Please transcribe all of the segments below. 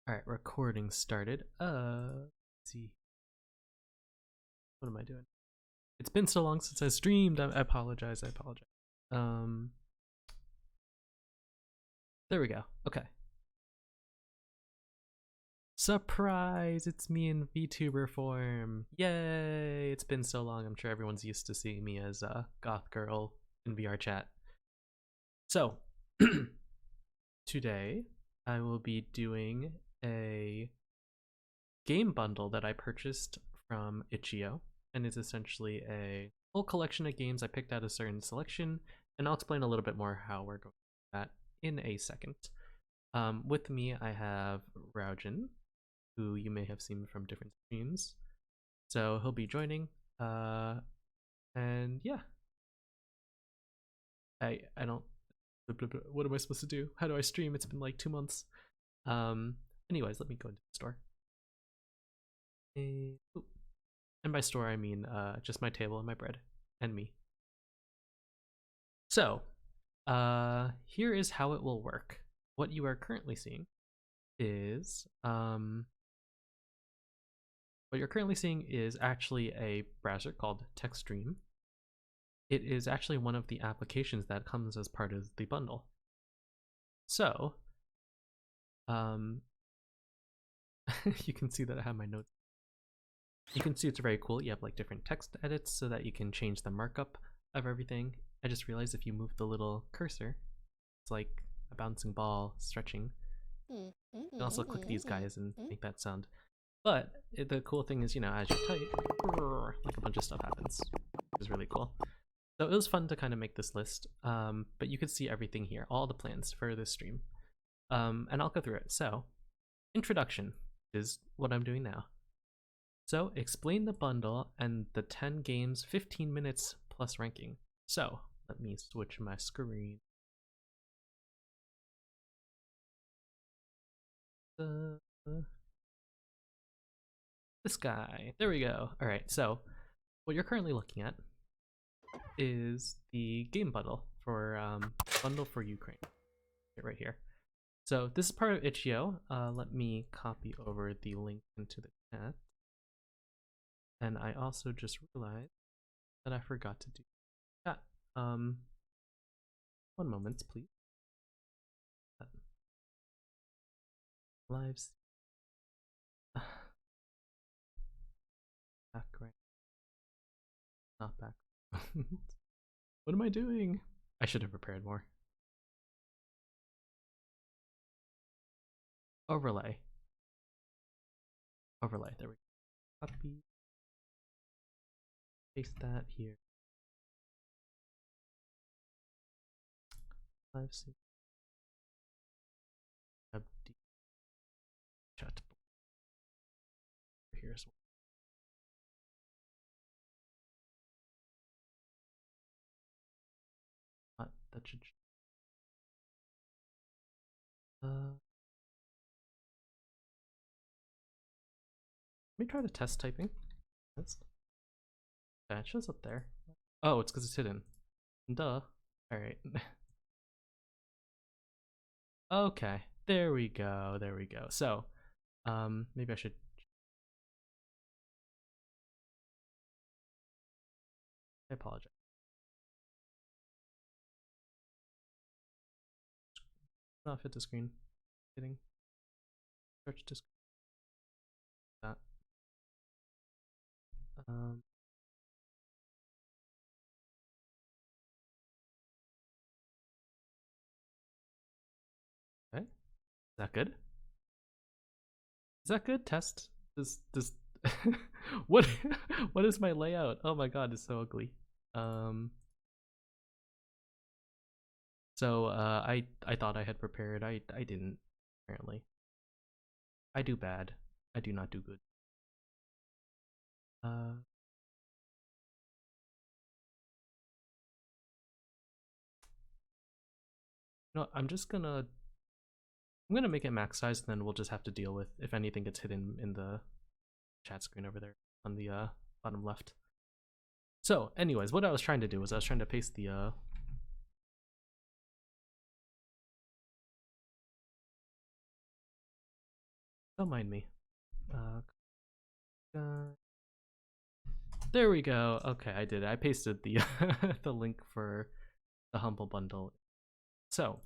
Alright, recording started. Let's see. What am I doing? It's been so long since I streamed. I apologize. Um, there we go. Okay. Surprise! It's me in VTuber form. Yay! It's been so long. I'm sure everyone's used to seeing me as a goth girl in VR chat. So, today I will be doing a game bundle that I purchased from Itch.io, and it's essentially a whole collection of games. I picked out a certain selection, and I'll explain a little bit more how we're going to do that in a second. With me, I have Raujinn, who you may have seen from different streams, so he'll be joining. And yeah, I don't. What am I supposed to do? How do I stream? It's been like 2 months. Anyways, let me go into the store. And by store, I mean just my table and my bread and me. So, here is how it will work. What you are currently seeing is actually a browser called TextStream. It is actually one of the applications that comes as part of the bundle. So, you can see that I have my notes. You can see it's very cool. You have like different text edits so that you can change the markup of everything. I just realized if you move the little cursor, it's like a bouncing ball stretching. You can also click these guys and make that sound. But the cool thing is, you know, as you type, like a bunch of stuff happens, which is really cool. So it was fun to kind of make this list, but you could see everything here, all the plans for this stream. And I'll go through it. So, introduction is what I'm doing now. So, explain the bundle and the 10 games, 15 minutes plus ranking. So, let me switch my screen. This guy. There we go. Alright, so what you're currently looking at is the game bundle for Bundle for Ukraine. Right here. So this is part of Itch.io. Let me copy over the link into the chat. And I also just realized that I forgot to do that. 1 moment, please. Lives. Background. Not back. What am I doing? I should have prepared more. Overlay. There we go. Copy. Paste that here. Live sync. Chat. Here's one. That should. Let me try to test typing. Yeah, it shows up there. Oh, it's because it's hidden. Duh. Alright. Okay. There we go. So, maybe I should. I apologize. Not fit the screen. Kidding. Stretch to screen. That. Okay. Is that good? Is that good? Test. Does what is my layout? Oh my god, it's so ugly. So I thought I had prepared. I didn't, apparently. I do bad. I do not do good. No, I'm gonna make it max size, and then we'll just have to deal with if anything gets hidden in the chat screen over there on the bottom left. So, anyways, what I was trying to do was I was trying to paste the Don't mind me. There we go. Okay, I did it. I pasted the the link for the Humble Bundle. So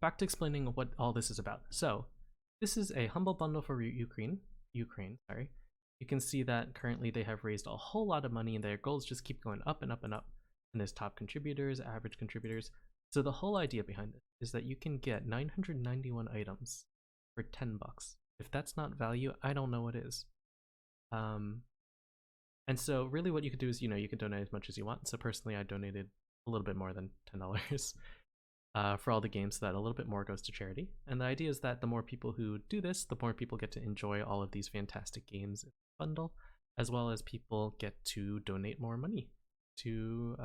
back to explaining what all this is about. So this is a Humble Bundle for Ukraine. Sorry. You can see that currently they have raised a whole lot of money and their goals just keep going up and up and up. And there's top contributors, average contributors. So the whole idea behind it is that you can get 991 items for 10 bucks. If that's not value, I don't know what is. And so really what you could do is, you can donate as much as you want. So personally, I donated a little bit more than $10 for all the games so that a little bit more goes to charity. And the idea is that the more people who do this, the more people get to enjoy all of these fantastic games in the bundle, as well as people get to donate more money to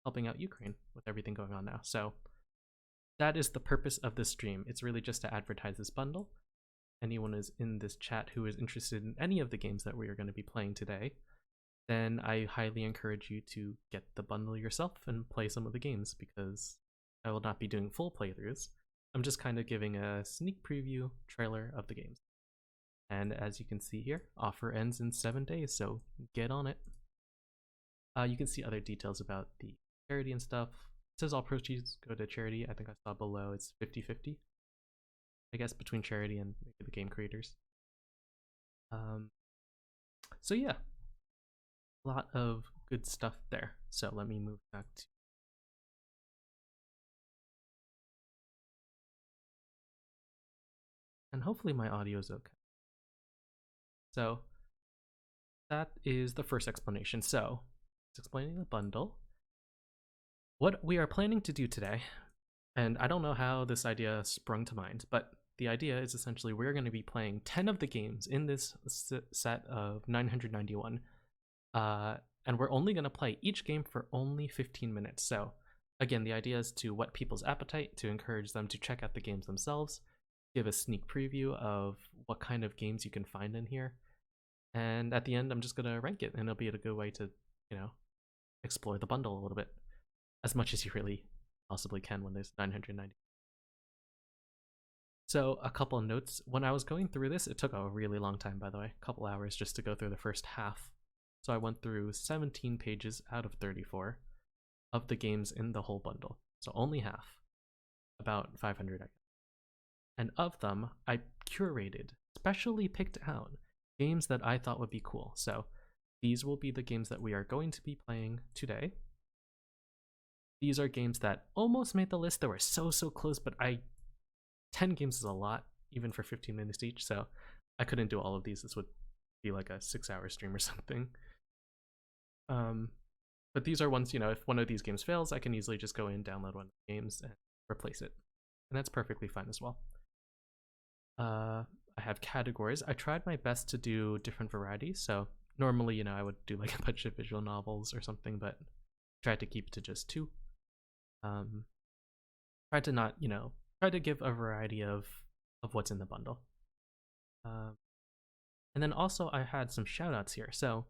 helping out Ukraine with everything going on now. So that is the purpose of this stream. It's really just to advertise this bundle. Anyone is in this chat who is interested in any of the games that we are going to be playing today, then I highly encourage you to get the bundle yourself and play some of the games, because I will not be doing full playthroughs. I'm just kind of giving a sneak preview trailer of the games. And as you can see here, offer ends in 7 days, so get on it. You can see other details about the charity and stuff. It says all proceeds go to charity. I think I saw below it's 50-50. I guess between charity and maybe the game creators. So yeah, a lot of good stuff there. So let me move back to, and hopefully my audio is okay. So that is the first explanation. So it's explaining the bundle. What we are planning to do today, and I don't know how this idea sprung to mind, but the idea is essentially we're going to be playing 10 of the games in this set of 991. And we're only going to play each game for only 15 minutes. So again, the idea is to whet people's appetite, to encourage them to check out the games themselves, give a sneak preview of what kind of games you can find in here. And at the end, I'm just going to rank it, and it'll be a good way to, explore the bundle a little bit, as much as you really possibly can when there's 990. So a couple of notes. When I was going through this, it took a really long time, by the way, a couple hours just to go through the first half. So I went through 17 pages out of 34 of the games in the whole bundle. So only half, about 500 items. And of them, I curated, specially picked out games that I thought would be cool. So these will be the games that we are going to be playing today. These are games that almost made the list. They were so close, but 10 games is a lot, even for 15 minutes each, so I couldn't do all of these. This would be like a 6-hour stream or something. But these are ones, if one of these games fails, I can easily just go in, download one of the games, and replace it. And that's perfectly fine as well. I have categories. I tried my best to do different varieties, so normally, I would do like a bunch of visual novels or something, but tried to keep it to just 2. Tried to not, try to give a variety of what's in the bundle. And then also I had some shoutouts here. So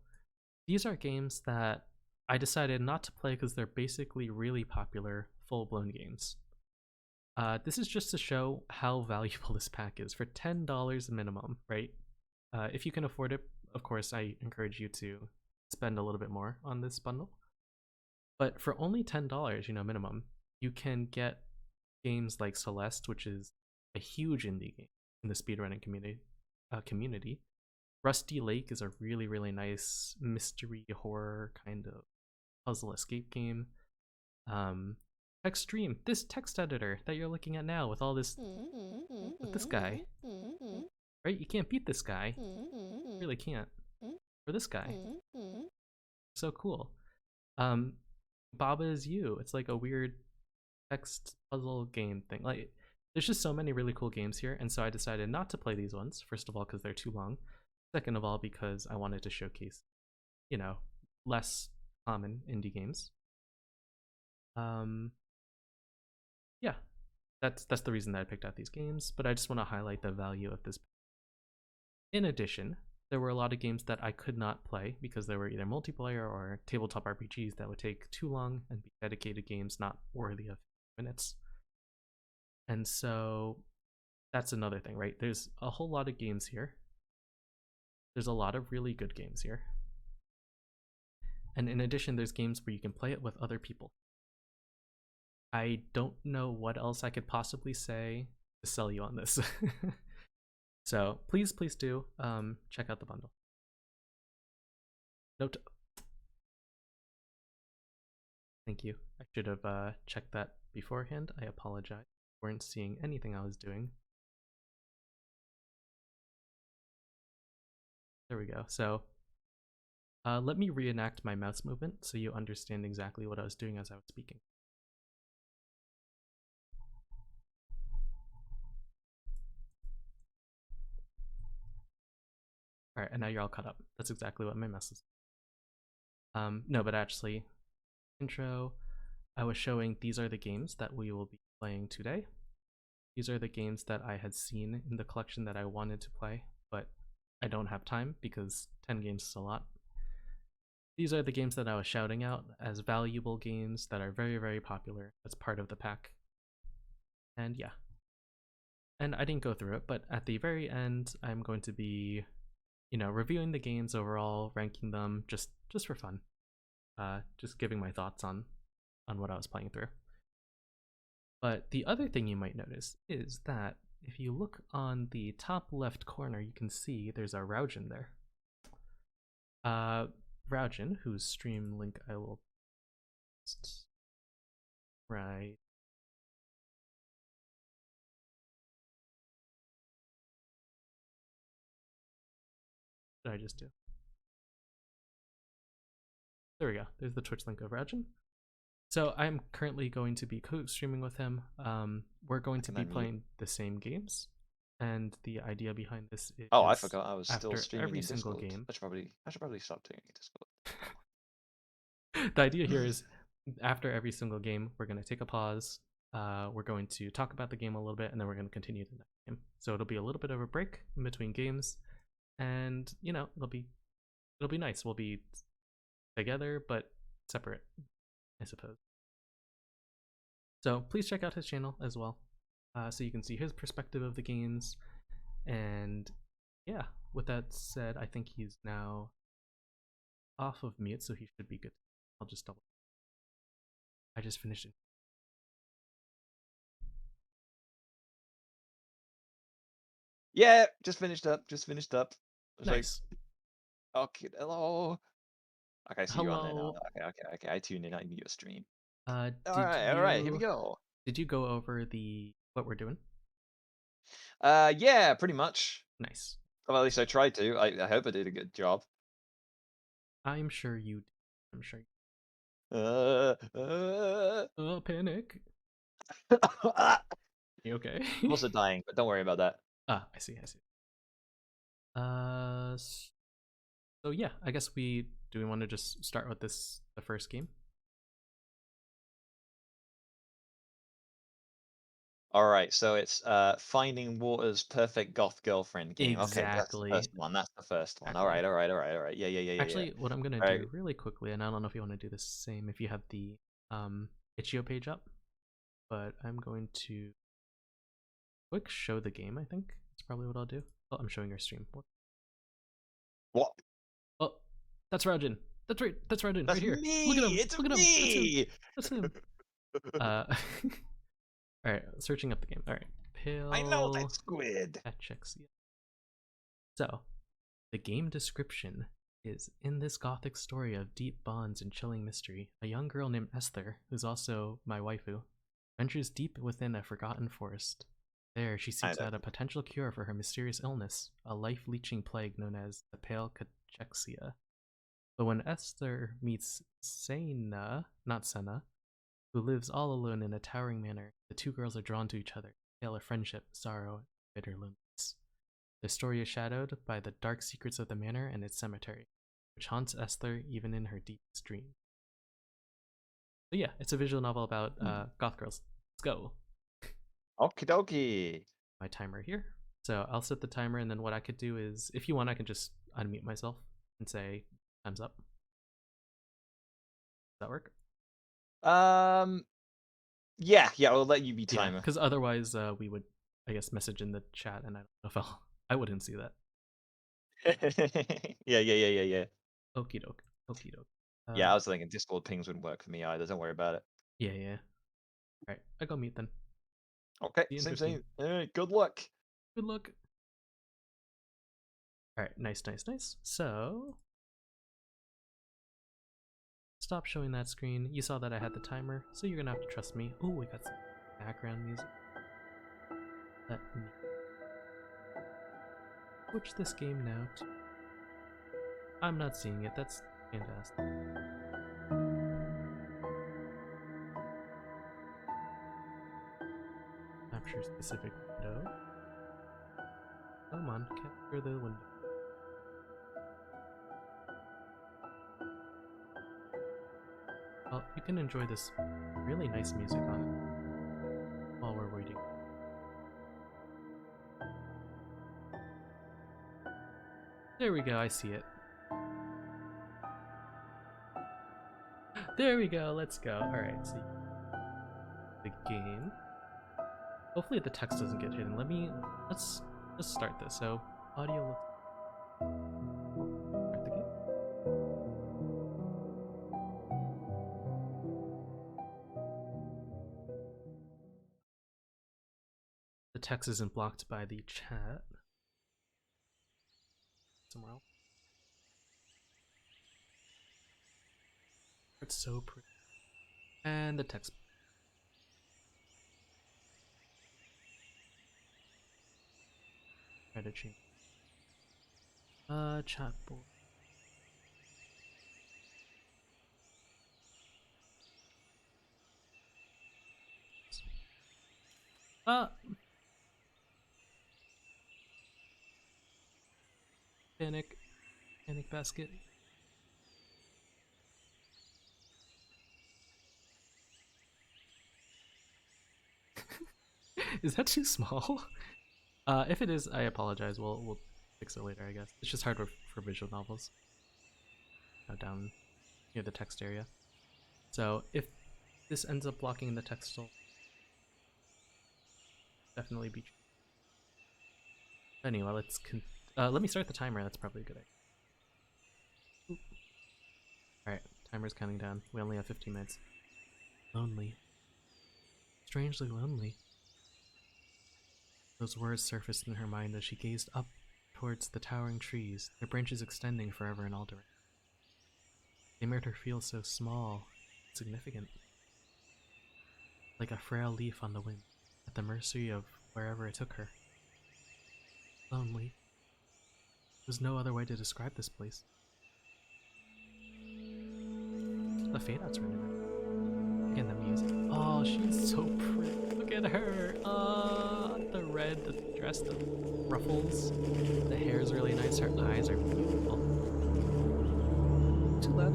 these are games that I decided not to play because they're basically really popular full-blown games. This is just to show how valuable this pack is for $10 minimum, right? If you can afford it, of course, I encourage you to spend a little bit more on this bundle. But for only $10, minimum, you can get games like Celeste, which is a huge indie game in the speedrunning community. Rusty Lake is a really nice mystery horror kind of puzzle escape game. Extreme, this text editor that you're looking at now with all this, with this guy, right? You can't beat this guy. You really can't. Or this guy. So cool. Baba Is You. It's like a weird text puzzle game thing. Like, there's just so many really cool games here, and so I decided not to play these ones. First of all, because they're too long. Second of all, because I wanted to showcase, less common indie games. Yeah, that's the reason that I picked out these games, but I just want to highlight the value of this. In addition, there were a lot of games that I could not play because they were either multiplayer or tabletop RPGs that would take too long and be dedicated games not worthy of minutes. And so that's another thing, right? There's a whole lot of games here. There's a lot of really good games here. And in addition, there's games where you can play it with other people. I don't know what else I could possibly say to sell you on this. So please do check out the bundle. Note. Thank you. I should have checked that beforehand. I apologize. Weren't seeing anything I was doing. There we go. So let me reenact my mouse movement so you understand exactly what I was doing as I was speaking. All right, and now you're all caught up. That's exactly what my mouse is. No, but actually, intro, I was showing these are the games that we will be playing today. These are the games that I had seen in the collection that I wanted to play, but I don't have time because 10 games is a lot. These are the games that I was shouting out as valuable games that are very, very popular as part of the pack. And yeah. And I didn't go through it, but at the very end, I'm going to be, reviewing the games overall, ranking them just for fun. Just giving my thoughts on what I was playing through. But the other thing you might notice is that if you look on the top left corner, you can see there's a Raujinn there. Raujinn, whose stream link I will right. What did I just do? There we go. There's the Twitch link of Raujinn. So I'm currently going to be co-streaming with him. We're going to be playing the same games, and the idea behind this is I forgot I was still streaming every in single Discord. game. I should probably stop doing Discord. The idea here is after every single game, we're going to take a pause. We're going to talk about the game a little bit, and then we're going to continue the next game. So it'll be a little bit of a break in between games, and it'll be nice. We'll be together but separate, I suppose. So please check out his channel as well, so you can see his perspective of the games. And yeah, with that said, I think he's now off of mute, so he should be good. I'll just double. I just finished it. Yeah, just finished up. Nice. Like, okay, hello. Okay, so you're on there now. Hello. Okay. I tuned in. I knew your stream. All right. Here we go. Did you go over what we're doing? Yeah, pretty much. Nice. Well, at least I tried to. I hope I did a good job. I'm sure you did. I'm sure. Panic. You okay? I'm also dying, but don't worry about that. I see. So yeah, I guess do we want to just start with the first game? All right, so it's Finding Water's Perfect Goth Girlfriend game. Exactly. Okay, that's the first one. Exactly. All right. Yeah. Actually, what I'm gonna do really quickly, and I don't know if you want to do the same if you have the itch.io page up, but I'm going to quick show the game. I think that's probably what I'll do. Oh, I'm showing your stream. What? Oh, that's Raujinn. That's right. That's Raujinn. That's right here. me. Look at him. It's Look at me. him. That's him. All right, searching up the game. All right, pale. I know that squid. Cachexia. So, the game description is: in this gothic story of deep bonds and chilling mystery, a young girl named Esther, who's also my waifu, ventures deep within a forgotten forest. There, she seeks out a potential cure for her mysterious illness, a life-leeching plague known as the Pale Cachexia. But when Esther meets not Senna, who lives all alone in a towering manor, the two girls are drawn to each other, a tale of friendship, sorrow, and bitter loneliness. The story is shadowed by the dark secrets of the manor and its cemetery, which haunts Esther even in her deepest dreams. So yeah, it's a visual novel about goth girls. Let's go. Okie dokie. My timer here. So I'll set the timer, and then what I could do is, if you want, I can just unmute myself and say time's up. Does that work? Yeah, yeah, I'll let you be Yeah, timer. because otherwise we would, I guess, message in the chat, and I don't know if I wouldn't see that. Yeah, yeah, yeah, yeah, yeah. Okie doke, okie doke. Yeah, I was thinking Discord pings wouldn't work for me either. Don't worry about it. Yeah, yeah. All right, I go mute then. Okay, See you in same, 15. same. All right, good luck. Good luck. All right, nice, nice, nice. So stop showing that screen. You saw that I had the timer, so you're gonna have to trust me. Oh, we got some background music. Let me switch this game now. I'm not seeing it. That's fantastic. Capture specific window. Come on, capture the window. Well, you can enjoy this really nice music on it while we're waiting. There we go, I see it. There we go, let's go. Alright, so the game. Hopefully the text doesn't get hidden. Let's start this. So audio looks start the game. The text isn't blocked by the chat. Somewhere else. It's so pretty. And the text. Try to change. Chat board. Uh, panic. Panic basket. Is that too small? If it is, I apologize. We'll fix it later, I guess. It's just hard for visual novels. Down near the text area. So if this ends up blocking the text, will definitely be. Anyway, let me start the timer. That's probably a good idea. All right, timer's counting down. We only have 15 minutes. Lonely. Strangely lonely. Those words surfaced in her mind as she gazed up towards the towering trees, their branches extending forever in all directions. They made her feel so small, significant, like a frail leaf on the wind, at the mercy of wherever it took her. Lonely. There's no other way to describe this place. The fade outs really nice. Again, the music. Oh, she's so pretty. Look at her. The red, the dress, the ruffles. The hair is really nice. Her eyes are beautiful. Too loud.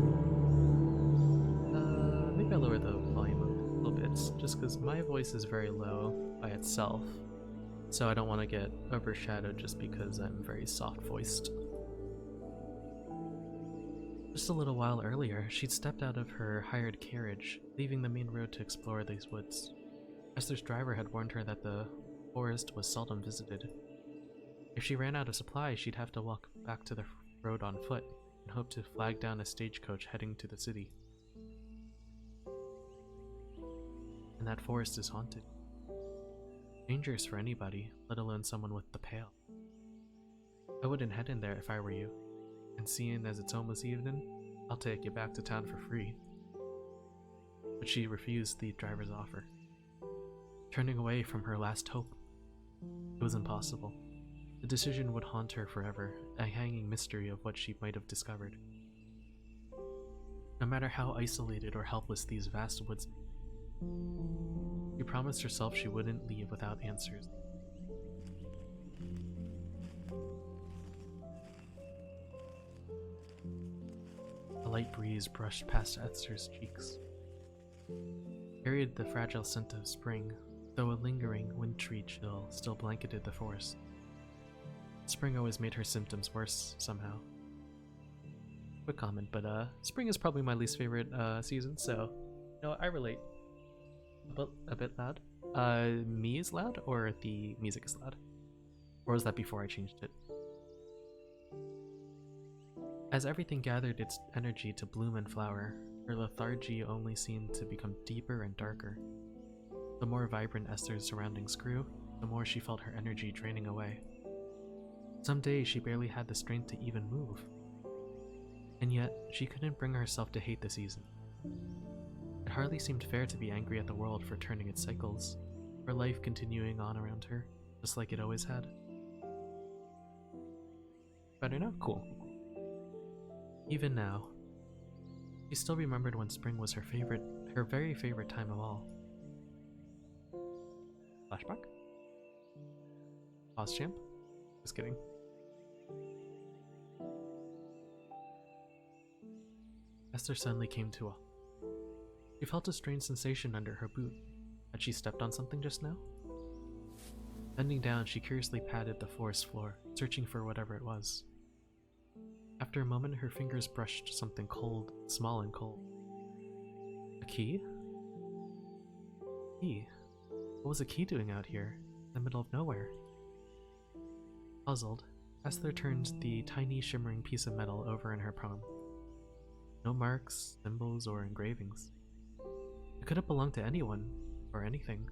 Maybe I'll lower the volume a little bit, just because my voice is very low by itself. So I don't want to get overshadowed just because I'm very soft-voiced. Just a little while earlier, she'd stepped out of her hired carriage, leaving the main road to explore these woods. Esther's driver had warned her that the forest was seldom visited. If she ran out of supplies, she'd have to walk back to the road on foot and hope to flag down a stagecoach heading to the city. And that forest is haunted. Dangerous for anybody, let alone someone with the pail. I wouldn't head in there if I were you, and seeing as it's almost evening, I'll take you back to town for free. But she refused the driver's offer, turning away from her last hope. It was impossible. The decision would haunt her forever, a hanging mystery of what she might have discovered. No matter how isolated or helpless these vast woods may be, she promised herself she wouldn't leave without answers. A light breeze brushed past Esther's cheeks, carried the fragile scent of spring, though a lingering wintry chill still blanketed the forest. Spring always made her symptoms worse, somehow. Quick comment, but spring is probably my least favorite season, so, you know, I relate. A bit loud. Me is loud, or the music is loud? Or was that before I changed it? As everything gathered its energy to bloom and flower, her lethargy only seemed to become deeper and darker. The more vibrant Esther's surroundings grew, the more she felt her energy draining away. Some days she barely had the strength to even move. And yet, she couldn't bring herself to hate the season. It hardly seemed fair to be angry at the world for turning its cycles, for life continuing on around her, just like it always had. Better now? Cool. Even now, she still remembered when spring was her very favorite time of all. Flashback? Pause champ? Just kidding. Esther suddenly came to a... She felt a strange sensation under her boot. Had she stepped on something just now? Bending down, she curiously patted the forest floor, searching for whatever it was. After a moment, her fingers brushed something cold, small and cold. A key? Key? What was a key doing out here, in the middle of nowhere? Puzzled, Esther turned the tiny shimmering piece of metal over in her palm. No marks, symbols, or engravings. It could have belonged to anyone, or anything.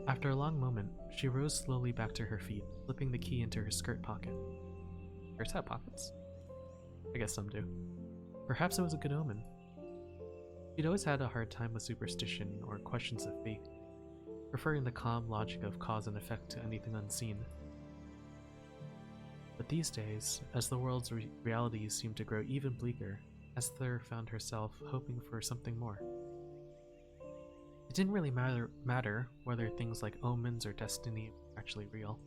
After a long moment, she rose slowly back to her feet, slipping the key into her skirt pocket. Skirts have pockets? I guess some do. Perhaps it was a good omen. She'd always had a hard time with superstition or questions of fate, preferring the calm logic of cause and effect to anything unseen. But these days, as the world's realities seemed to grow even bleaker, Esther found herself hoping for something more. It didn't really matter whether things like omens or destiny were actually real,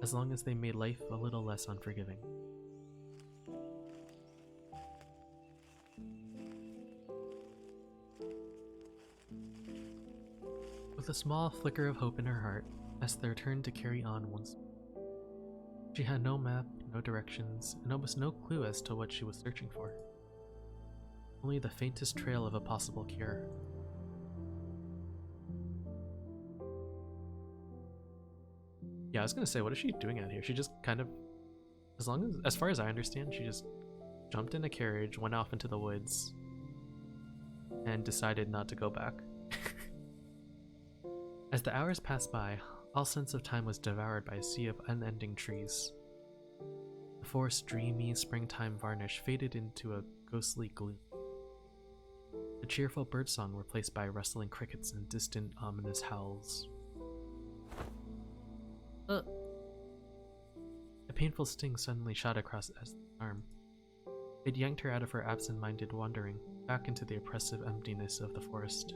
as long as they made life a little less unforgiving. With a small flicker of hope in her heart, Esther turned to carry on once more. She had no map, no directions, and almost no clue as to what she was searching for. Only the faintest trail of a possible cure. Yeah, I was gonna say, what is she doing out here? She just kind of, as far as I understand, she just jumped in a carriage, went off into the woods, and decided not to go back. As the hours passed by, all sense of time was devoured by a sea of unending trees. The forest's dreamy springtime varnish faded into a ghostly gloom. The cheerful birdsong replaced by rustling crickets and distant, ominous howls. A painful sting suddenly shot across Esther's arm. It yanked her out of her absent-minded wandering, back into the oppressive emptiness of the forest.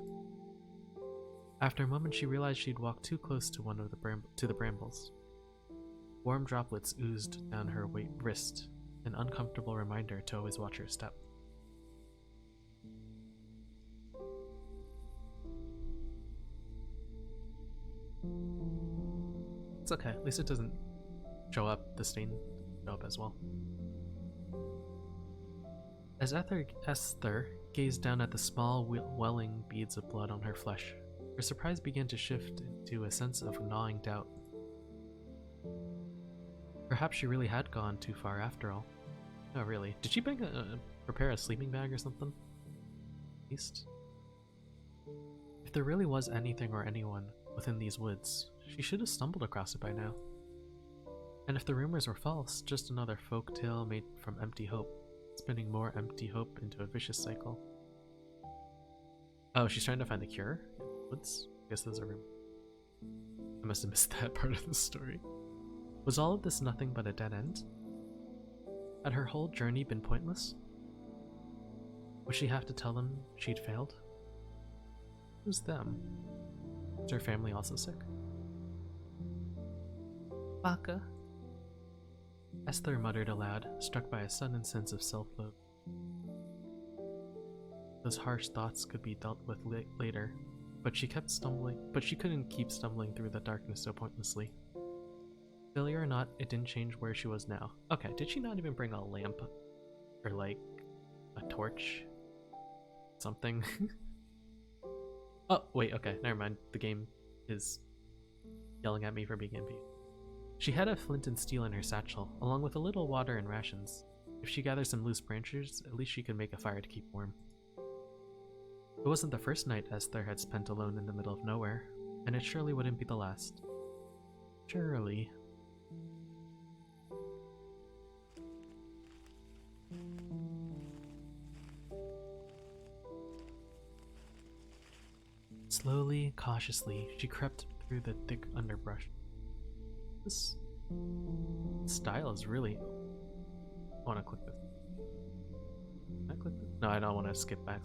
After a moment, she realized she'd walked too close to the brambles. Warm droplets oozed down her wrist, an uncomfortable reminder to always watch her step. It's okay, at least it doesn't show up, the stain show up as well. As Esther gazed down at the small, welling beads of blood on her flesh, her surprise began to shift into a sense of gnawing doubt. Perhaps she really had gone too far after all. Oh, really? Did she prepare a sleeping bag or something? At least. If there really was anything or anyone within these woods, she should have stumbled across it by now. And if the rumors were false, just another folk tale made from empty hope, spinning more empty hope into a vicious cycle. Oh, she's trying to find the cure? Woods? I guess those are rumors. I must have missed that part of the story. Was all of this nothing but a dead end? Had her whole journey been pointless? Would she have to tell them she'd failed? Who's them? Is her family also sick? Baka. Esther muttered aloud, struck by a sudden sense of self-loathing. Those harsh thoughts could be dealt with later, but she couldn't keep stumbling through the darkness so pointlessly. Failure or not, it didn't change where she was now. Okay, did she not even bring a lamp? Or like, a torch? something. Oh, wait, okay, never mind. The game is yelling at me for being NP. She had a flint and steel in her satchel, along with a little water and rations. If she gathered some loose branches, at least she could make a fire to keep warm. It wasn't the first night Esther had spent alone in the middle of nowhere, and it surely wouldn't be the last. Surely. Slowly, cautiously, she crept through the thick underbrush. This style is really... I want to click this. Can I click this? No, I don't want to skip back.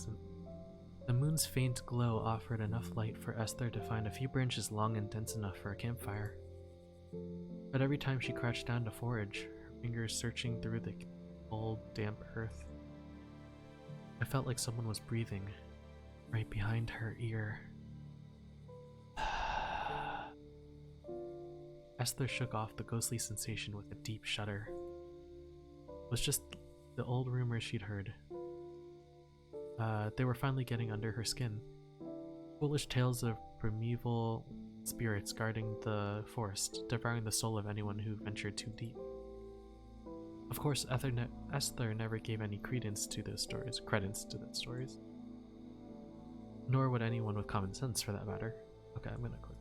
The moon's faint glow offered enough light for Esther to find a few branches long and dense enough for a campfire. But every time she crouched down to forage, her fingers searching through the cold, damp earth, I felt like someone was breathing right behind her ear. Esther shook off the ghostly sensation with a deep shudder. It was just the old rumors she'd heard. They were finally getting under her skin. Foolish tales of primeval spirits guarding the forest, devouring the soul of anyone who ventured too deep. Of course, Esther never gave any credence to those stories, nor would anyone with common sense for that matter. Okay, I'm gonna click.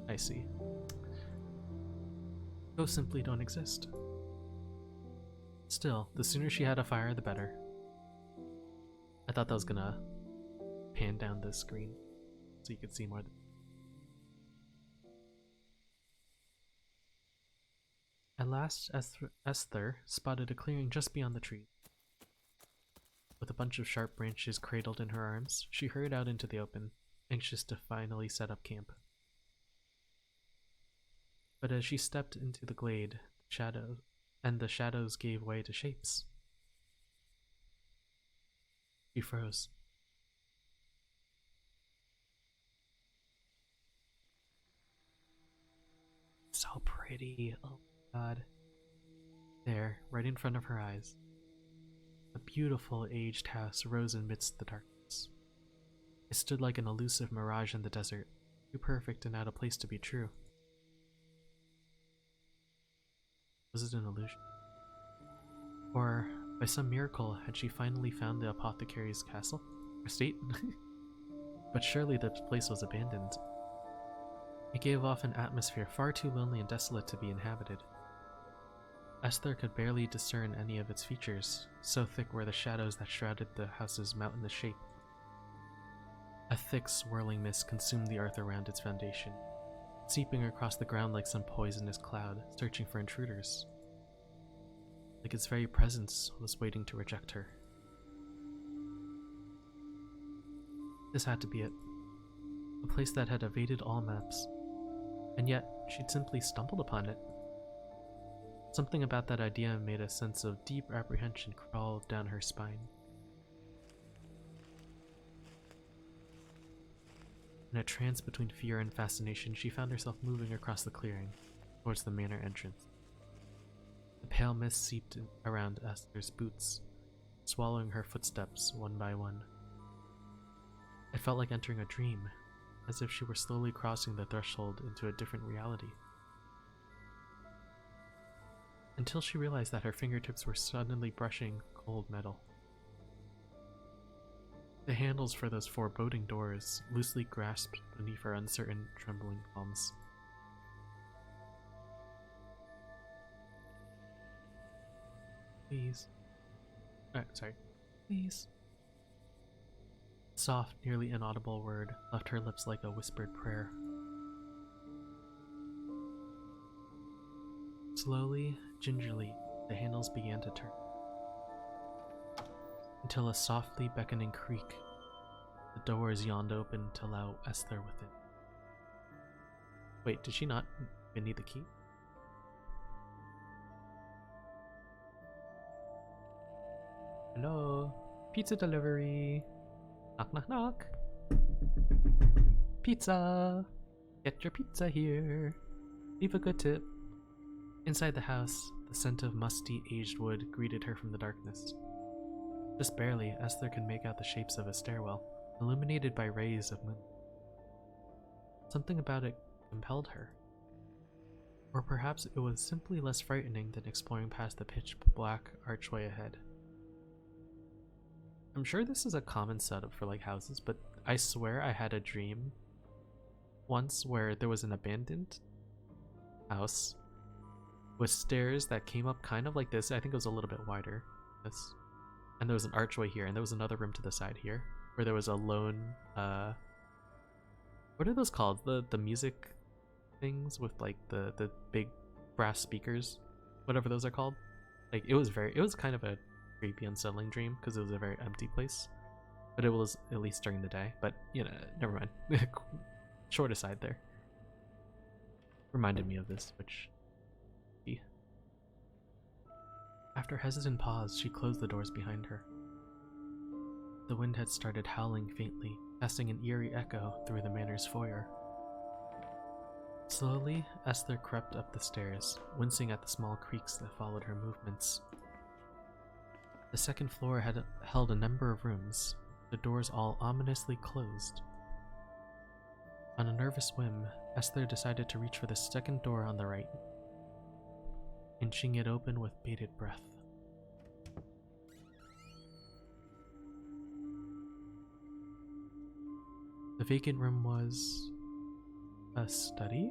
I see. Ghosts simply don't exist. Still, the sooner she had a fire, the better. I thought that was gonna pan down the screen so you could see more. At last, Esther spotted a clearing just beyond the tree. With a bunch of sharp branches cradled in her arms, she hurried out into the open, anxious to finally set up camp. But as she stepped into the glade, the shadows gave way to shapes. She froze. So pretty. Oh my god. There, right in front of her eyes, a beautiful aged house rose amidst the darkness. It stood like an elusive mirage in the desert, too perfect and out of place to be true. Was it an illusion? Or, by some miracle, had she finally found the apothecary's castle? Estate? But surely the place was abandoned. It gave off an atmosphere far too lonely and desolate to be inhabited. Esther could barely discern any of its features, so thick were the shadows that shrouded the house's mountainous shape. A thick, swirling mist consumed the earth around its foundation, seeping across the ground like some poisonous cloud, searching for intruders. Like its very presence was waiting to reject her. This had to be it. A place that had evaded all maps. And yet, she'd simply stumbled upon it. Something about that idea made a sense of deep apprehension crawl down her spine. In a trance between fear and fascination, she found herself moving across the clearing, towards the manor entrance. The pale mist seeped around Esther's boots, swallowing her footsteps one by one. It felt like entering a dream, as if she were slowly crossing the threshold into a different reality. Until she realized that her fingertips were suddenly brushing cold metal. The handles for those foreboding doors loosely grasped beneath her uncertain, trembling palms. Please. Sorry. Please. A soft, nearly inaudible word left her lips like a whispered prayer. Slowly, gingerly, the handles began to turn, until a softly beckoning creak, the doors yawned open to allow Esther within. Wait, did she not even need the key? Hello? Pizza delivery! Knock, knock, knock! Pizza! Get your pizza here! Leave a good tip. Inside the house, the scent of musty, aged wood greeted her from the darkness. Just barely, Esther could make out the shapes of a stairwell, illuminated by rays of moon. Something about it compelled her. Or perhaps it was simply less frightening than exploring past the pitch black archway ahead. I'm sure this is a common setup for like houses, but I swear I had a dream once where there was an abandoned house with stairs that came up kind of like this. I think it was a little bit wider. This, and there was an archway here, and there was another room to the side here where there was a lone. What are those called? The music things with like the big brass speakers, whatever those are called. Like it was kind of a creepy, unsettling dream because it was a very empty place, but it was at least during the day. But you know, never mind. Short aside there. Reminded me of this, which. After a hesitant pause, she closed the doors behind her. The wind had started howling faintly, casting an eerie echo through the manor's foyer. Slowly, Esther crept up the stairs, wincing at the small creaks that followed her movements. The second floor had held a number of rooms, the doors all ominously closed. On a nervous whim, Esther decided to reach for the second door on the right, inching it open with bated breath. The vacant room was a study?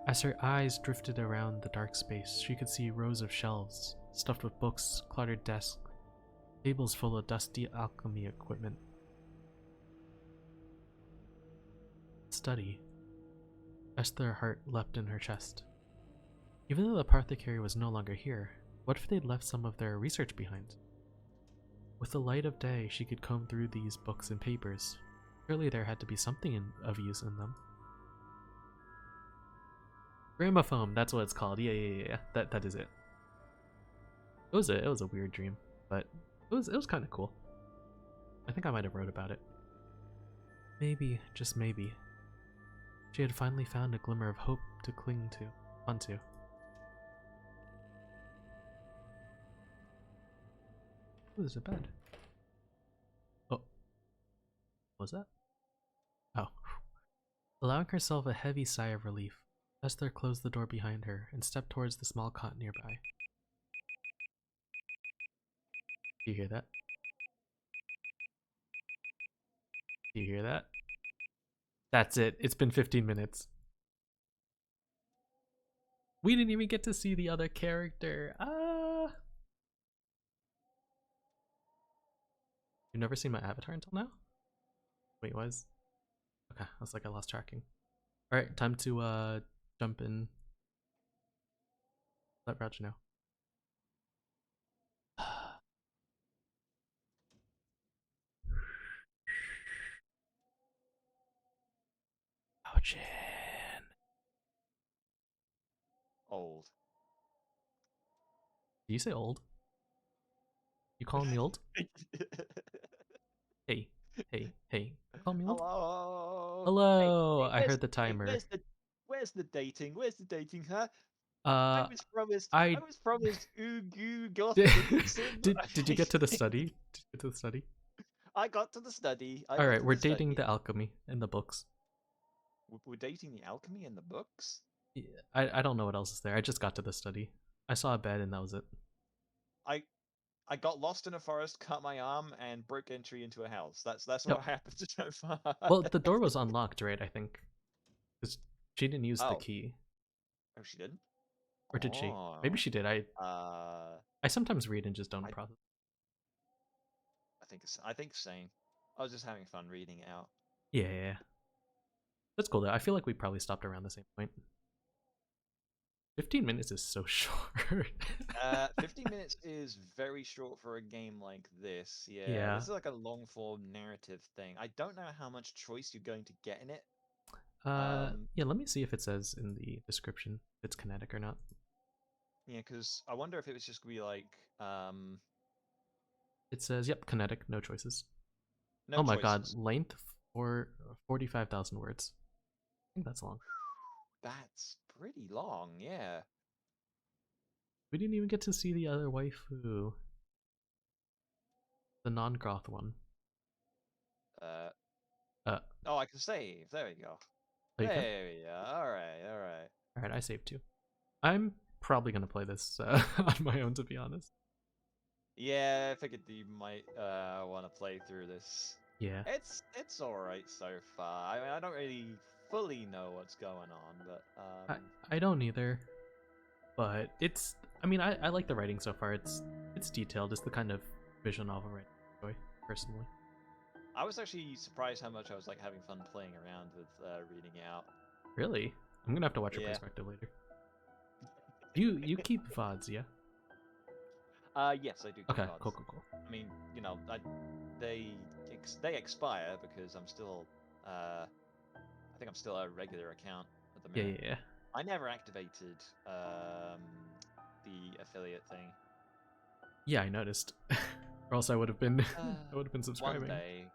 As her eyes drifted around the dark space, she could see rows of shelves, stuffed with books, cluttered desks, tables full of dusty alchemy equipment. Study. Esther's heart leapt in her chest. Even though the apothecary was no longer here, what if they'd left some of their research behind? With the light of day, she could comb through these books and papers. Surely there had to be something of use in them. Gramophone, that's what it's called. Yeah. That is it. It was a weird dream, but it was kind of cool. I think I might have wrote about it. Maybe, just maybe, she had finally found a glimmer of hope to cling onto. Oh, there's a bed. Oh, what was that? Oh. Allowing herself a heavy sigh of relief, Esther closed the door behind her and stepped towards the small cot nearby. Do you hear that? Do you hear that? That's it. It's been 15 minutes. We didn't even get to see the other character. You've never seen my avatar until now? Wait, was? Okay, I was like, I lost tracking. Alright, time to jump in. Let Raujinn know. Raujinn. Old. Do you say old? You calling me old? Hey. Call me old? Hello. Hey, Hello! hey, I heard the hey, timer. where's the dating? Where's the dating, huh? I Uh, was promised, I I was promised ooh goo goth did. vixen. Did you get to the study? Did you get to the study? I got to the study. I got Alright, to we're the dating study. the alchemy in the books. We're dating the alchemy in the books. Yeah, I don't know what else is there. I just got to the study. I saw a bed and that was it. I I got lost in a forest, cut my arm, and broke entry into a house. That's Yep. what happened so far. Well, the door was unlocked, right? I think. Because she didn't use the Oh, key. oh, she didn't. Or did she? Maybe Oh, she did. I sometimes read and just don't I process. I think same. I was just having fun reading it out. Yeah. That's cool though. I feel like we probably stopped around the same point. 15 minutes is so short. 15 minutes is very short for a game like this. Yeah, Yeah. this is like a long form narrative thing. I don't know how much choice you're going to get in it. Yeah, let me see if it says in the description if it's kinetic or not. Yeah, because I wonder if it was just gonna be like, It says, yep, kinetic, no choices. no Oh my god, choices. length for 45,000 words. I think that's long. That's pretty long, yeah. We didn't even get to see the other waifu. The non-goth one. Uh, Uh, oh, I can save. There we go. oh, you can? There we go. Alright, alright. Alright, I saved too. I'm probably gonna play this on my own, to be honest. Yeah, I figured you might want to play through this. Yeah. It's alright so far. I mean, I don't really fully know what's going on, but I don't either. But it's, I mean, I like the writing so far. It's detailed. It's the kind of visual novel writing I enjoy, personally. I was actually surprised how much I was like having fun playing around with reading it out. Really? I'm gonna have to watch your perspective later. You keep VODs, yeah? Yes, I do. Okay, cards. cool. I mean, you know, they expire because I'm still, I think I'm still a regular account at the minute. Yeah. I never activated the affiliate thing. Yeah, I noticed. Or else I would have been, I would have been subscribing.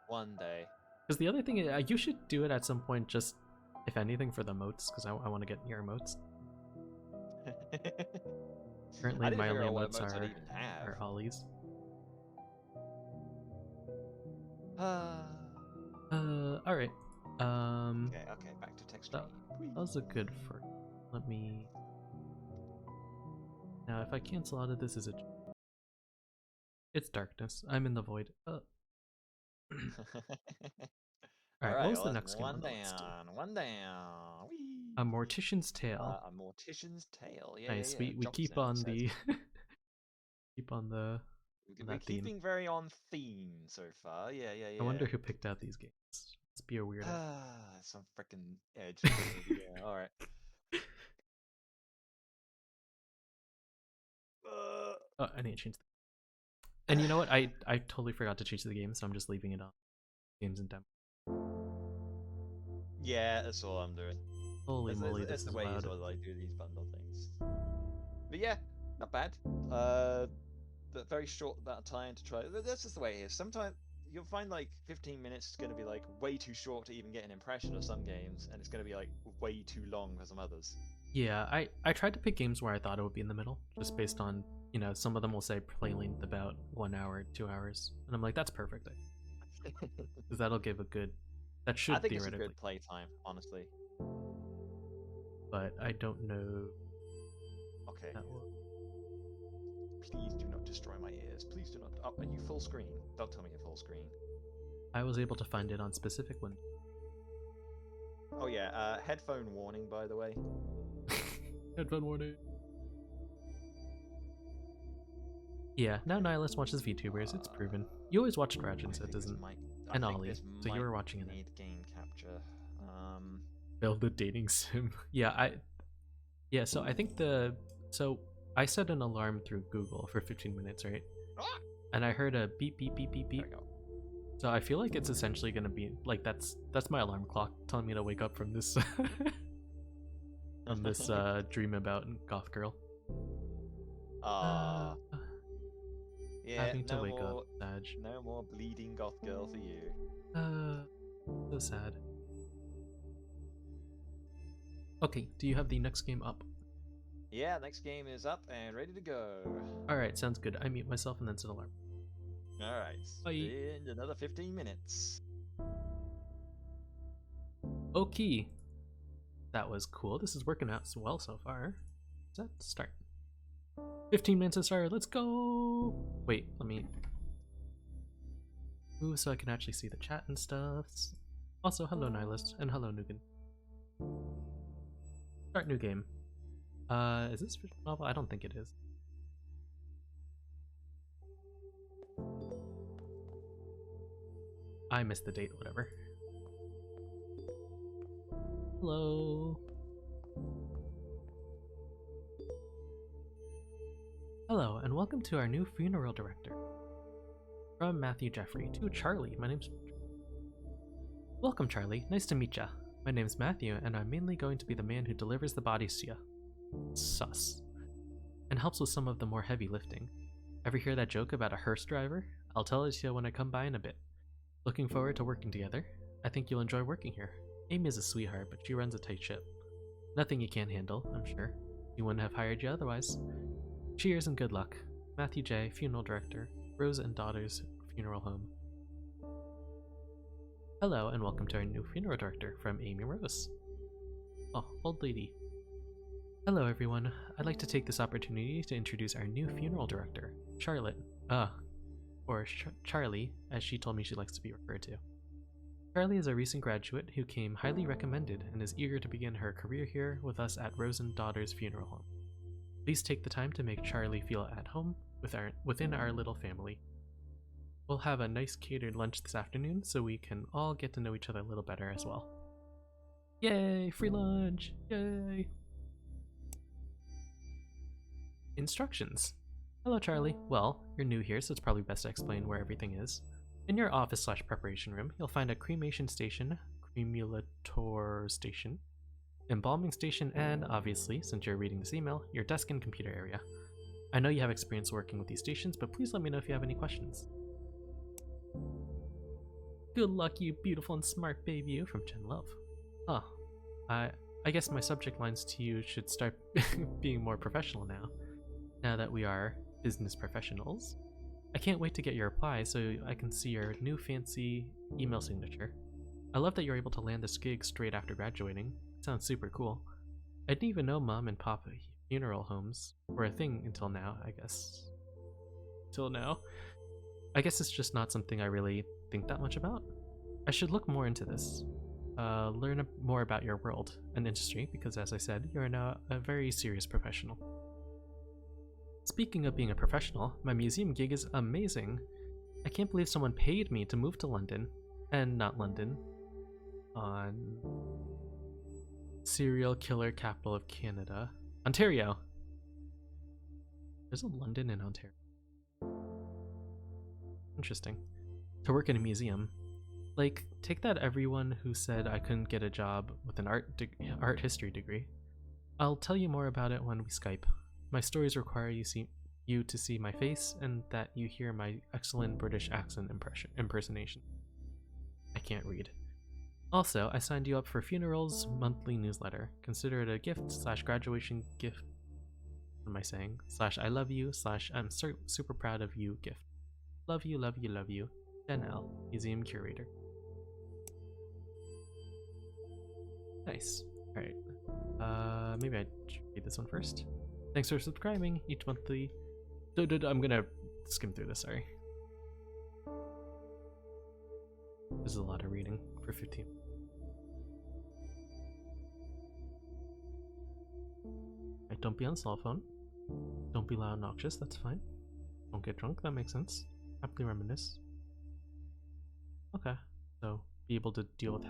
One day. Because the other thing is, you should do it at some point, just if anything for the emotes, because I want to get your emotes. Currently, my only emotes are ollies. Alright. Okay, back to text. That was a good first. Let me. Now, if I cancel out of this, is it? It's darkness. I'm in the void. Alright, what was the next game? One down. Whee! A Mortician's Tale. A Mortician's Tale. Yeah, nice. Yeah. We keep on the keep on the We're keeping very on theme so far. Yeah. I wonder who picked out these games. Let's be a weirdo. Some freaking edge. Yeah. All right. Oh, I need to change. And you know what? I totally forgot to change the game, so I'm just leaving it on. Games and demo. Yeah, that's all I'm doing. Holy moly, this is the way loud. I do these bundle things. But yeah, not bad. But very short amount of time to try. That's just the way it is. Sometimes you'll find like 15 minutes is going to be like way too short to even get an impression of some games, and it's going to be like way too long for some others. Yeah, I tried to pick games where I thought it would be in the middle, just based on, you know, some of them will say play length about 1 hour, 2 hours, and I'm like, that's perfect. Because that'll give a good. That should theoretically. I think it's a good playtime, honestly. But I don't know. Okay. Please do not destroy my ears. Please do not. Oh, are you full screen? Don't tell me you're full screen. I was able to find it on specific one. Oh yeah, headphone warning, by the way. Headphone warning. Yeah, now Nihilist watches VTubers, it's proven. You always watched Raujinn, so it doesn't. And Ollie, so you were watching it. Need game capture. Build the dating sim. Yeah, so I think so I set an alarm through Google for 15 minutes, right? And I heard a beep beep beep beep beep. So I feel like it's essentially gonna be like that's my alarm clock telling me to wake up from this dream about goth girl. Yeah, having to wake up, Sag. No more bleeding goth girl for you. So sad. Okay, do you have the next game up? Yeah, next game is up and ready to go. Alright, sounds good. I mute myself and then set alarm. Alright, in another 15 minutes. Okay. That was cool. This is working out well so far. Set start. 15 minutes to start. Let's go. Wait, let me. Ooh, so I can actually see the chat and stuff. Also, hello Nihilist and hello Nugan. Start new game. Is this visual novel? I don't think it is. I missed the date, whatever. Hello. Hello, and welcome to our new funeral director. From Matthew Jeffrey to Charlie, my name's... Welcome, Charlie. Nice to meet ya. My name's Matthew, and I'm mainly going to be the man who delivers the bodies to ya. Sus. And helps with some of the more heavy lifting. Ever hear that joke about a hearse driver? I'll tell it to you when I come by in a bit. Looking forward to working together. I think you'll enjoy working here. Amy is a sweetheart, but she runs a tight ship. Nothing you can't handle, I'm sure. You wouldn't have hired you otherwise. Cheers and good luck. Matthew J., funeral director. Rose and Daughters, funeral home. Hello and welcome to our new funeral director from Amy Rose. Oh, old lady. Hello everyone. I'd like to take this opportunity to introduce our new funeral director, Charlotte. Or Charlie, as she told me she likes to be referred to. Charlie is a recent graduate who came highly recommended and is eager to begin her career here with us at Raujinn Daughter's Funeral Home. Please take the time to make Charlie feel at home within our little family. We'll have a nice catered lunch this afternoon so we can all get to know each other a little better as well. Yay! Free lunch! Yay! Instructions. Hello Charlie. Well, you're new here so it's probably best to explain where everything is. In your office/preparation room, you'll find a cremation station, cremulator station, embalming station, and obviously, since you're reading this email, your desk and computer area. I know you have experience working with these stations, but please let me know if you have any questions. Good luck, you beautiful and smart baby, you from Jen Love. Huh. I guess my subject lines to you should start being more professional now that we are business professionals. I can't wait to get your reply so I can see your new fancy email signature. I love that you're able to land this gig straight after graduating. Sounds super cool. I didn't even know Mom and Pop funeral homes were a thing until now, I guess. Till now. I guess it's just not something I really think that much about. I should look more into this. Learn more about your world and industry because, as I said, you're now a very serious professional. Speaking of being a professional, my museum gig is amazing. I can't believe someone paid me to move to London, and not London, on serial killer capital of Canada, Ontario. There's a London in Ontario. Interesting. To work in a museum. Like, take that everyone who said I couldn't get a job with an art history degree. I'll tell you more about it when we Skype. My stories require you to see my face and that you hear my excellent British accent impersonation. I can't read. Also, I signed you up for Funeral's monthly newsletter. Consider it a gift/graduation gift. What am I saying? /I love you /I'm super proud of you gift. Love you, love you, love you. Jen L, museum curator. Nice. Alright. Maybe I should read this one first. Thanks for subscribing each monthly. I'm gonna skim through this, sorry. This is a lot of reading for 15. Right, don't be on cell phone. Don't be loud and obnoxious, that's fine. Don't get drunk, that makes sense. Happily reminisce. Okay, so be able to deal with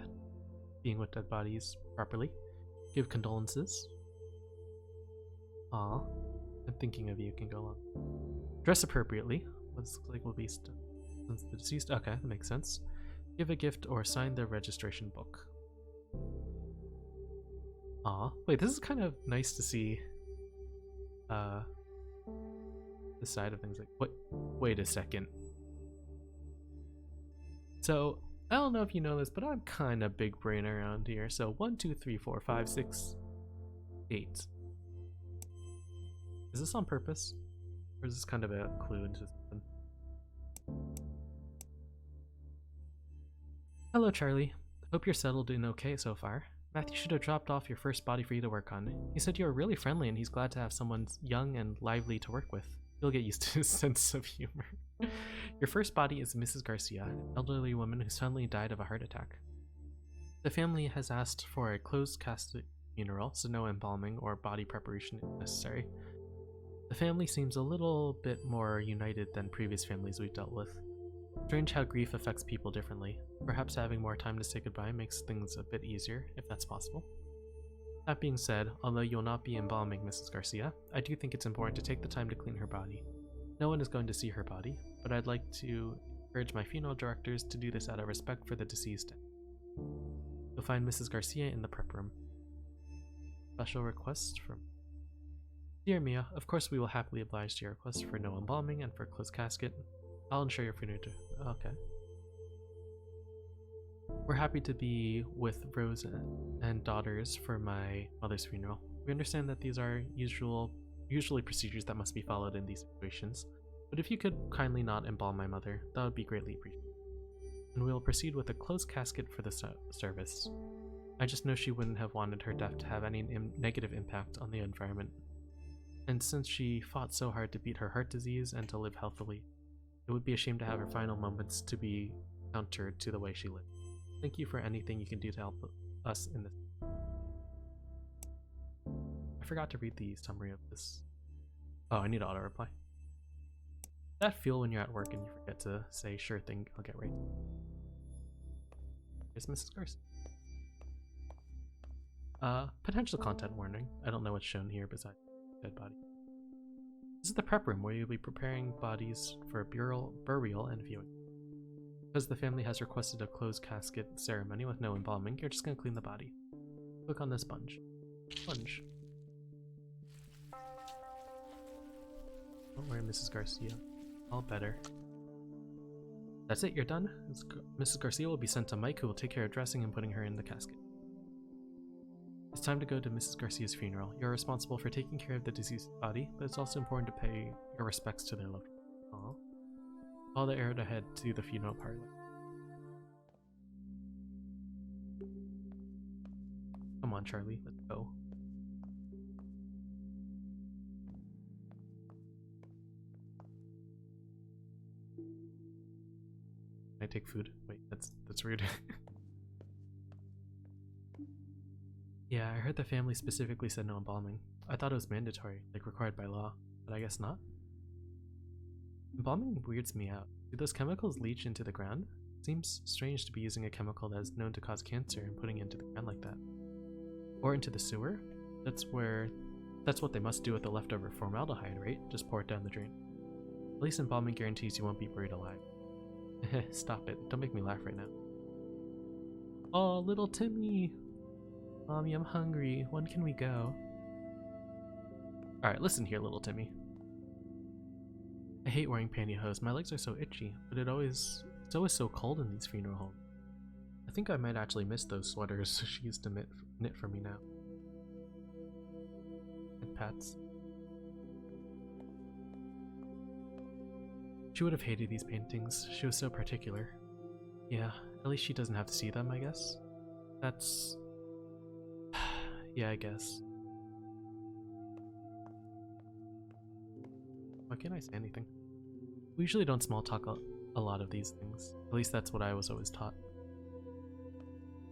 being with dead bodies properly. Give condolences. Aw, I'm thinking of you, can go along. Dress appropriately. Looks like we'll be since the deceased. Okay, that makes sense. Give a gift or sign the registration book. Aw, wait, this is kind of nice to see. The side of things. Like, what? Wait a second. So I don't know if you know this, but I'm kind of big brain around here. So 1, 2, 3, 4, 5, 6, 8. Is this on purpose? Or is this kind of a clue into something? Hello, Charlie. Hope you're settled in okay so far. Matthew should have dropped off your first body for you to work on. He said you were really friendly and he's glad to have someone young and lively to work with. You'll get used to his sense of humor. Your first body is Mrs. Garcia, an elderly woman who suddenly died of a heart attack. The family has asked for a closed casket funeral, so no embalming or body preparation is necessary. The family seems a little bit more united than previous families we've dealt with. Strange how grief affects people differently. Perhaps having more time to say goodbye makes things a bit easier, if that's possible. That being said, although you'll not be embalming Mrs. Garcia, I do think it's important to take the time to clean her body. No one is going to see her body, but I'd like to encourage my funeral directors to do this out of respect for the deceased. You'll find Mrs. Garcia in the prep room. Special request from... Dear Mia, of course we will happily oblige to your request for no embalming and for closed casket. I'll ensure your funeral... Okay. We're happy to be with Rose and daughters for my mother's funeral. We understand that these are usually procedures that must be followed in these situations, but if you could kindly not embalm my mother, that would be greatly appreciated. And we will proceed with a closed casket for the service. I just know she wouldn't have wanted her death to have any negative impact on the environment. And since she fought so hard to beat her heart disease and to live healthily, it would be a shame to have her final moments to be countered to the way she lived. Thank you for anything you can do to help us in this. I forgot to read the summary of this. Oh, I need to auto-reply. That feel when you're at work and you forget to say, sure thing, I'll get right. Here's Mrs. Garcia. Potential content warning. I don't know what's shown here besides dead body. This is the prep room where you'll be preparing bodies for burial and viewing. Because the family has requested a closed casket ceremony with no embalming, you're just gonna clean the body. Click on this sponge. Sponge. Don't worry, Mrs. Garcia. All better. That's it, you're done? Mrs. Garcia will be sent to Mike, who will take care of dressing and putting her in the casket. It's time to go to Mrs. Garcia's funeral. You're responsible for taking care of the deceased body, but it's also important to pay your respects to their loved ones. Aww. Follow the arrow ahead to the funeral parlor. Come on, Charlie, let's go. Can I take food? Wait, that's rude. Yeah, I heard the family specifically said no embalming. I thought it was mandatory, like required by law, but I guess not. Embalming weirds me out. Do those chemicals leach into the ground? Seems strange to be using a chemical that is known to cause cancer and putting it into the ground like that. Or into the sewer? That's what they must do with the leftover formaldehyde, right? Just pour it down the drain. At least embalming guarantees you won't be buried alive. Stop it, don't make me laugh right now. Oh, little Timmy! Mommy, I'm hungry. When can we go? Alright, listen here, little Timmy. I hate wearing pantyhose. My legs are so itchy, but it's always so cold in these funeral homes. I think I might actually miss those sweaters she used to knit for me now. And pats. She would have hated these paintings. She was so particular. Yeah, at least she doesn't have to see them, I guess. That's... yeah, I guess. Why can't I say anything? We usually don't small talk a lot of these things. At least that's what I was always taught.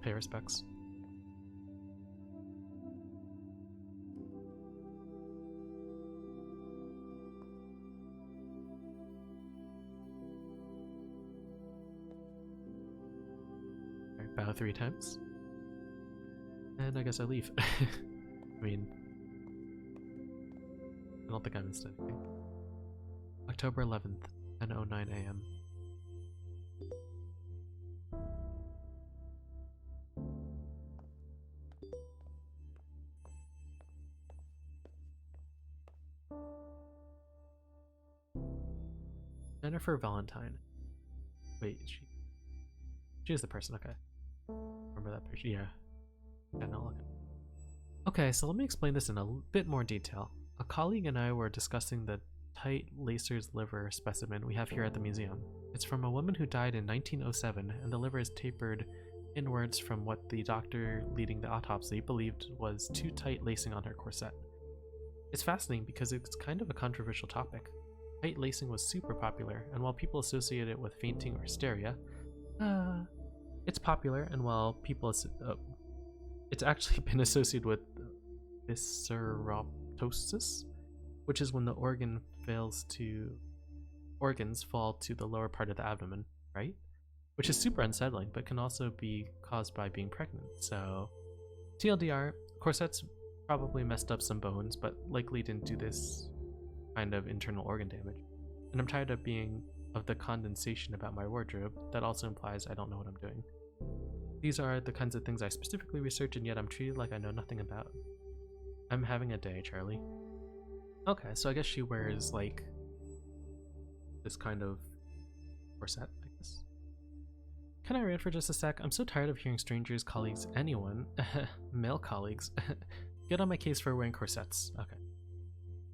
Pay respects. Alright, bow 3 times. And I guess I leave. I mean, I don't think I missed anything. October 11th, 10:09 a.m. Jennifer Valentine. Wait, she is the person, okay. Remember that picture? Yeah. Yeah, no, look. Okay, so let me explain this in a bit more detail. A colleague and I were discussing the tight lacer's liver specimen we have here at the museum. It's from a woman who died in 1907, and the liver is tapered inwards from what the doctor leading the autopsy believed was too tight lacing on her corset. It's fascinating because it's kind of a controversial topic. Tight lacing was super popular, and while people associate it with fainting or hysteria, it's popular, and while people it's actually been associated with visceroptosis, which is when the organs fall to the lower part of the abdomen, right? Which is super unsettling, but can also be caused by being pregnant. So, TLDR, corsets probably messed up some bones, but likely didn't do this kind of internal organ damage. And I'm tired of the condensation about my wardrobe. That also implies I don't know what I'm doing. These are the kinds of things I specifically research, and yet I'm treated like I know nothing about. I'm having a day, Charlie. Okay, so I guess she wears, like, this kind of corset, I guess. Can I read for just a sec? I'm so tired of hearing strangers, colleagues, anyone, male colleagues, get on my case for wearing corsets. Okay.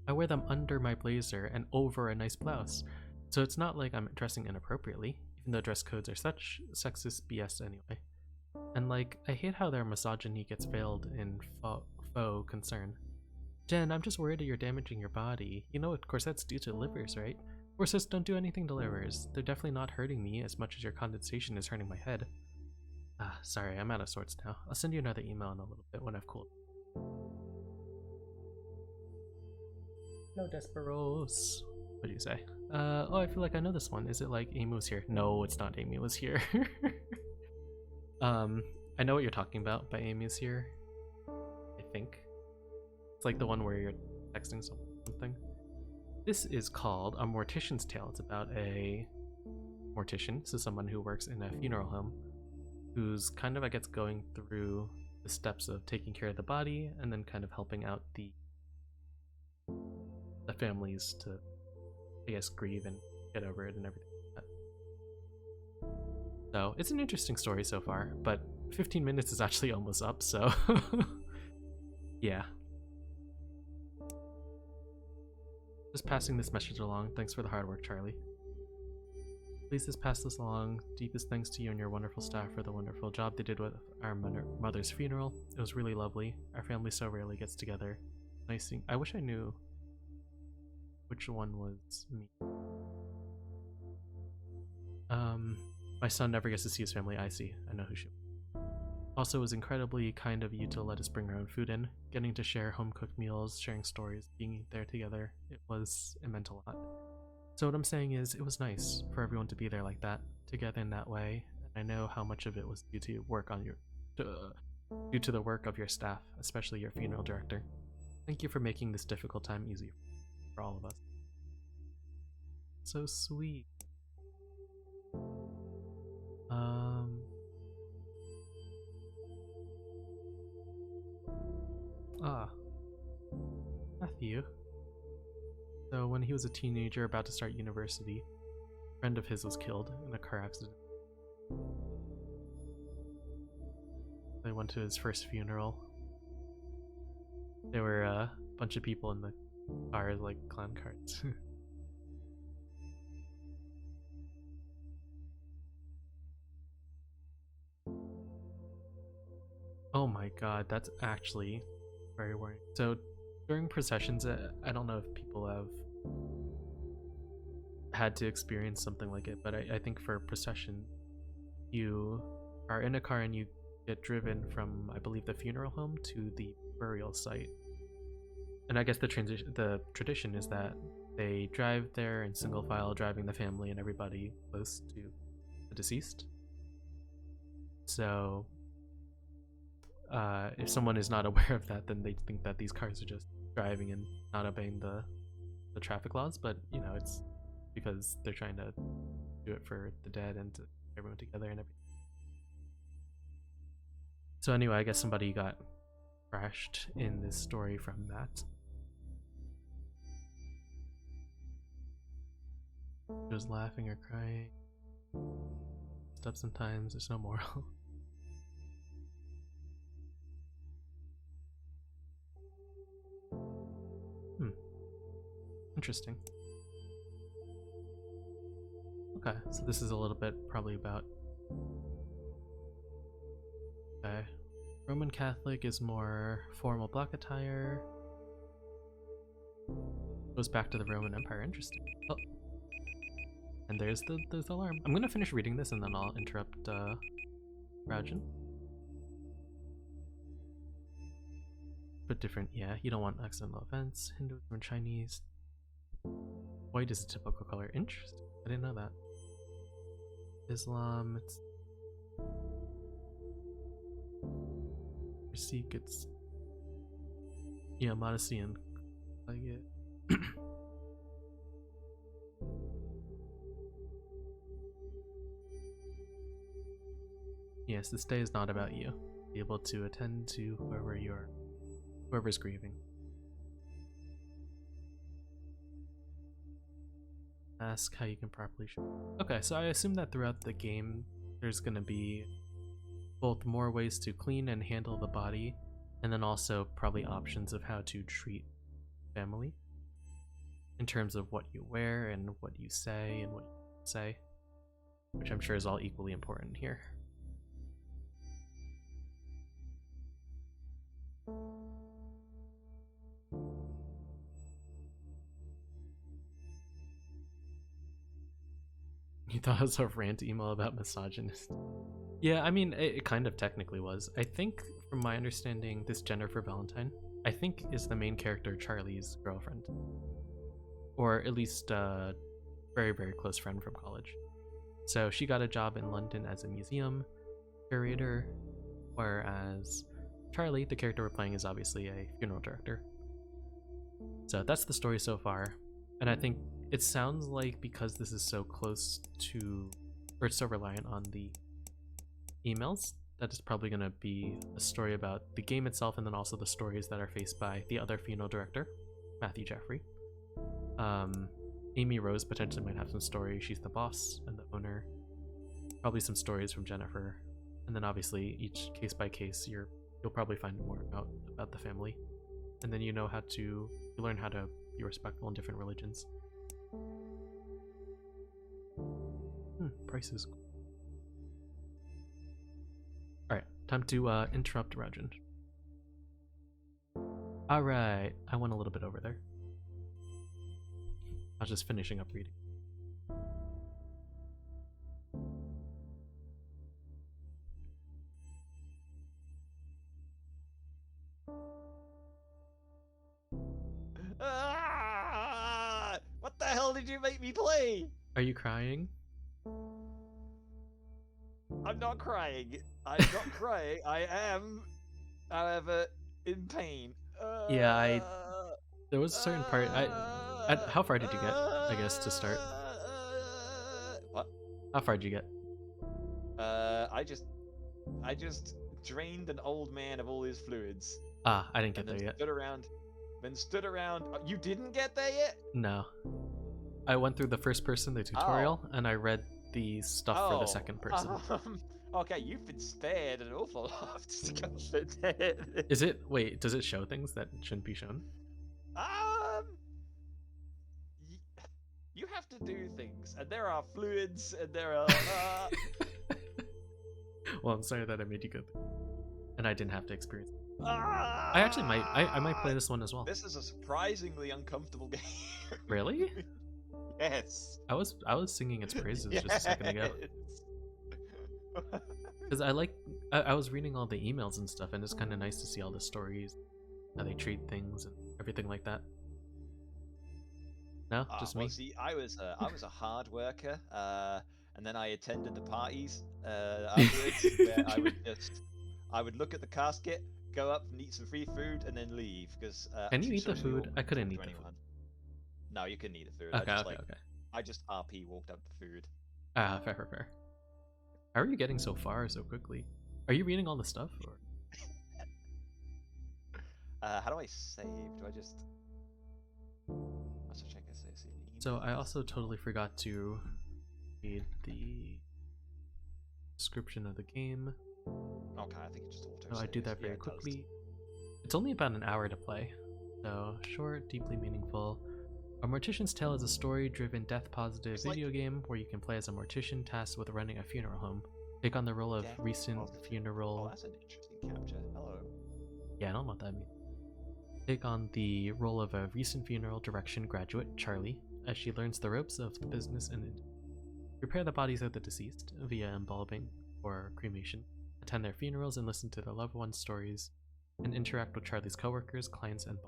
I wear them under my blazer and over a nice blouse. So it's not like I'm dressing inappropriately, even though dress codes are such sexist BS anyway. And like, I hate how their misogyny gets veiled in faux concern. Jen, I'm just worried that you're damaging your body. You know, corsets do to livers, right? Corsets don't do anything to livers. They're definitely not hurting me as much as your condensation is hurting my head. Ah, sorry, I'm out of sorts now. I'll send you another email in a little bit when I've cooled. No Desperos. What do you say? Oh, I feel like I know this one. Is it like Amy was here? No, it's not Amy was here. I know what you're talking about, but Amy is here. I think. It's like the one where you're texting something. This is called A Mortician's Tale. It's about a mortician, so someone who works in a funeral home, who's kind of, I guess, going through the steps of taking care of the body and then kind of helping out the families to, I guess, grieve and get over it and everything like that. So it's an interesting story so far, but 15 minutes is actually almost up, so yeah. Just passing this message along. Thanks for the hard work, Charlie. Please just pass this along. Deepest thanks to you and your wonderful staff for the wonderful job they did with our mother's funeral. It was really lovely. Our family so rarely gets together. Nice seeing. I wish I knew which one was me. My son never gets to see his family. I see. I know who she was. Also, it was incredibly kind of you to let us bring our own food in. Getting to share home-cooked meals, sharing stories, being there together. It meant a lot. So what I'm saying is, it was nice for everyone to be there like that, together in that way. And I know how much of it was due to work on due to the work of your staff, especially your funeral director. Thank you for making this difficult time easy for all of us. So sweet. Matthew. So when he was a teenager about to start university, a friend of his was killed in a car accident. They went to his first funeral. There were a bunch of people in the car, like clown carts. Oh my god, that's actually very worrying. So during processions, I don't know if people have had to experience something like it, but I think for a procession, you are in a car and you get driven from, I believe, the funeral home to the burial site. And I guess the tradition is that they drive there in single file, driving the family and everybody close to the deceased. So if someone is not aware of that, then they think that these cars are just driving and not obeying the traffic laws, but you know, it's because they're trying to do it for the dead and to everyone together and everything. So anyway, I guess somebody got crashed in this story from that. She was laughing or crying. Stuff sometimes, there's no moral. Interesting. Okay, so this is a little bit probably about... Okay. Roman Catholic is more formal black attire. Goes back to the Roman Empire. Interesting. Oh. And there's the alarm. I'm gonna finish reading this and then I'll interrupt Raujinn. But different, yeah, you don't want accidental events. Hinduism and Chinese. White is a typical color. Interesting. I didn't know that. Islam, it's... Sikh, it's... Yeah, modesty and... like it. Yes, this day is not about you. Be able to attend to whoever's grieving. Ask how you can properly show. Okay, so I assume that throughout the game there's gonna be both more ways to clean and handle the body, and then also probably options of how to treat family. in terms of what you wear and what you say and what you don't say, which I'm sure is all equally important here. You thought it was a rant email about misogynist. Yeah, I mean, it kind of technically was. I think, from my understanding, this Jennifer Valentine, I think, is the main character Charlie's girlfriend. Or at least a very, very close friend from college. So she got a job in London as a museum curator, whereas Charlie, the character we're playing, is obviously a funeral director. So that's the story so far. And I think it sounds like because this is so close to, or it's so reliant on the emails, that is probably going to be a story about the game itself and then also the stories that are faced by the other funeral director, Matthew Jeffrey. Amy Rose potentially might have some story. She's the boss and the owner. Probably some stories from Jennifer. And then obviously each case by case, you'll probably find more about the family. And then you learn how to be respectful in different religions. Prices. Alright, time to interrupt Raujinn. Alright, I went a little bit over there. I was just finishing up reading. What the hell did you make me play? Are you crying? I'm not crying. I'm not crying. I am, however, in pain. Yeah, there was a certain part. How far did you get? I guess to start. What? How far did you get? I just drained an old man of all his fluids. Ah, I didn't get there yet. Stood around. You didn't get there yet? No. I went through the first person, the tutorial, and I read the stuff for the second person. Okay, you've been spared an awful lot. Is it? Wait, does it show things that shouldn't be shown? You have to do things, and there are fluids, and there are. Well, I'm sorry that I made you go through, and I didn't have to experience it. I actually might. I might play this one as well. This is a surprisingly uncomfortable game. Really? Yes. I was singing its praises just a second ago. Because I was reading all the emails and stuff, and it's kind of nice to see all the stories, how they treat things, and everything like that. No, just me. Well, see, I was a hard worker, and then I attended the parties afterwards, where I would look at the casket, go up and eat some free food, and then leave. Because can you eat the food? I couldn't eat the food. No, you couldn't eat the food. Okay, I just RP walked up the food. Fair. How are you getting so far so quickly? Are you reading all the stuff? Or? How do I save? Do I just... check So I also totally forgot to read the description of the game. Okay, I think it just auto. So I do that very quickly. It's only about an hour to play, so short, deeply meaningful. A Mortician's Tale is a story-driven, death-positive video game where you can play as a mortician tasked with running a funeral home. Take on the role of recent funeral... Oh, that's an interesting capture. Hello. Yeah, I don't know what that means. Take on the role of a recent funeral direction graduate, Charlie, as she learns the ropes of the business and prepare the bodies of the deceased via embalming or cremation, attend their funerals and listen to their loved ones' stories, and interact with Charlie's coworkers, clients, and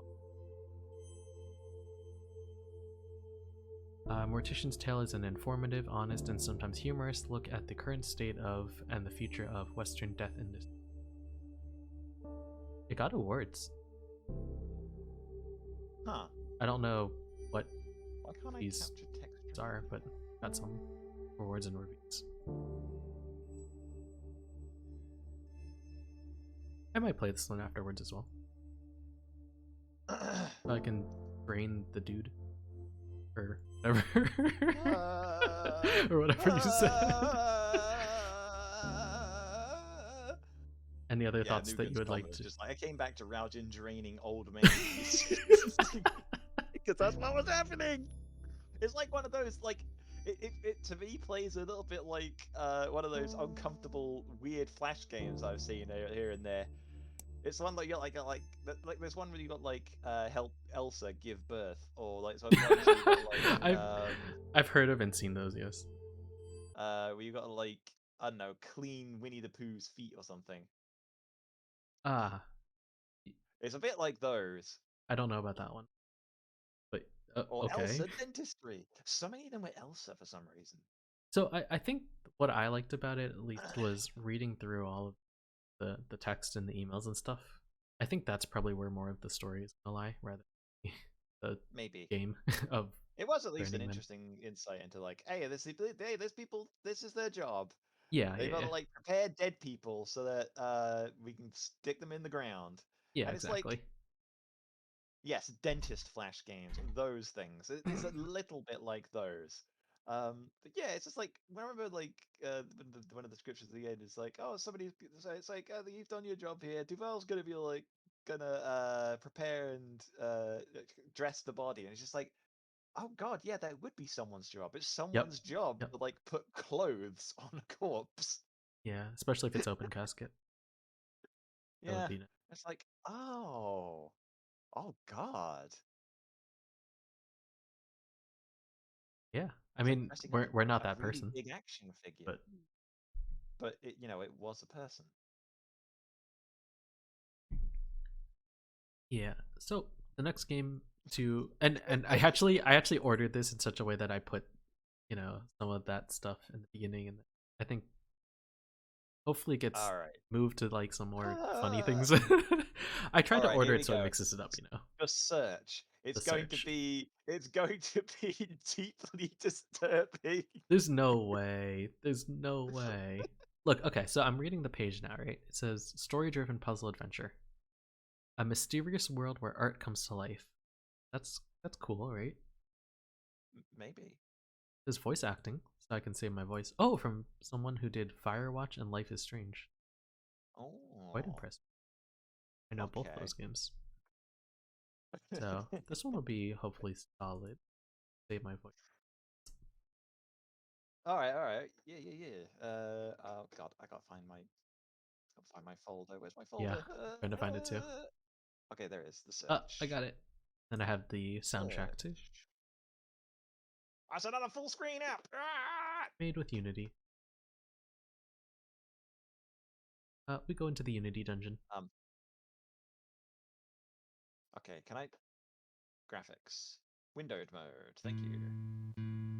Mortician's Tale is an informative, honest, and sometimes humorous look at the current state of and the future of Western death industry. It got awards. Huh. I don't know what Why can't these I capture text are, but got some awards and reviews. I might play this one afterwards as well. So I can brain the dude. Or whatever. Or whatever you said. Any other thoughts that you would like to... Just like, I came back to Raujinn draining old men. Because because that's what was happening. It's like one of those like it to me plays a little bit like one of those uncomfortable weird flash games I've seen here and there. It's one that you got like there's one where you got like help Elsa give birth, or like some ones where you got like I've heard of and seen those, yes. where you got like I don't know, clean Winnie the Pooh's feet or something. Ah, It's a bit like those. I don't know about that one, but Or okay. Elsa dentistry. So many of them were Elsa for some reason. So I think what I liked about it at least was reading through all of the text and the emails and stuff. I think that's probably where more of the story is gonna lie, rather than the Maybe. game of. It was at least an learning them. interesting insight into like, hey, there's people. This is their job. Yeah, They've yeah, got yeah. to like prepare dead people so that we can stick them in the ground. Yeah, And it's like, exactly. yes, dentist flash games, those things. It's a little bit like those. But yeah, it's just like I remember like one of the descriptions at the end is like, oh, somebody's so it's like, oh, you've done your job here. Duval's gonna be like gonna prepare and dress the body, and it's just like, oh god, yeah, that would be someone's job. It's Yep. someone's job Yep. to like put clothes on a corpse. Yeah, especially if it's open casket. That would Yeah, be nice. it's like, oh god. Yeah. I It's like mean, dressing up we're not a that really person, big action figure, but but it, it was a person. yeah. So the next game to and I actually ordered this in such a way that I put, some of that stuff in the beginning, and I think hopefully it gets All right. moved to like some more funny things. I tried All to right, order here it we so it go. mixes it up. The search. The It's going to search. be deeply disturbing. There's no way. There's no way. Look, okay, so I'm reading the page now, right? It says story-driven puzzle adventure. A mysterious world where art comes to life. That's cool, right? Maybe. There's voice acting, so I can save my voice. Oh, from someone who did Firewatch and Life is Strange. Quite Oh, impressive. I know both okay. those games. So this one will be hopefully solid. Save my voice. All right, all right. Yeah, yeah, yeah. Oh god, I gotta find my folder. Where's my Yeah, folder? trying to find it too. Okay, there it is. The I search. got it. Then I have the soundtrack too, Search. That's another full screen app. Ah! made with Unity. We go into the Unity dungeon. Um. Okay, can I graphics windowed mode? Thank you.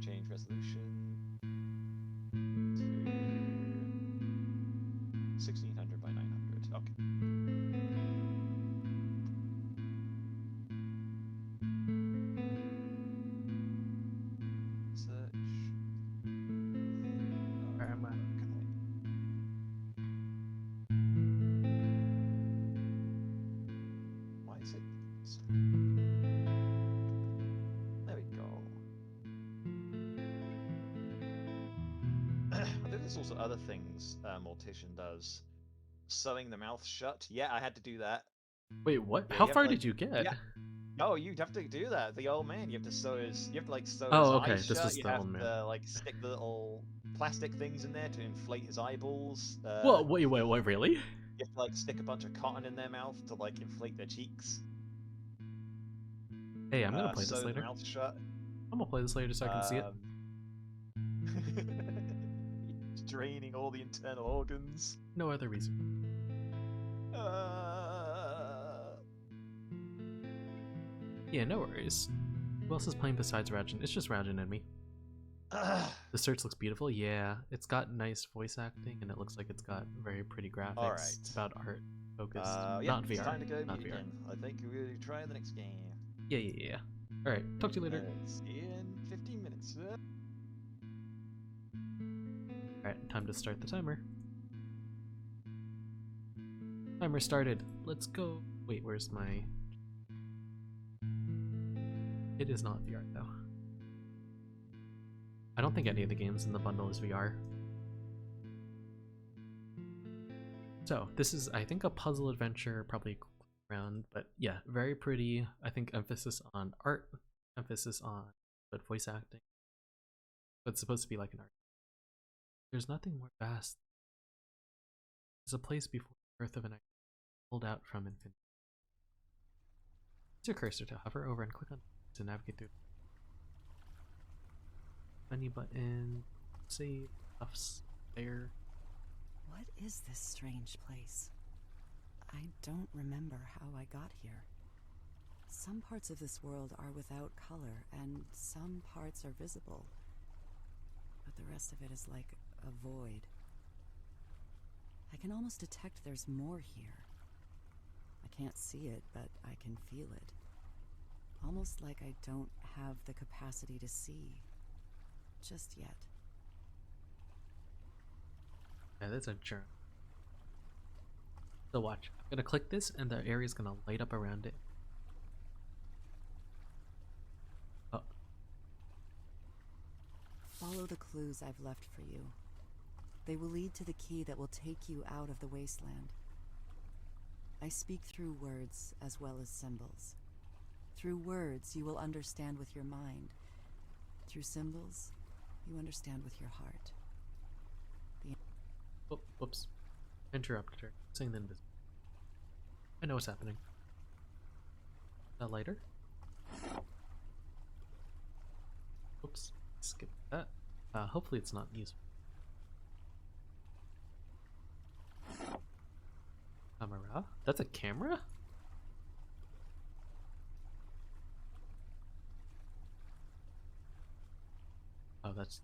Change resolution to 1600 by 900. Okay. Search. Where am I? Why is it? There we go. I think there's also other things Mortician does. Sewing the mouth shut. Yeah, I had to do that. Wait, what? Yeah, How you have far to like. did you get? Yeah. No, you'd have to do that. The old man, you have to sew his. You have to like sew his Oh, okay. eyes This shut. was You the have old man. to like stick the little plastic things in there to inflate his eyeballs. Whoa, wait, really? You have to like stick a bunch of cotton in their mouth to like inflate their cheeks. Hey, I'm gonna play this Sew the later. mouth shut. I'm gonna play this later so I can see it. Draining all the internal organs. No other reason. Yeah, no worries. Who else is playing besides Raujinn? It's just Raujinn and me. The search looks beautiful. Yeah, it's got nice voice acting, and it looks like it's got very pretty graphics. All right. It's about art focused, Yeah, not VR. it's time to go Not meet VR. again. I think we'll try the next game. Yeah. All right, talk to you later. See you in 15 minutes. All right, time to start the timer. Timer started. Let's go. Wait, where's my? It is not VR though. I don't think any of the games in the bundle is VR. So this is, I think, a puzzle adventure, probably around, but yeah, very pretty. I think emphasis on art, emphasis on but voice acting. But it's supposed to be like an art. There's nothing more vast. There's a place before the birth of an idea pulled out from infinity. Use your cursor to hover over and click on to navigate through. Menu button, save, stuffs there. What is this strange place? I don't remember how I got here. Some parts of this world are without color, and some parts are visible. But the rest of it is like a void. I can almost detect there's more here. I can't see it, but I can feel it. Almost like I don't have the capacity to see. Just yet. Yeah, that's a journal. So watch. I'm gonna click this and the area is gonna light up around it. Oh. Follow the clues I've left for you. They will lead to the key that will take you out of the wasteland. I speak through words as well as symbols. Through words, you will understand with your mind. Through symbols, you understand with your heart. Oh, whoops. Interrupted her. Saying the invisible. I know what's happening. A lighter? Oops. Skip that. Hopefully it's not useful. Camera? That's a camera? Oh, that's...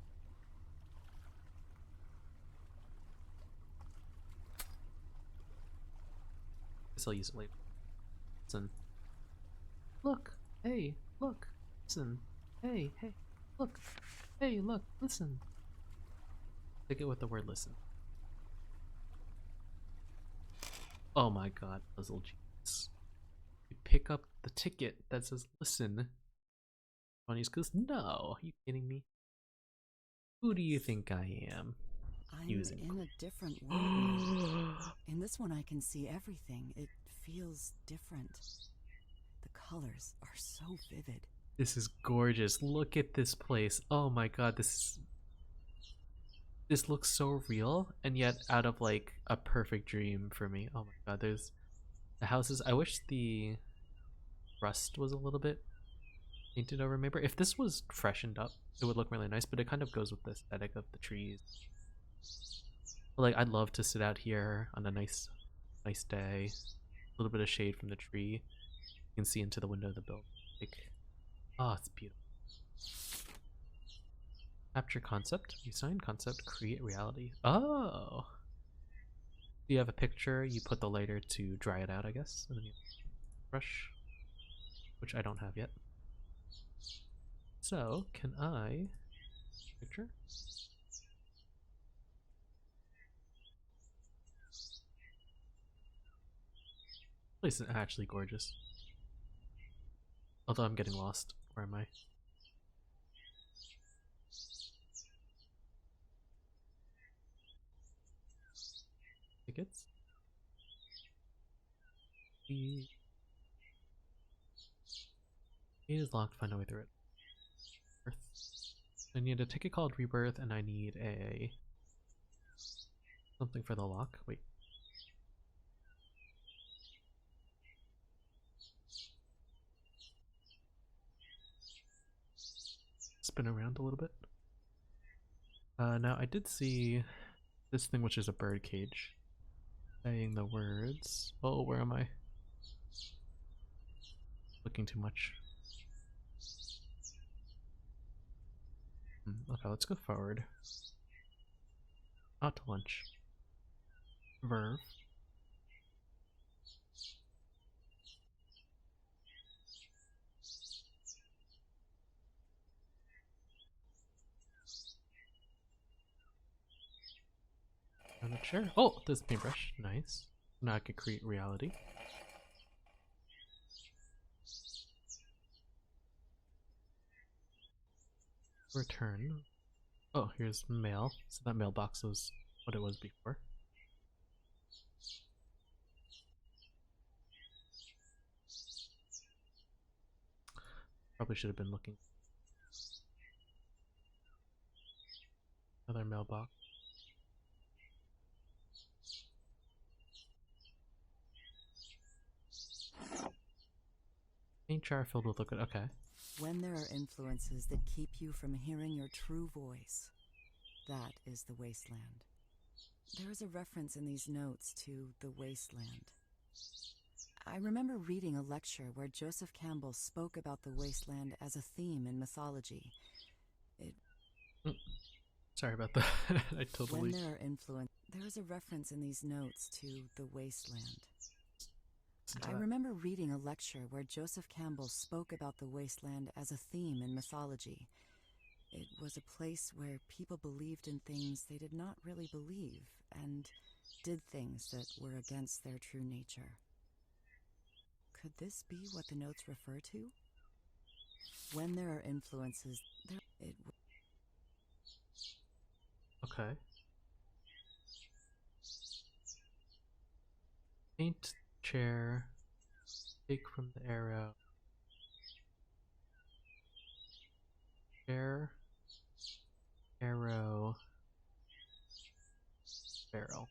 guess I'll use it later. Listen. Look! Hey! Look! Listen! Hey! Hey! Look! Hey! Look! Listen! Take it with the word listen. Oh my god, puzzle genius. You pick up the ticket that says listen. Bunny's goes, no! Are you kidding me? Who do you think I am? I'm Using in a different world now. In this one I can see everything. It feels different. The colors are so vivid. This is gorgeous. Look at this place. Oh my god, this looks so real and yet out of like a perfect dream for me. Oh my god, there's the houses. I wish the rust was a little bit painted over. Maybe if this was freshened up, it would look really nice, but it kind of goes with the aesthetic of the trees. But like, I'd love to sit out here on a nice day, a little bit of shade from the tree. You can see into the window of the building. Like, oh, it's beautiful. Capture concept, assign concept, create reality. Oh, you have a picture, you put the lighter to dry it out, I guess, and then you brush, which I don't have yet. So, can I picture? This place is actually gorgeous. Although I'm getting lost. Where am I? Tickets? The gate is locked, find a way through it. Earth. I need a ticket called Rebirth, and I need a something for the lock. Wait. Spin around a little bit. Now I did see this thing, which is a bird cage, saying the words. Oh, where am I? Looking too much. Okay, let's go forward. Out to lunch. Verve. On a chair. Oh, there's a paintbrush. Nice. Now I could create reality. Return. Oh, here's mail. So that mailbox was what it was before. Probably should have been looking. Another mailbox. Paint jar filled with liquid. Okay. When there are influences that keep you from hearing your true voice, that is the wasteland. There is a reference in these notes to the wasteland. I remember reading a lecture where Joseph Campbell spoke about the wasteland as a theme in mythology. Sorry about that. I totally. When there are there is a reference in these notes to the wasteland. I remember reading a lecture where Joseph Campbell spoke about the wasteland as a theme in mythology. It was a place where people believed in things they did not really believe, and did things that were against their true nature. Could this be what the notes refer to? When there are influences, Okay. Paint chair. Take from the arrow. Chair. Arrow. Barrel.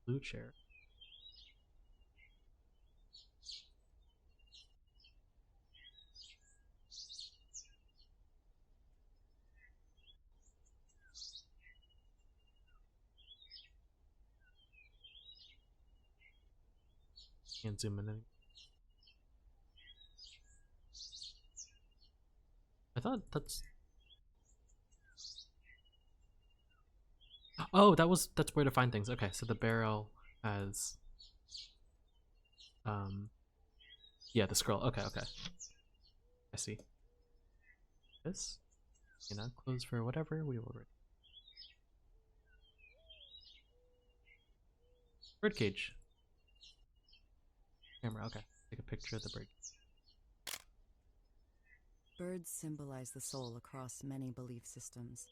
Blue chair. Can't zoom in any. I thought that's. Oh, that's where to find things. Okay, so the barrel has. Yeah, the scroll. Okay, okay. I see. This. Close for whatever we will read. Birdcage. Camera, okay. Take a picture of the bird. birds symbolize the soul across many belief systems.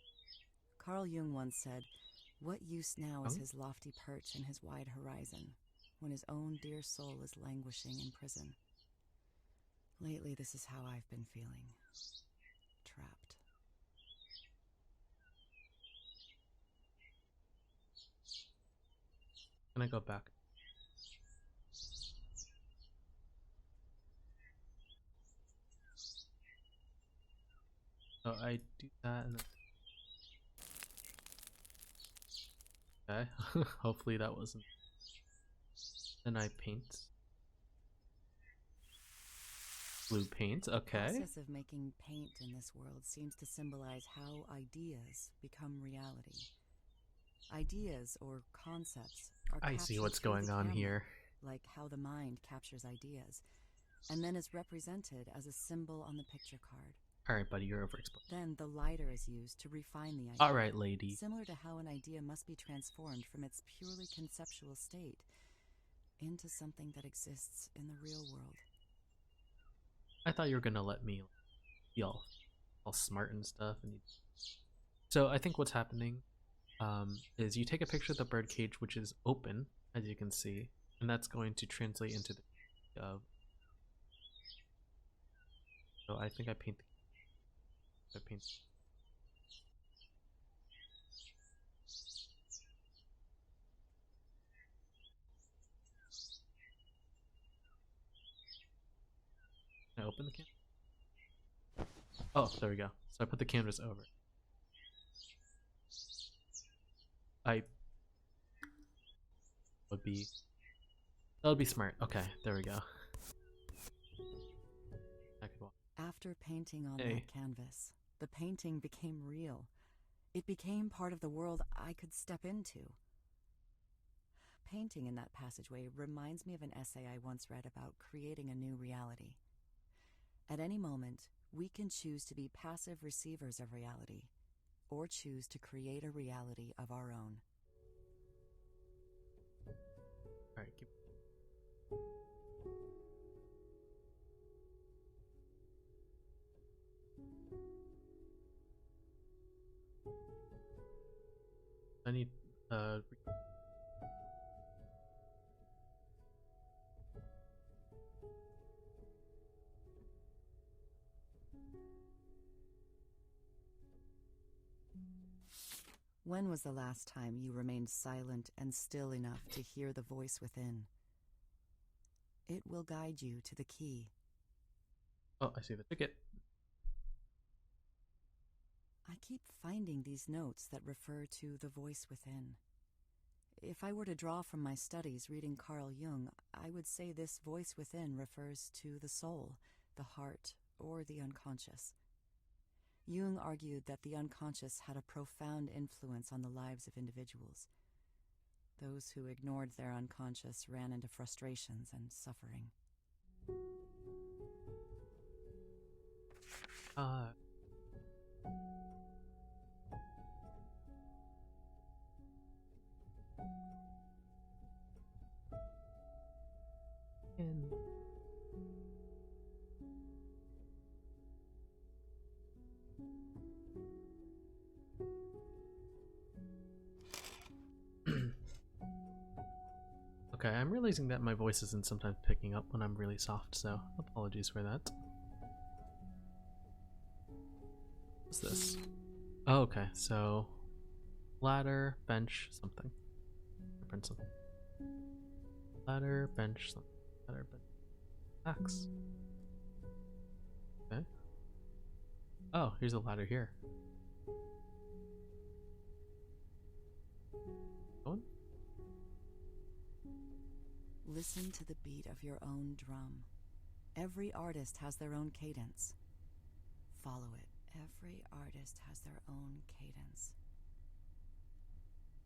Carl Jung once said, "What use now is his lofty perch and his wide horizon, when his own dear soul is languishing in prison?" Lately, this is how I've been feeling. Trapped. Can I go back? So I do that and then... Okay. Hopefully that wasn't. Then I paint. Blue paint, okay. The process of making paint in this world seems to symbolize how ideas become reality. Ideas or concepts are I see captured what's through going the on camera, here. like how the mind captures ideas, and then is represented as a symbol on the picture card. Alright, buddy, you're overexposed. Then the lighter is used to refine the idea. Alright, lady. Similar to how an idea must be transformed from its purely conceptual state into something that exists in the real world. I thought you were gonna let me be all smart and stuff. And so I think what's happening is you take a picture of the birdcage, which is open, as you can see, and that's going to translate into the so I think I paint the paint. Can I open the canvas? Oh, there we go. So I put the canvas over. That would be smart. Okay, there we go. After painting on that canvas, the painting became real. It became part of the world I could step into. Painting in that passageway reminds me of an essay I once read about creating a new reality. At any moment, we can choose to be passive receivers of reality, or choose to create a reality of our own. Alright, keep. I need When was the last time you remained silent and still enough to hear the voice within? It will guide you to the key. Oh, I see the ticket. I keep finding these notes that refer to the voice within. If I were to draw from my studies reading Carl Jung, I would say this voice within refers to the soul, the heart, or the unconscious. Jung argued that the unconscious had a profound influence on the lives of individuals. Those who ignored their unconscious ran into frustrations and suffering. Okay, I'm realizing that my voice isn't sometimes picking up when I'm really soft, so apologies for that. What's this? Oh, okay, so ladder, bench, something. Print something. Ladder, bench, something. Ladder, bench. Axe. Okay. Oh, here's a ladder here. Going? Listen to the beat of your own drum. Every artist has their own cadence. Follow it. Every artist has their own cadence.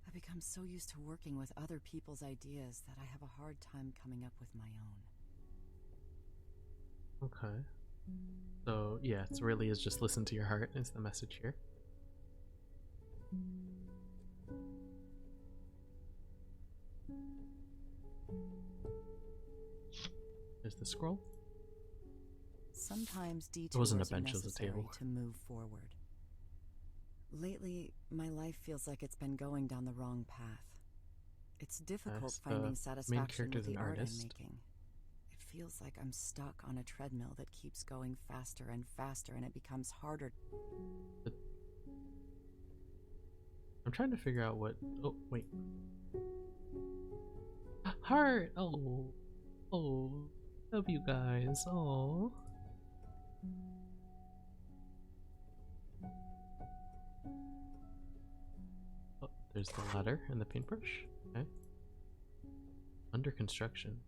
I become so used to working with other people's ideas that I have a hard time coming up with my own. Okay. So, yeah, it really is just listen to your heart is the message here. There's the scroll. Sometimes detours It wasn't a are bench, it was a necessary table. to move forward. Lately, my life feels like it's been going down the wrong path. It's difficult so finding main satisfaction character's with the an art I'm artist. making. It feels like I'm stuck on a treadmill that keeps going faster and faster, and it becomes harder. But I'm trying to figure out what. Oh, wait. Heart! Oh. Oh. Love you guys. Oh. Oh, there's the ladder and the paintbrush. Okay. Under construction.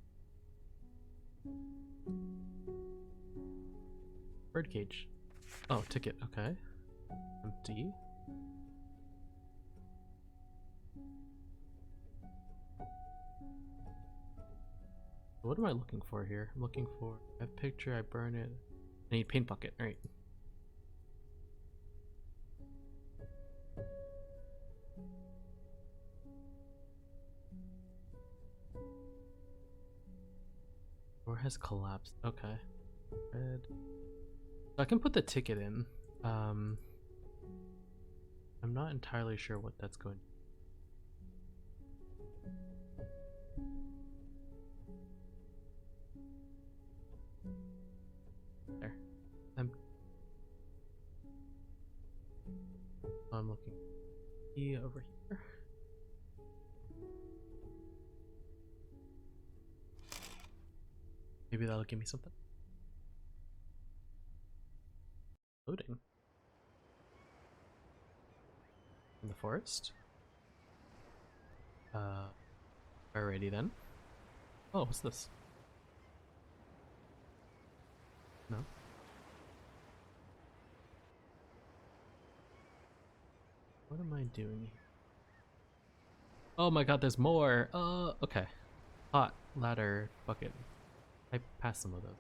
Birdcage. Oh, ticket. Okay. Empty. What am I looking for here? I'm looking for a picture, I burn it. I need paint bucket, alright. Door has collapsed. Okay. Red. So I can put the ticket in. I'm not entirely sure what that's going to be. There. I'm looking over here. Maybe that'll give me something. Loading. In the forest? Alrighty then. Oh, what's this? No. What am I doing here? Oh my god, there's more! Okay. Pot, ladder, bucket. I passed some of those.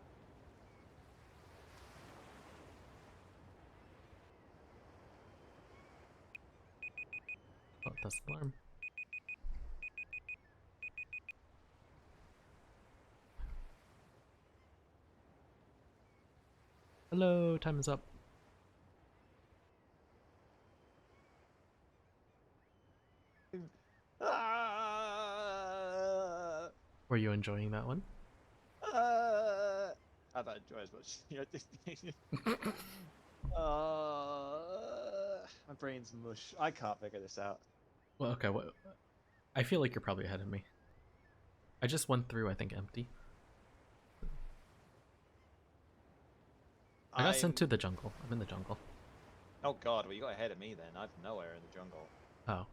Oh, that's the alarm. Hello, time is up. Were you enjoying that one? I don't enjoy as much. My brain's mush. I can't figure this out. Well, okay. What? I feel like you're probably ahead of me. I just went through, I think, empty. I got sent to the jungle. I'm in the jungle. Oh god, well you got ahead of me then. I'm nowhere in the jungle. Oh.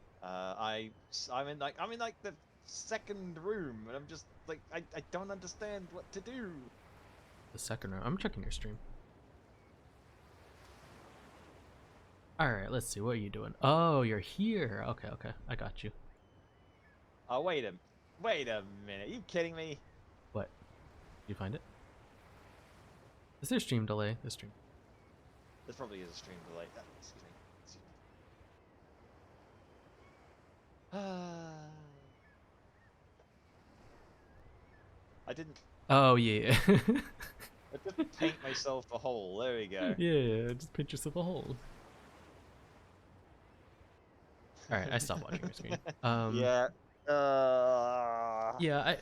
I'm in like the second room, and I'm just like I don't understand what to do. The second room. I'm checking your stream. Alright, let's see. What are you doing? Oh, you're here. Okay, okay. I got you. Oh wait a minute. Are you kidding me? What? Did you find it? Is there stream delay? This stream. There probably is a stream delay. Excuse me. I didn't. Oh, yeah. I just paint myself a hole. There we go. Yeah, just paint yourself a hole. Alright, I stopped watching your screen. Yeah. Yeah,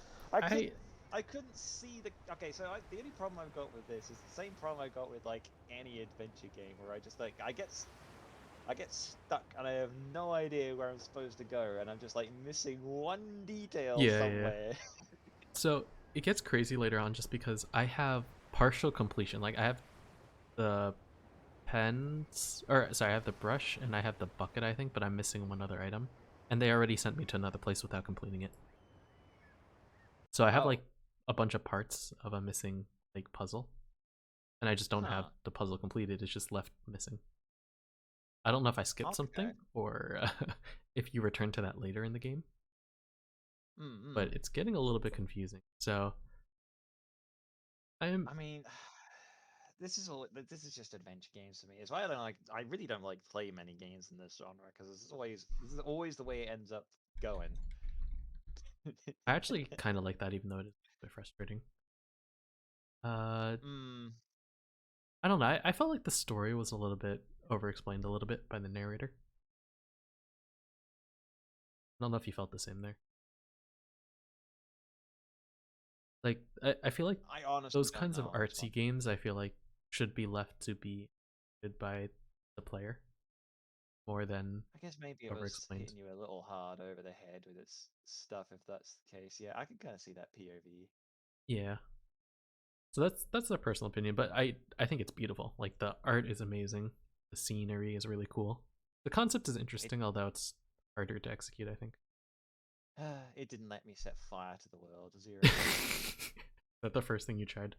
I couldn't see the. Okay, so the only problem I've got with this is the same problem I got with like any adventure game, where I just like I get stuck and I have no idea where I'm supposed to go, and I'm just like missing one detail somewhere. Yeah. So it gets crazy later on, just because I have partial completion. Like I have the pens, or sorry, I have the brush and I have the bucket, I think, but I'm missing one other item, and they already sent me to another place without completing it. So I have like a bunch of parts of a missing like puzzle, and I just don't have the puzzle completed. It's just left missing. I don't know if I skipped something or if you return to that later in the game, but it's getting a little bit confusing. So I mean, this is just adventure games for me. It's why I really don't like play many games in this genre, because this is always the way it ends up going. I actually kind of like that, even though it is a bit frustrating. I don't know. I felt like the story was a little bit over-explained a little bit by the narrator. I don't know if you felt the same there. Like, I feel like those kinds of artsy games, I feel like, should be left to be did by the player more than I guess maybe it was hitting you a little hard over the head with its stuff, if that's the case. Yeah, I can kind of see that POV. Yeah. So that's a personal opinion, but I think it's beautiful. Like, the art is amazing. The scenery is really cool. The concept is interesting, although it's harder to execute, I think. It didn't let me set fire to the world. 0. Is that the first thing you tried?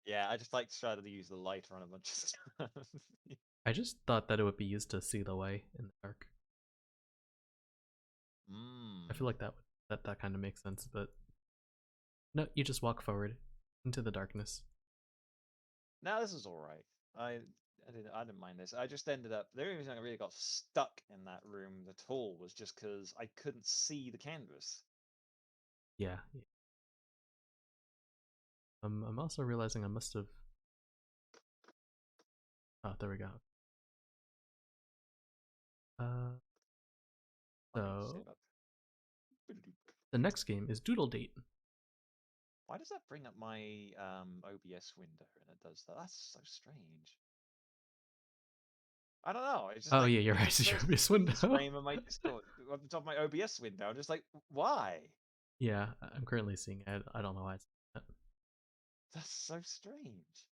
Yeah, I just like tried to use the lighter on a bunch of stuff. I just thought that it would be used to see the way in the dark. I feel like that kind of makes sense, but no, you just walk forward into the darkness. Now this is all right. I didn't mind this. I just ended up, the only reason I really got stuck in that room at all was just because I couldn't see the canvas. Yeah. I'm also realizing I must have. Oh, there we go. So the next game is Doodle Date. Why does that bring up my OBS window and it does that? That's so strange. I don't know. It's just oh yeah, you're right. It's your OBS window. Frame of my Discord on the top of my OBS window. I'm just like, why? Yeah, I'm currently seeing it. I don't know why it's that. That's so strange.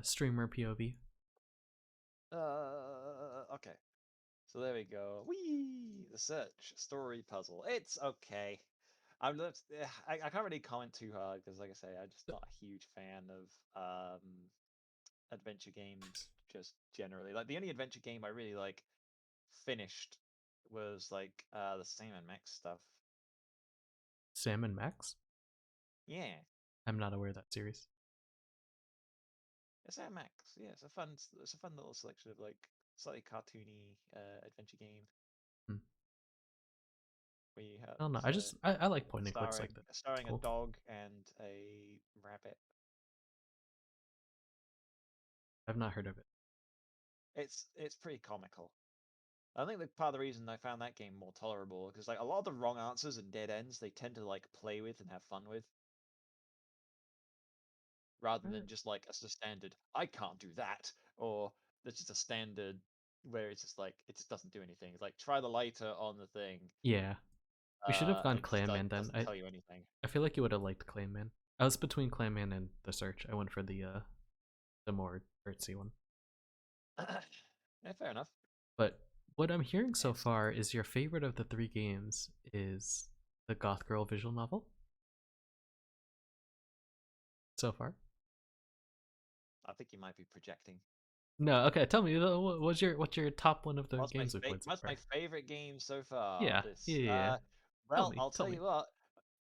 Streamer POV. Okay. So there we go. Whee! The search story puzzle. It's okay. I can't really comment too hard because, like I say, I'm just not a huge fan of adventure games just generally. Like the only adventure game I really like finished was like the Sam and Max stuff. Sam and Max? Yeah. I'm not aware of that series. Sam Max. Yeah, it's a fun little selection of like slightly cartoony adventure game. Where you have, I don't know. I like point and clicks like that. Starring a dog and a rabbit. I've not heard of it. It's pretty comical. I think that part of the reason I found that game more tolerable because like a lot of the wrong answers and dead ends they tend to like play with and have fun with. rather than just like a standard I can't do that, or there's just a standard where it's just like it just doesn't do anything. It's like try the lighter on the thing. Yeah. We should have gone It just like Clanman then. doesn't tell you anything. I feel like you would have liked Clanman. I was between Clanman and the search. I went for the more artsy one. Yeah, fair enough. But what I'm hearing so Yes. far is your favorite of the 3 games is the Goth Girl visual novel. So far. I think you might be projecting. No, okay. Tell me, what's your top one of the games we've played so What's far? my favorite game so far? Yeah, This. yeah. Well, me, I'll tell tell me. you what.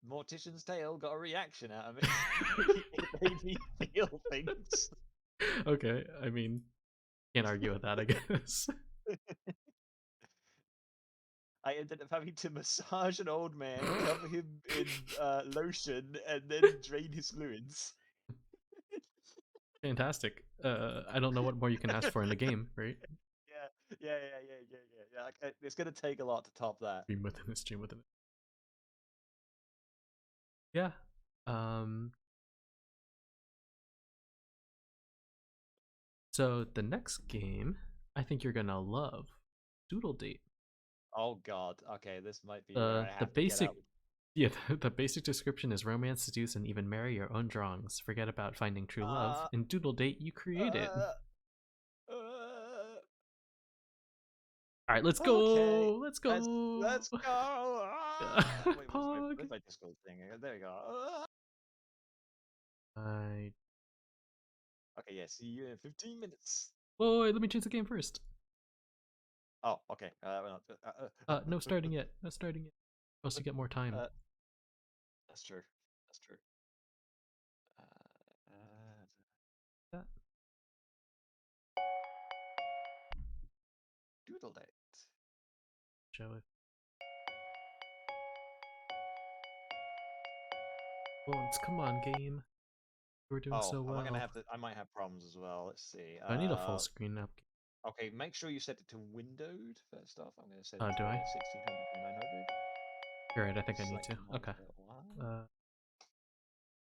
Mortician's Tale got a reaction out of it. It made me feel things. Okay, I mean, can't argue with that, I guess. I ended up having to massage an old man, cover him in lotion, and then drain his fluids. Fantastic. I don't know what more you can ask for in a game, right? Yeah. Like, it's gonna take a lot to top that. Stream within a stream within it. Yeah. So the next game, I think you're gonna love, Doodle Date. Oh god. Okay, this might be where I The have to get basic, out. yeah, the basic description is romance, seduce, and even marry your own drawings. Forget about finding true love. Uh, In Doodle Date, you create it. uh, All right, let's okay. go. Let's go. Let's go. Wait, Pog. where's my Discord thing? There we go. I. Okay, yeah. See you in 15 minutes. Whoa, wait, let me choose the game first. Oh, okay. No starting yet. No starting yet. Supposed to get more time. That's true. That's true. That. Doodle Date. Show it. Once, come on, game. We're doing so well. Am I gonna have to? I might have problems as well. Let's see. I need a full screen up. Okay, make sure you set it to windowed first off. I'm gonna set Oh, it to do I? 1600 by 900. You're right. I think I need to. Select Okay. monitor one.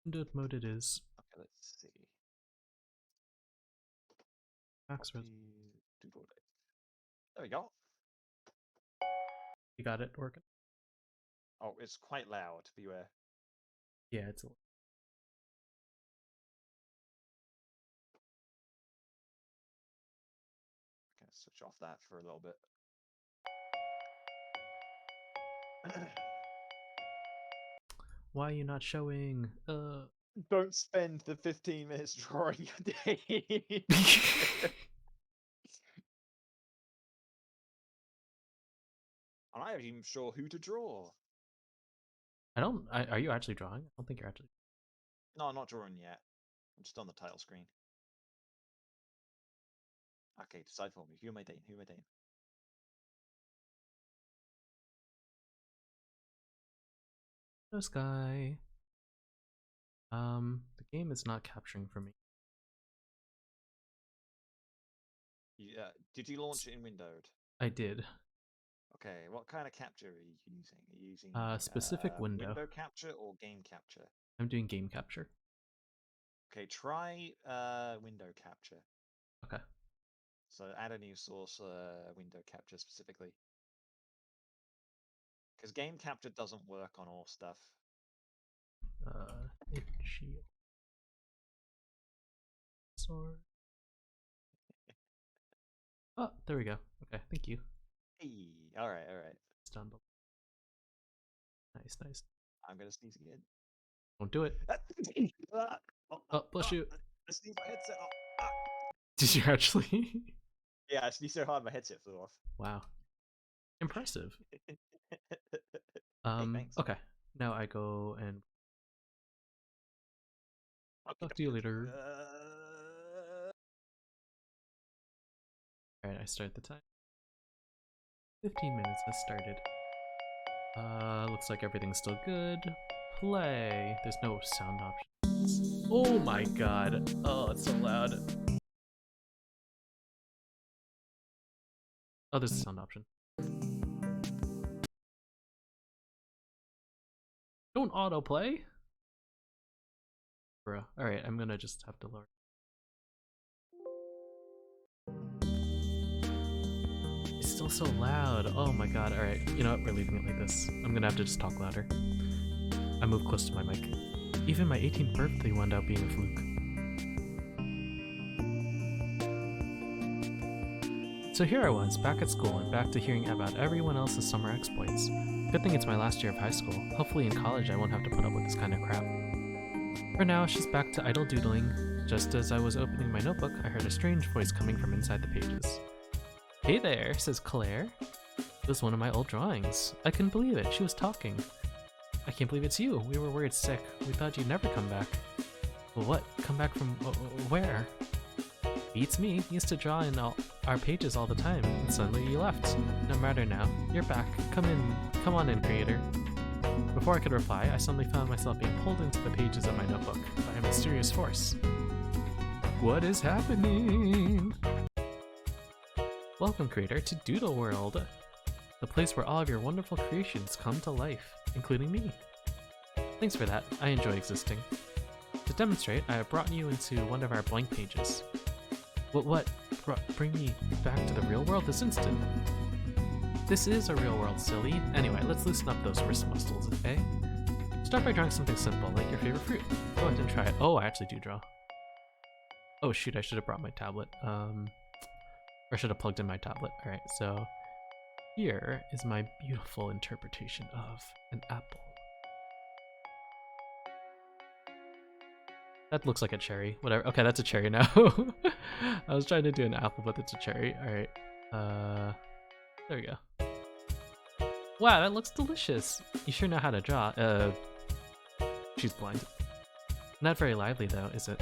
Windowed mode it is. Okay, let's see. Max res. Doodle Date. There we go. You got it working. Oh, it's quite loud. Beware. Yeah, it's. Okay, switch off that for a little bit. Why are you not showing? Don't spend the 15 minutes drawing your day. I'm not even sure who to draw. I don't. Are you actually drawing? I don't think you're actually. No, I'm not drawing yet. I'm just on the title screen. Okay, decide for me. Who am I dating? Who am I dating? No sky. The game is not capturing for me. Did you launch it in windowed? I did. Okay, what kind of capture are you using? Are you using Specific window. Window capture or game capture? I'm doing game capture. Okay, try window capture. Okay. So add a new source, window capture specifically. Because game capture doesn't work on all stuff. Itchy. Sword. Oh, there we go. Okay, thank you. Hey, alright. It's done. Nice. I'm gonna sneeze again. Don't do it. Oh, bless you. I sneezed my headset off. Did you actually? Yeah, I sneezed so hard my headset flew off. Wow. Impressive. Hey, thanks. Okay. Now I go and talk to you later. Alright, I start the time. 15 minutes has started. Looks like everything's still good. Play. There's no sound option. Oh my god. Oh, it's so loud. Oh, there's a sound option. Don't autoplay. Bruh. Alright, I'm gonna just have to lower. It's still so loud. Oh my god. Alright, you know what? We're leaving it like this. I'm gonna have to just talk louder. I moved close to my mic. Even my 18th birthday wound up being a fluke. So here I was, back at school and back to hearing about everyone else's summer exploits. Good thing it's my last year of high school. Hopefully in college I won't have to put up with this kind of crap. For now, she's back to idle doodling. Just as I was opening my notebook, I heard a strange voice coming from inside the pages. Hey there, says Claire. It was one of my old drawings. I couldn't believe it, she was talking. I can't believe it's you. We were worried sick. We thought you'd never come back. Well, what? Come back from where? Beats me. Used to draw in our pages all the time, and suddenly you left. No matter now. You're back. Come in. Come on in, creator. Before I could reply, I suddenly found myself being pulled into the pages of my notebook by a mysterious force. What is happening? Welcome, creator, to Doodle World, the place where all of your wonderful creations come to life, including me. Thanks for that. I enjoy existing. To demonstrate, I have brought you into one of our blank pages. What? Bring me back to the real world this instant. This is a real world, silly. Anyway, let's loosen up those wrist muscles, eh? Start by drawing something simple, like your favorite fruit. Go ahead and try it. Oh, I actually do draw. Oh shoot, I should have brought my tablet. Or should have plugged in my tablet. Alright, so here is my beautiful interpretation of an apple. That looks like a cherry. Whatever. Okay, that's a cherry now. I was trying to do an apple, but it's a cherry. Alright. There we go. Wow, that looks delicious. You sure know how to draw. She's blind. Not very lively though, is it?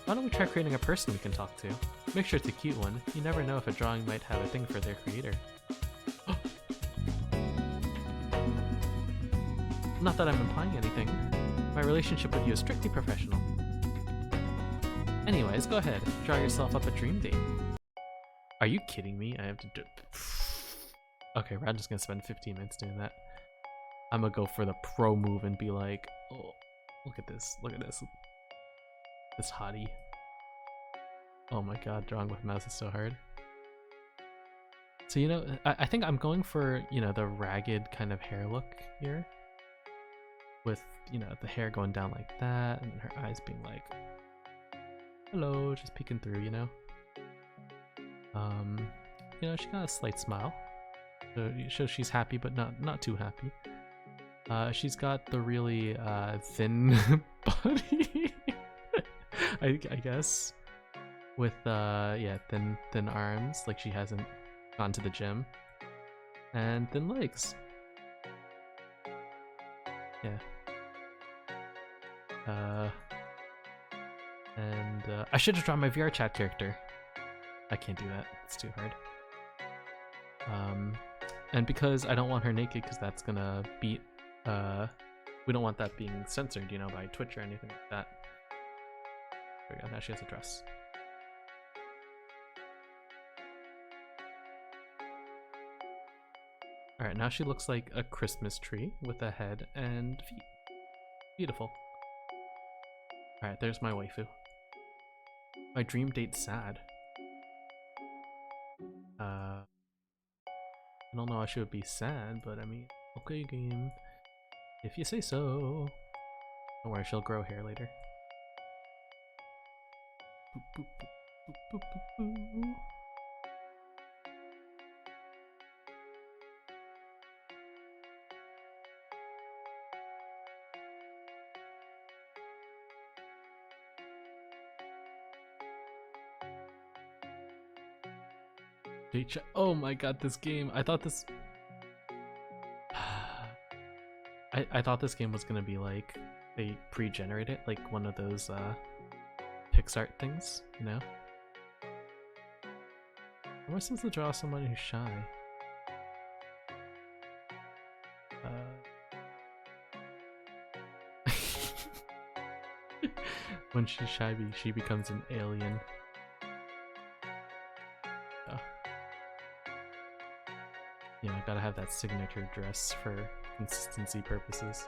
Why don't we try creating a person we can talk to? Make sure it's a cute one. You never know if a drawing might have a thing for their creator. Not that I'm implying anything. My relationship with you is strictly professional. Anyways, go ahead. Draw yourself up a dream date. Are you kidding me? I have to do it. Okay, we're just gonna spend 15 minutes doing that. I'm gonna go for the pro move and be like, oh, look at this. Look at this. This hottie. Oh my god, drawing with mouse is so hard. So, you know, I think I'm going for, you know, the ragged kind of hair look here. With, you know, the hair going down like that, and her eyes being like, hello, just peeking through, you know? You know, she got a slight smile. So shows she's happy, but not too happy. She's got the really thin body, I guess, with yeah, thin arms, like she hasn't gone to the gym, and thin legs. Yeah. And I should have drawn my VR chat character. I can't do that. It's too hard. And because I don't want her naked, because that's gonna beat. We don't want that being censored, you know, by Twitch or anything like that. There we go. Now she has a dress. All right, now she looks like a Christmas tree with a head and feet. Beautiful. All right, there's my waifu. My dream date's sad. I don't know why she would be sad, but I mean, okay, game. If you say so. Don't worry, she'll grow hair later. Boop, boop, boop, boop, boop, boop, boop. Oh my god, this game. I thought this I thought this game was gonna be like they pre-generate it, like one of those PixArt things, you know? Am I supposed to draw someone who's shy? When she's shy, she becomes an alien. You know, I gotta have that signature dress for consistency purposes.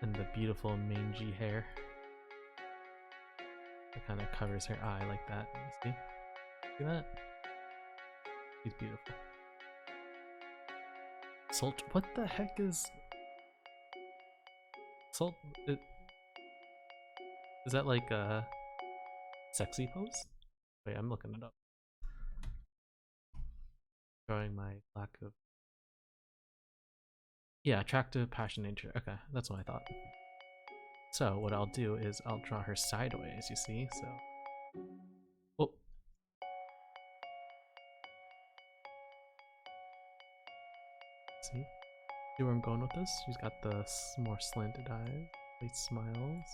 And the beautiful mangy hair. kind of covers her eye like that. You see? See that? She's beautiful. Salt. What the heck is Salt? Is that like a sexy pose? Wait, I'm looking it up. Showing my lack of. Yeah, attractive, passion, nature. Okay, that's what I thought. So what I'll do is I'll draw her sideways, you see? So. Oh. See? See where I'm going with this? She's got the more slanted eyes, nice smiles.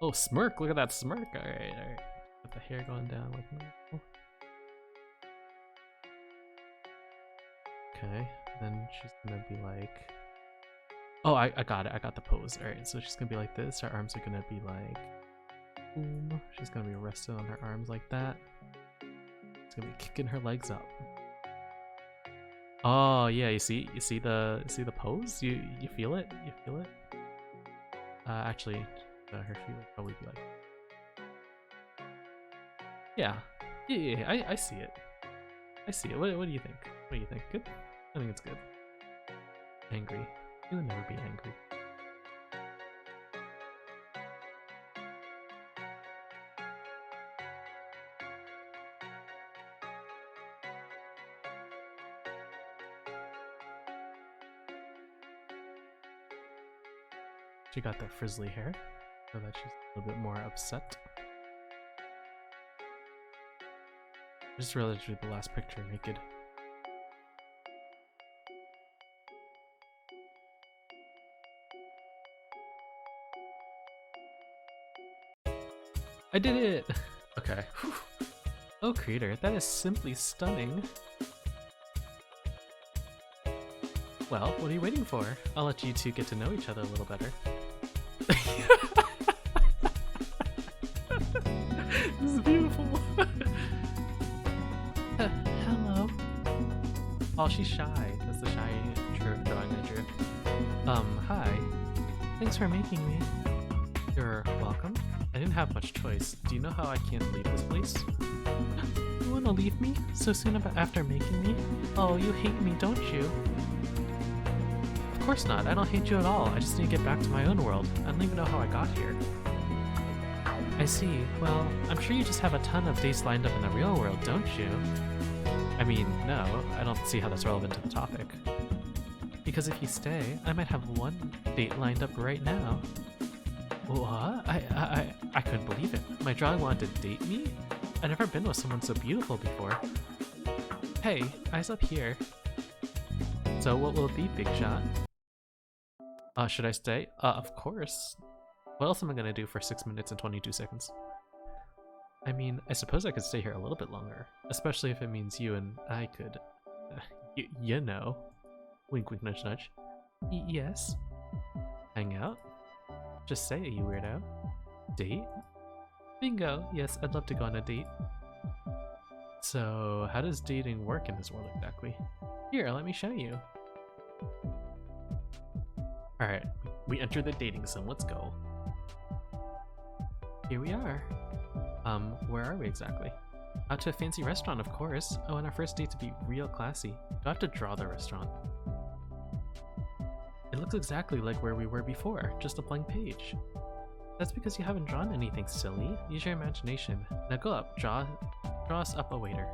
Oh, smirk! Look at that smirk! Alright, alright. Got the hair going down like that. Okay, then she's gonna be like... Oh, I got it. I got the pose. Alright, so she's gonna be like this. Her arms are gonna be like... Boom. She's gonna be resting on her arms like that. She's gonna be kicking her legs up. Oh yeah, you see the pose? You feel it? You feel it? Actually, her feet would probably be like... Yeah, I see it. I see it. What do you think? What do you think? Good? I think it's good. Angry. You would never be angry. She got the frizzly hair, so that she's a little bit more upset. I just realized she did the last picture naked. I did it! Okay. Whew. Oh, creator, that is simply stunning. Well, what are you waiting for? I'll let you two get to know each other a little better. This is beautiful. Hello. Oh, she's shy. That's the shy drawing I drew. Hi. Thanks for making me. You're welcome. I didn't have much choice. Do you know how I can't leave this place? You wanna leave me? So soon after making me? Oh, you hate me, don't you? Of course not. I don't hate you at all. I just need to get back to my own world. I don't even know how I got here. I see. Well, I'm sure you just have a ton of dates lined up in the real world, don't you? I mean, no. I don't see how that's relevant to the topic. Because if you stay, I might have one date lined up right now. What? I couldn't believe it. My drawing wanted to date me? I've never been with someone so beautiful before. Hey, eyes up here. So what will it be, Big Shot? Should I stay? Of course. What else am I gonna do for 6 minutes and 22 seconds? I mean, I suppose I could stay here a little bit longer. Especially if it means you and I could... you know. Wink, wink, nudge, nudge. Yes? Hang out? Just say it, you weirdo. Date? Bingo! Yes, I'd love to go on a date. So, how does dating work in this world exactly? Here, let me show you. Alright, we enter the dating zone, let's go. Here we are. Where are we exactly? Out to a fancy restaurant, of course. I want our first date to be real classy. Do I have to draw the restaurant? It looks exactly like where we were before, just a blank page. That's because you haven't drawn anything, silly. Use your imagination. Now go up, draw us up a waiter.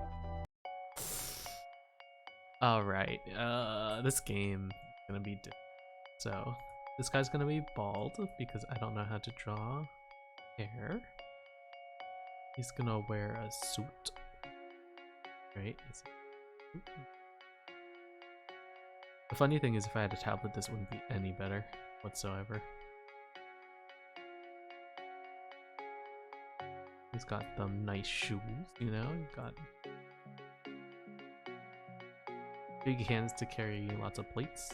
Alright, this game is gonna be different. So, this guy's gonna be bald because I don't know how to draw hair. He's gonna wear a suit. Right? The funny thing is, if I had a tablet, this wouldn't be any better whatsoever. He's got them nice shoes, you know? He's got big hands to carry lots of plates.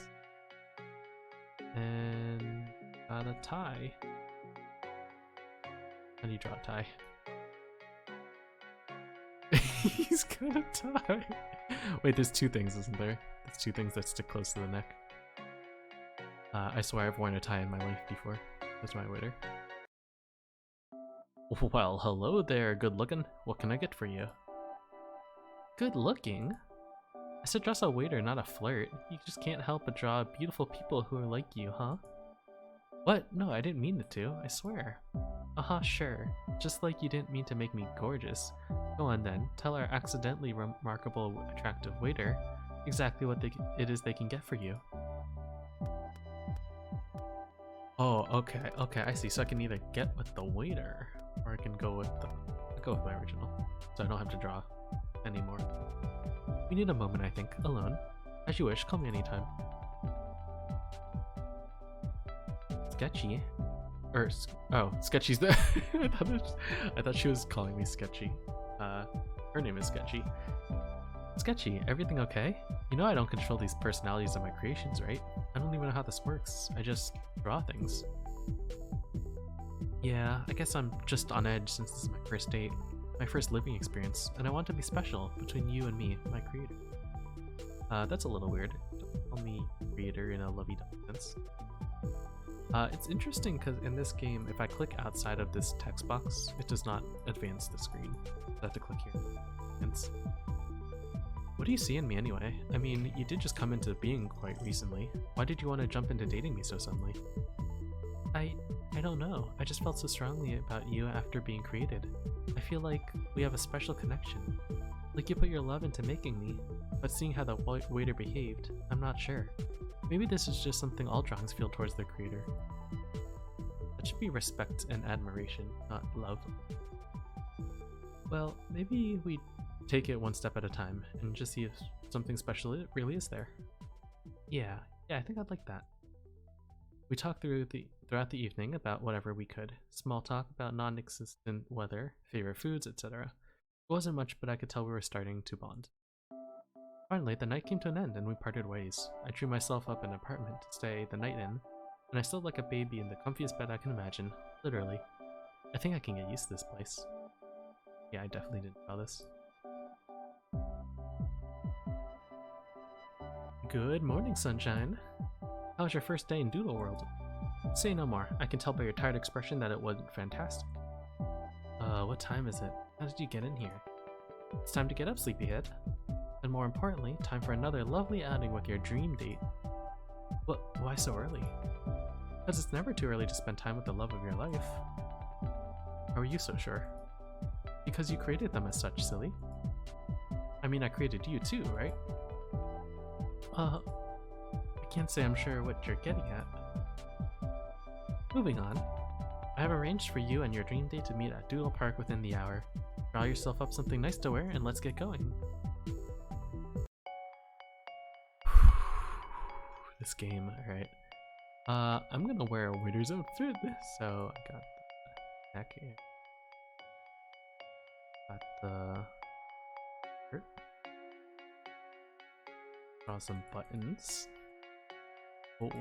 And got a tie. How do you draw a tie? He's got a tie. Wait, there's two things, isn't there? There's two things that stick close to the neck. I swear I've worn a tie in my life before. That's my waiter. Well, hello there, good looking. What can I get for you? Good looking? I said dress a waiter, not a flirt. You just can't help but draw beautiful people who are like you, huh? What? No, I didn't mean it to, I swear. Uh-huh, sure. Just like you didn't mean to make me gorgeous. Go on then, tell our accidentally remarkable, attractive waiter exactly what it is they can get for you. Oh, okay, I see. So I can either get with the waiter, or I can go with my original. So I don't have to draw anymore. We need a moment, I think, alone. As you wish, call me anytime. Sketchy. Sketchy's there. I thought she was calling me Sketchy. Her name is Sketchy. Sketchy, everything okay? You know I don't control these personalities of my creations, right? I don't even know how this works. I just draw things. Yeah, I guess I'm just on edge since this is my first date. My first living experience, and I want to be special between you and me, my creator. That's a little weird. Don't call me creator in a lovey-dovey sense. It's interesting because in this game, if I click outside of this text box, it does not advance the screen. I have to click here. Hence. What do you see in me anyway? I mean, you did just come into being quite recently. Why did you want to jump into dating me so suddenly? I don't know. I just felt so strongly about you after being created. I feel like we have a special connection. Like you put your love into making me, but seeing how the waiter behaved, I'm not sure. Maybe this is just something all drawings feel towards their creator. That should be respect and admiration, not love. Well, maybe we take it one step at a time and just see if something special really is there. Yeah, I think I'd like that. We talked throughout the evening about whatever we could. Small talk about non-existent weather, favorite foods, etc. It wasn't much, but I could tell we were starting to bond. Finally, the night came to an end and we parted ways. I drew myself up an apartment to stay the night in, and I slept like a baby in the comfiest bed I can imagine. Literally. I think I can get used to this place. Yeah, I definitely didn't draw this. Good morning, sunshine. How was your first day in Doodle World? Say no more. I can tell by your tired expression that it wasn't fantastic. What time is it? How did you get in here? It's time to get up, sleepyhead. And more importantly, time for another lovely outing with your dream date. What? Why so early? Because it's never too early to spend time with the love of your life. How are you so sure? Because you created them as such, silly. I mean, I created you too, right? I can't say I'm sure what you're getting at. Moving on. I have arranged for you and your dream date to meet at Doodle Park within the hour. Draw yourself up something nice to wear and let's get going. This game, alright. I'm gonna wear a waiter's outfit, so I got the neck here. Got the shirt. Draw some buttons. Oh,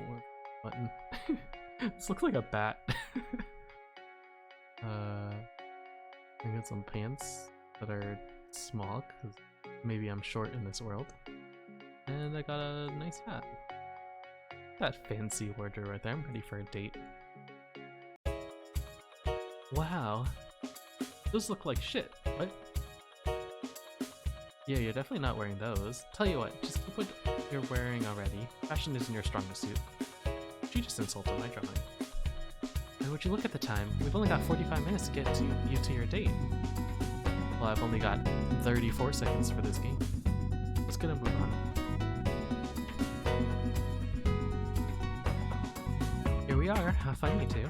button. This looks like a bat. I got some pants that are small, because maybe I'm short in this world. And I got a nice hat. That fancy wardrobe right there. I'm ready for a date. Wow. Those look like shit. What? Yeah, you're definitely not wearing those. Tell you what, just keep what you're wearing already. Fashion isn't your strongest suit. She just insulted my drawing. And would you look at the time? We've only got 45 minutes to get you to your date. Well, I've only got 34 seconds for this game. Let's get a move on. Here we are, finally two.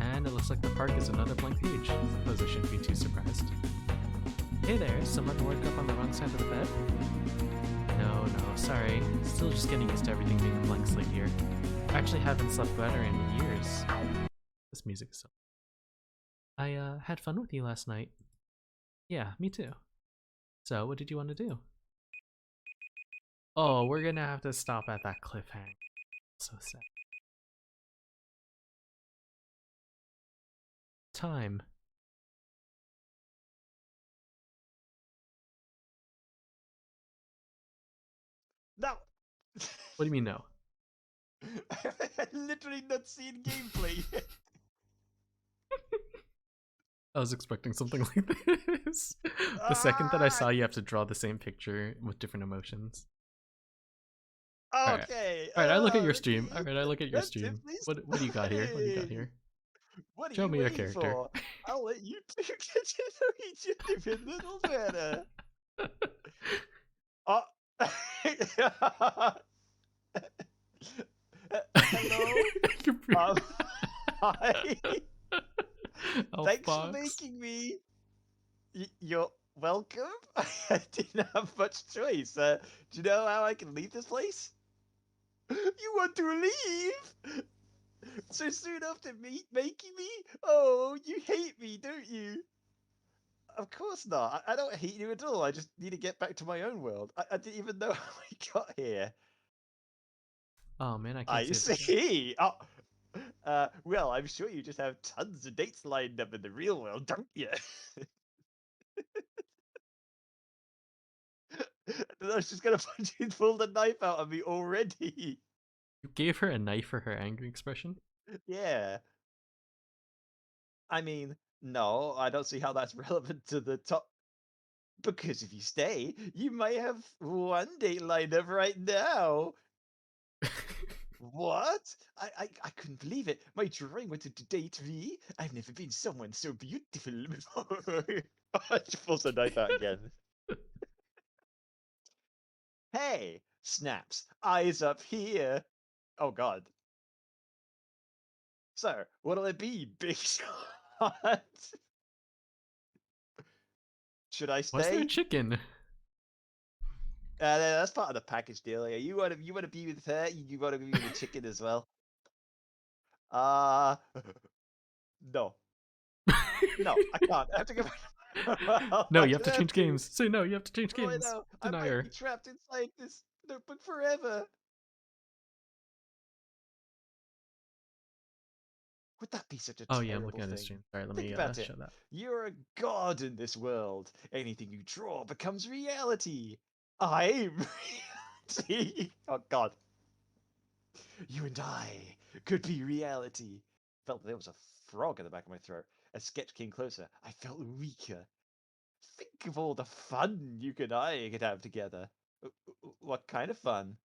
And it looks like the park is another blank page. I suppose I shouldn't be too surprised. Hey there, someone woke up on the wrong side of the bed? No, sorry. Still just getting used to everything being a blank slate here. I actually haven't slept better in years. This music is so... I had fun with you last night. Yeah, me too. So, what did you want to do? Oh, we're gonna have to stop at that cliffhanger. So sad. Time. No! What do you mean no? I've literally not seen gameplay yet. I was expecting something like this. The second that I saw you have to draw the same picture with different emotions. Okay. Alright, I look at your Okay. stream. Alright, I look at your That's stream. simply What do you got here? What do you got fine. here? What are Show you me a waiting character. for? I'll let you two get to know each other a little better. Oh. Hello. Hi. Thanks for making me. You're welcome. I didn't have much choice. Do you know how I can leave this place? You want to leave? So soon after making me? Oh, you hate me, don't you? Of course not. I don't hate you at all. I just need to get back to my own world. I didn't even know how I got here. Oh man, I can't I say that. see. Oh, well, I'm sure you just have tons of dates lined up in the real world, don't you? I was just gonna fucking pull the knife out of me already. You gave her a knife for her angry expression? Yeah. I mean, no, I don't see how that's relevant to the top. Because if you stay, you might have one date lined up right now. What? I couldn't believe it. My drawing wanted to date me. I've never been someone so beautiful before. She pulls the knife out again. Hey, snaps. Eyes up here. Oh god. So, what'll it be, big shot? Should I Was there a stay? chicken? That's part of the package deal. Yeah, you wanna be with her, you wanna be with the chicken as well. Uh no. No, I can't. I have to go back. No, I you have to have change games. Say no, you have to change Oh, I games. know. I Deny might her. be trapped inside this notebook forever. Would that be such a Oh yeah, I'm looking terrible at his thing? stream. Sorry, let Think me about it. show that. You're a god in this world. Anything you draw becomes reality. I'm reality. Oh god. You and I could be reality. Felt there was a frog in the back of my throat. As sketch came closer, I felt weaker. Think of all the fun you and I could have together. What kind of fun?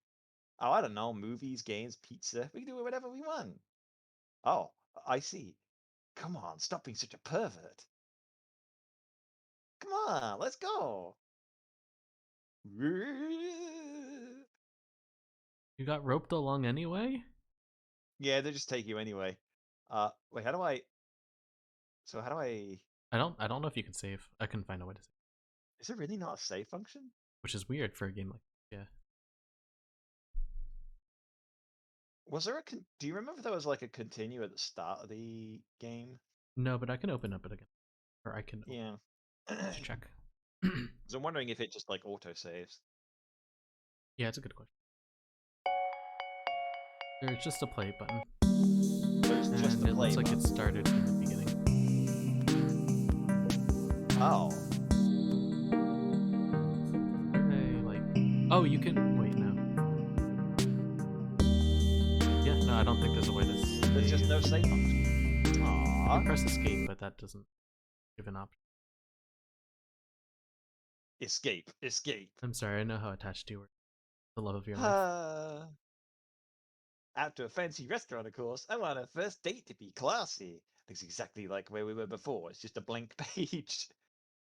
Oh, I don't know. Movies, games, pizza. We can do whatever we want. Oh, I see. Come on, stop being such a pervert. Come on, let's go. You got roped along anyway? Yeah, they just take you anyway. Wait, how do I? So how do I? I don't know if you can save. I couldn't find a way to save. Is there really not a save function? Which is weird for a game like this. Yeah. Was there a? Do you remember there was like a continue at the start of the game? No, but I can open up it again. Or I can Yeah. just check. So I'm wondering if it just like auto saves. Yeah, it's a good question. There's just a play button. There's just And the it play looks like button. it started from the beginning. Oh. Hey, like, oh, you can wait now. Yeah, no, I don't think there's a way to save. There's just no save function. You Aww. press escape, but that doesn't give an option. Escape. Escape. I'm sorry, I know how attached you were. The love of your life. Out to a fancy restaurant, of course. I want a first date to be classy. Looks exactly like where we were before. It's just a blank page.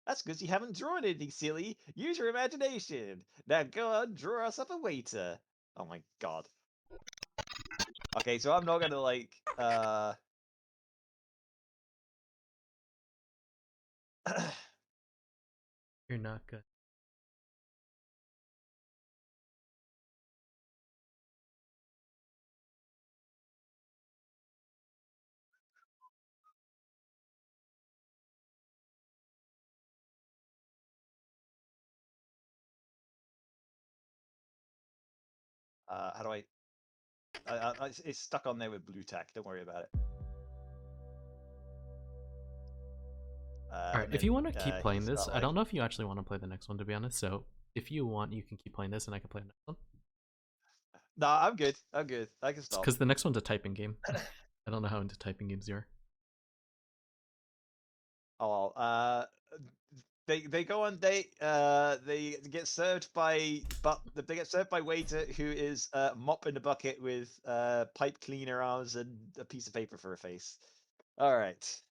That's because you haven't drawn anything silly. Use your imagination. Now go on, draw us up a waiter. Oh my god. Okay, so I'm not gonna like You're not good. how do I it's stuck on there with blue tack. Don't worry about it. Alright, if you want to keep playing this, like... I don't know if you actually want to play the next one, to be honest, so if you want, you can keep playing this and I can play the next one. No, I'm good. I'm good. I can stop. Because the next one's a typing game. I don't know how into typing games you are. Oh, they go on date. They get served by waiter who is mop in a bucket with pipe cleaner arms and a piece of paper for a face. All right.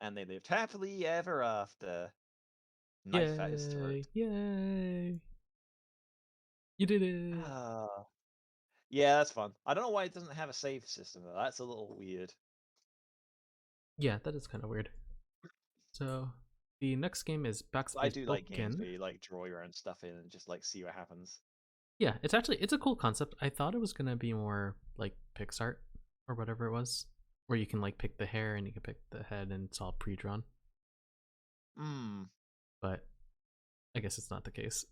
And they lived happily ever after. Knife at his throat. Yay! You did it! Yeah, that's fun. I don't know why it doesn't have a save system though. That's a little weird. Yeah, that is kind of weird. So, the next game is I Backspace do like games Bouken. where you like draw your own stuff in and just like see what happens. Yeah, it's a cool concept. I thought it was gonna be more like PixArt or whatever it was, where you can like pick the hair and you can pick the head and it's all pre-drawn. Hmm. But I guess it's not the case.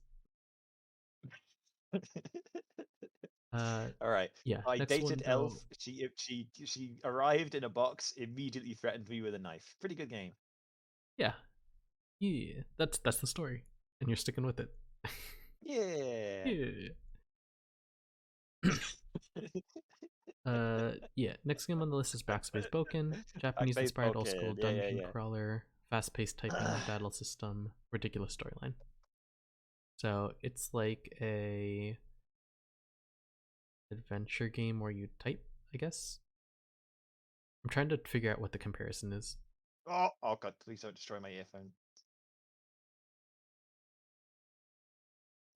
All right. Yeah. I Next one dated though. Elf. She arrived in a box, immediately threatened me with a knife. Pretty good game. Yeah, yeah. That's the story, and you're sticking with it. Yeah. Yeah. Yeah. Next game on the list is Backspace Bouken, Backspace Japanese-inspired old-school Bouken. Yeah, dungeon yeah, crawler, fast-paced typing, battle system, ridiculous storyline. So it's like a adventure game where you type, I guess. I'm trying to figure out what the comparison is. Oh god, please don't destroy my earphone.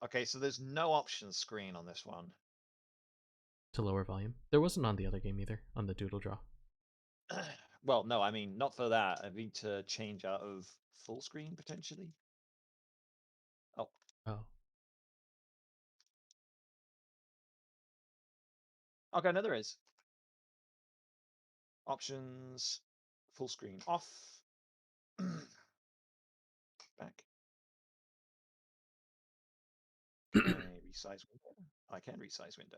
Okay, so there's no options screen on this one. To lower volume. There wasn't on the other game either, on the Doodle Draw. Well, no, I mean not for that. I mean to change out of full screen potentially. Oh, Oh. okay, no, there is. Options, full screen off. Back. Can I resize window? I can resize window.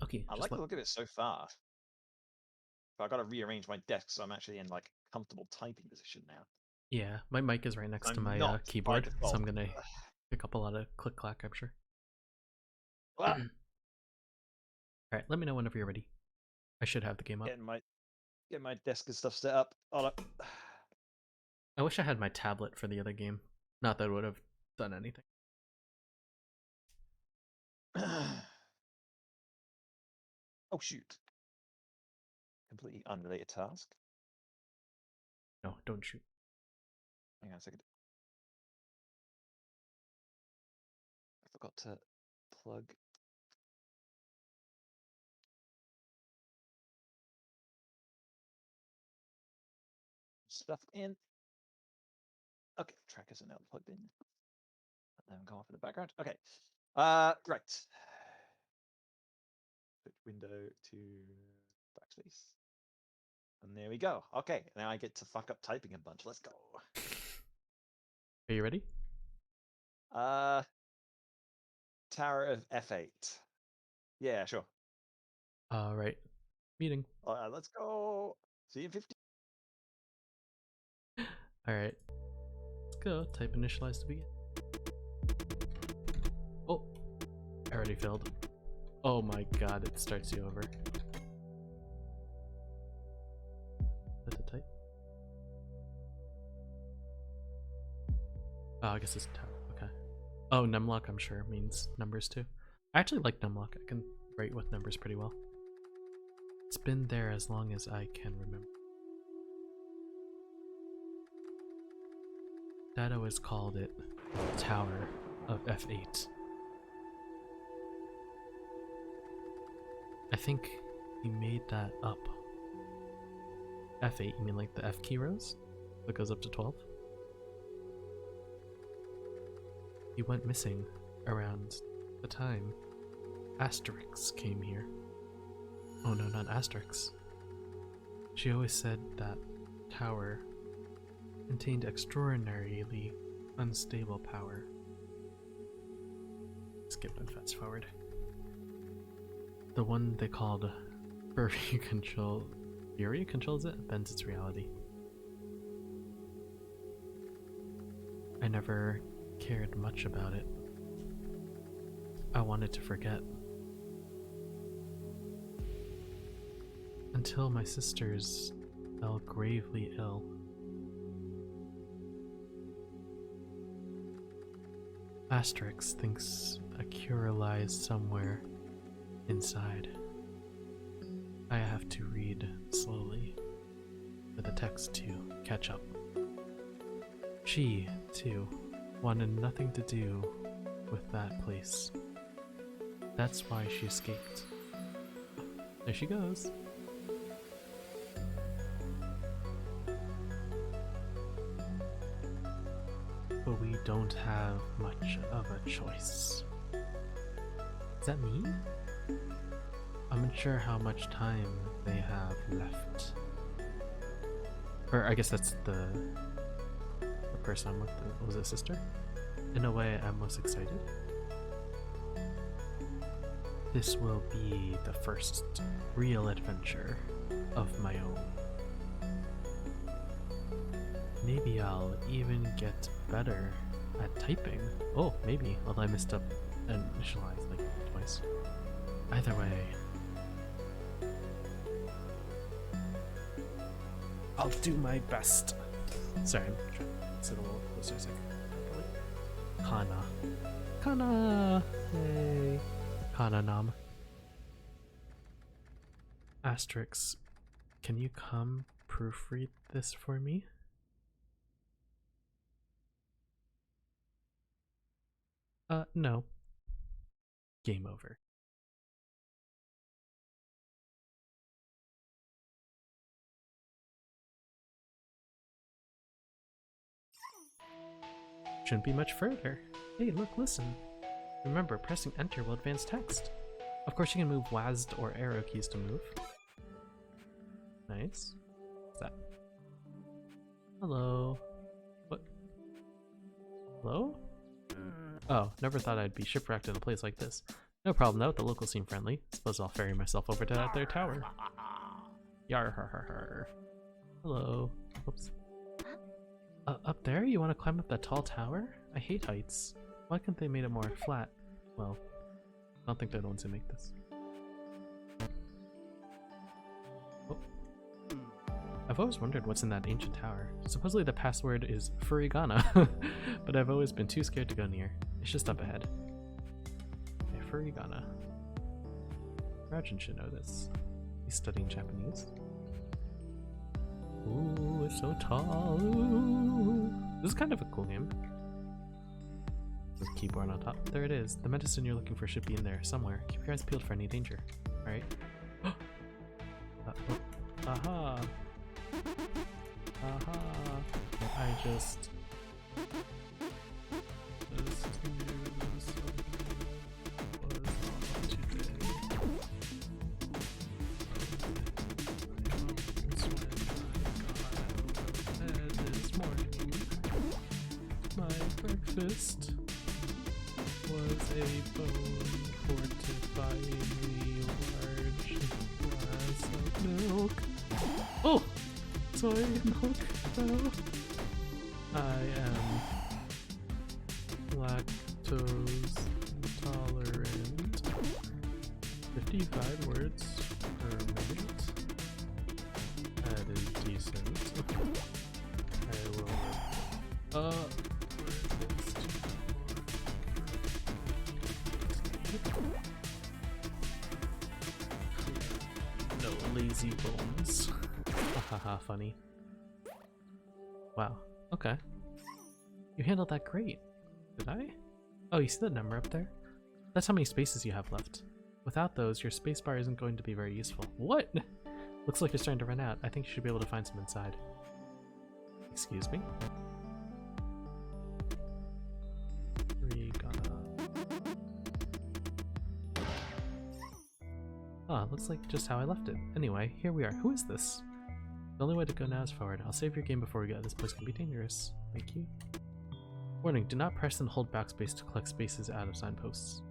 Okay. I like the look of it so far. But I got to rearrange my desk so I'm actually in like comfortable typing position now. Yeah, my mic is right next to I'm my not by keyboard, so default. I'm gonna pick up a lot of click clack, I'm sure. Ah, Alright, let me know whenever you're ready. I should have the game up. getting my desk and stuff set up. Hold up. I wish I had my tablet for the other game. Not that it would have done anything. Oh shoot. Completely unrelated task. No, don't shoot. Hang on a second. I forgot to plug. Stuff in. Okay, trackers are now plugged in. Let them go off in the background. Okay. Right. Put window to backspace. And there we go. Okay, now I get to fuck up typing a bunch. Let's go. Are you ready? Tower of F8. Yeah, sure. Alright. Meeting. Let's go. See you in 50. Alright. Let's go. Type initialize to begin. Oh. I already failed. Oh my god, it starts you over. Is that the type? Oh, I guess it's tower. Okay. Oh, numlock, I'm sure, means numbers too. I actually like numlock. I can write with numbers pretty well. It's been there as long as I can remember. Dad always called it Tower of F8. I think he made that up. F8, you mean like the F key rows? That goes up to 12? He went missing around the time Asterix came here. Oh no, not Asterix. She always said that tower contained extraordinarily unstable power. Skip and fast forward. The one they called Fury Control. Fury controls it, bends its reality. I never cared much about it. I wanted to forget. Until my sisters fell gravely ill. Asterix thinks a cure lies somewhere inside. I have to read slowly for the text to catch up. She, too, wanted nothing to do with that place. That's why she escaped. There she goes. But we don't have much of a choice. Does that mean? I'm unsure how much time they have left. Or I guess that's the person I'm with. Was it sister? In a way, I'm most excited. This will be the first real adventure of my own. Maybe I'll even get better at typing. Oh, maybe, although I messed up and initialized like twice. Either way, I'll do my best. Sorry, I'm trying to sit a little closer a second. Kana. Kana! Hey. Kana nam. Asterix, can you come proofread this for me? No. Game over. Shouldn't be much further. Hey, look, listen. Remember, pressing enter will advance text. Of course, you can move WASD or arrow keys to move. Nice. What's that? Hello. What? Hello? Oh, never thought I'd be shipwrecked in a place like this. No problem though, the locals seem friendly. Suppose I'll ferry myself over to their tower. Yar har har har. Hello. Whoops. Up there? You want to climb up that tall tower? I hate heights. Why couldn't they made it more flat? Well, I don't think they're the ones who make this. Oh. I've always wondered what's in that ancient tower. Supposedly the password is Furigana, but I've always been too scared to go near. It's just up ahead. Okay, Furigana. Raujinn should know this. He's studying Japanese. Ooh, it's so tall. Ooh. This is kind of a cool game. There's a keyboard on top. There it is. The medicine you're looking for should be in there somewhere. Keep your eyes peeled for any danger. Alright. Aha! Aha! I just breakfast was a bone fortifyingly large glass of milk. Oh! Soy milk, though. I am lactose intolerant. 55 words per minute. That is decent. I will... No lazy bones. Haha, funny. Wow, okay. You handled that great. Did I? Oh, you see that number up there? That's how many spaces you have left. Without those, your spacebar isn't going to be very useful. What? Looks like you're starting to run out. I think you should be able to find some inside. Excuse me? Ah, looks like just how I left it. Anyway, here we are. Who is this? The only way to go now is forward. I'll save your game before we go. This place can be dangerous. Thank you. Warning, do not press and hold backspace to collect spaces out of signposts.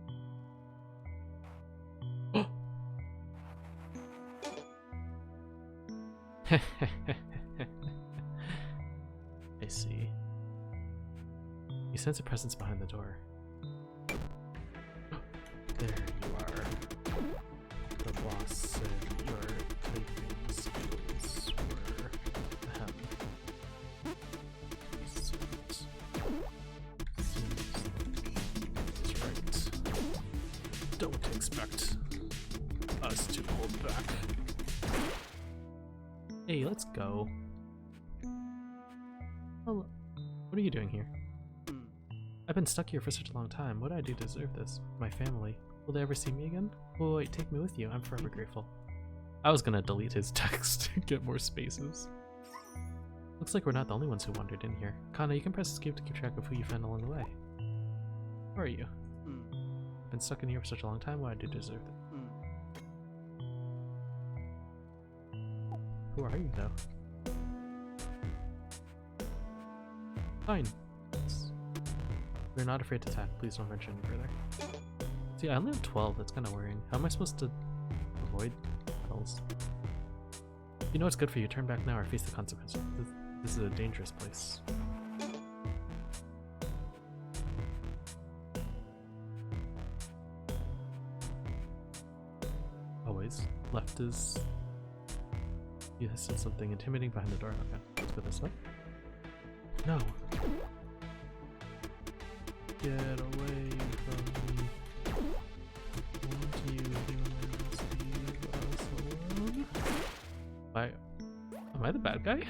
I see. You sense a presence behind the door. There you are. The boss said you're typing. expect us to hold back. Hey, let's go. Hello. What are you doing here? I've been stuck here for such a long time. What did I do to deserve this? My family. Will they ever see me again? Oh wait, take me with you. I'm forever grateful. I was gonna delete his text to get more spaces. Looks like we're not the only ones who wandered in here. Kana, you can press escape to keep track of who you found along the way. Who are you? Been stuck in here for such a long time. Why did you deserve it? Who are you, though? Fine. We're not afraid to attack. Please don't venture any further. See, I only have 12. That's kind of worrying. How am I supposed to avoid battles? You know what's good for you. Turn back now or face the consequences. This is a dangerous place. Always. Left is... You said something intimidating behind the door. Okay, let's go this way. No! Get away from me. Won't you humans leave us alone? Am I the bad guy?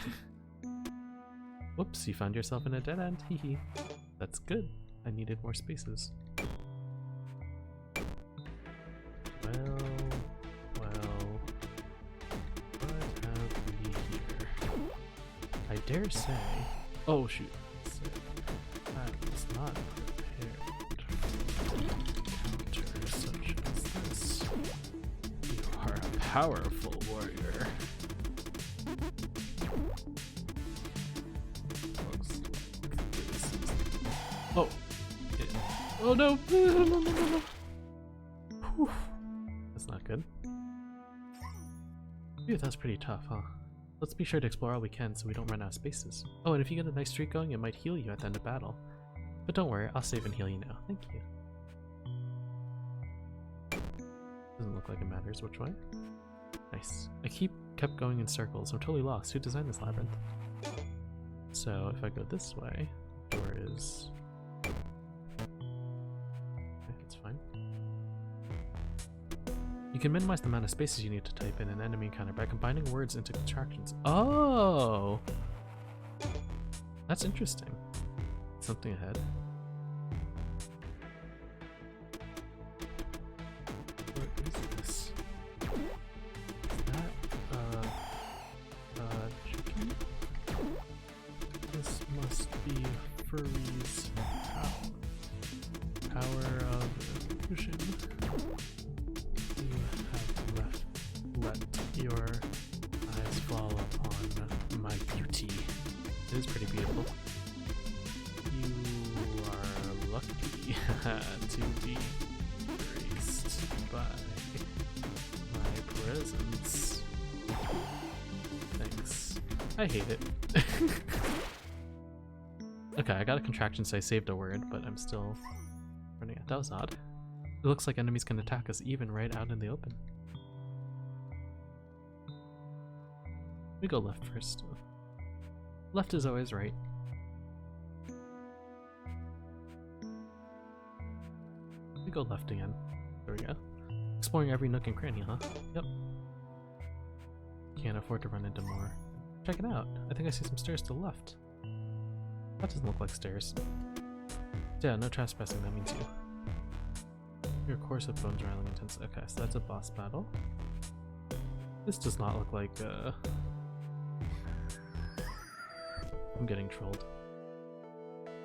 Whoops, you found yourself in a dead end. Hehe. That's good. I needed more spaces. Well. What have we here? I dare say. Oh shoot. I was not prepared for an encounter such as this. You are a powerful warrior. Looks like this is... Oh! Yeah. Oh no! No. Whew. That's not good. Phew, that's pretty tough, huh? Let's be sure to explore all we can so we don't run out of spaces. Oh, and if you get a nice streak going, it might heal you at the end of battle. But don't worry, I'll save and heal you now. Thank you. Doesn't look like it matters which way. Nice. I kept going in circles. I'm totally lost. Who designed this labyrinth? So if I go this way, the door is... Okay, it's fine. You can minimize the amount of spaces you need to type in an enemy encounter by combining words into contractions. Oh! That's interesting. Something ahead. What is this? Is that chicken? This must be Furry's power of illusion. You have let your eyes fall upon my beauty. It is pretty beautiful. You are lucky to be graced by my presence. Thanks. I hate it. Okay, I got a contraction, so I saved a word, but I'm still running out. That was odd. It looks like enemies can attack us even right out in the open. We go left first. Left is always right. We go left again. There we go. Exploring every nook and cranny, huh? Yep. Can't afford to run into more. Check it out. I think I see some stairs to the left. That doesn't look like stairs. Yeah, no trespassing. That means you. Your course of bones rattling intense. Okay, so that's a boss battle. This does not look like I'm getting trolled.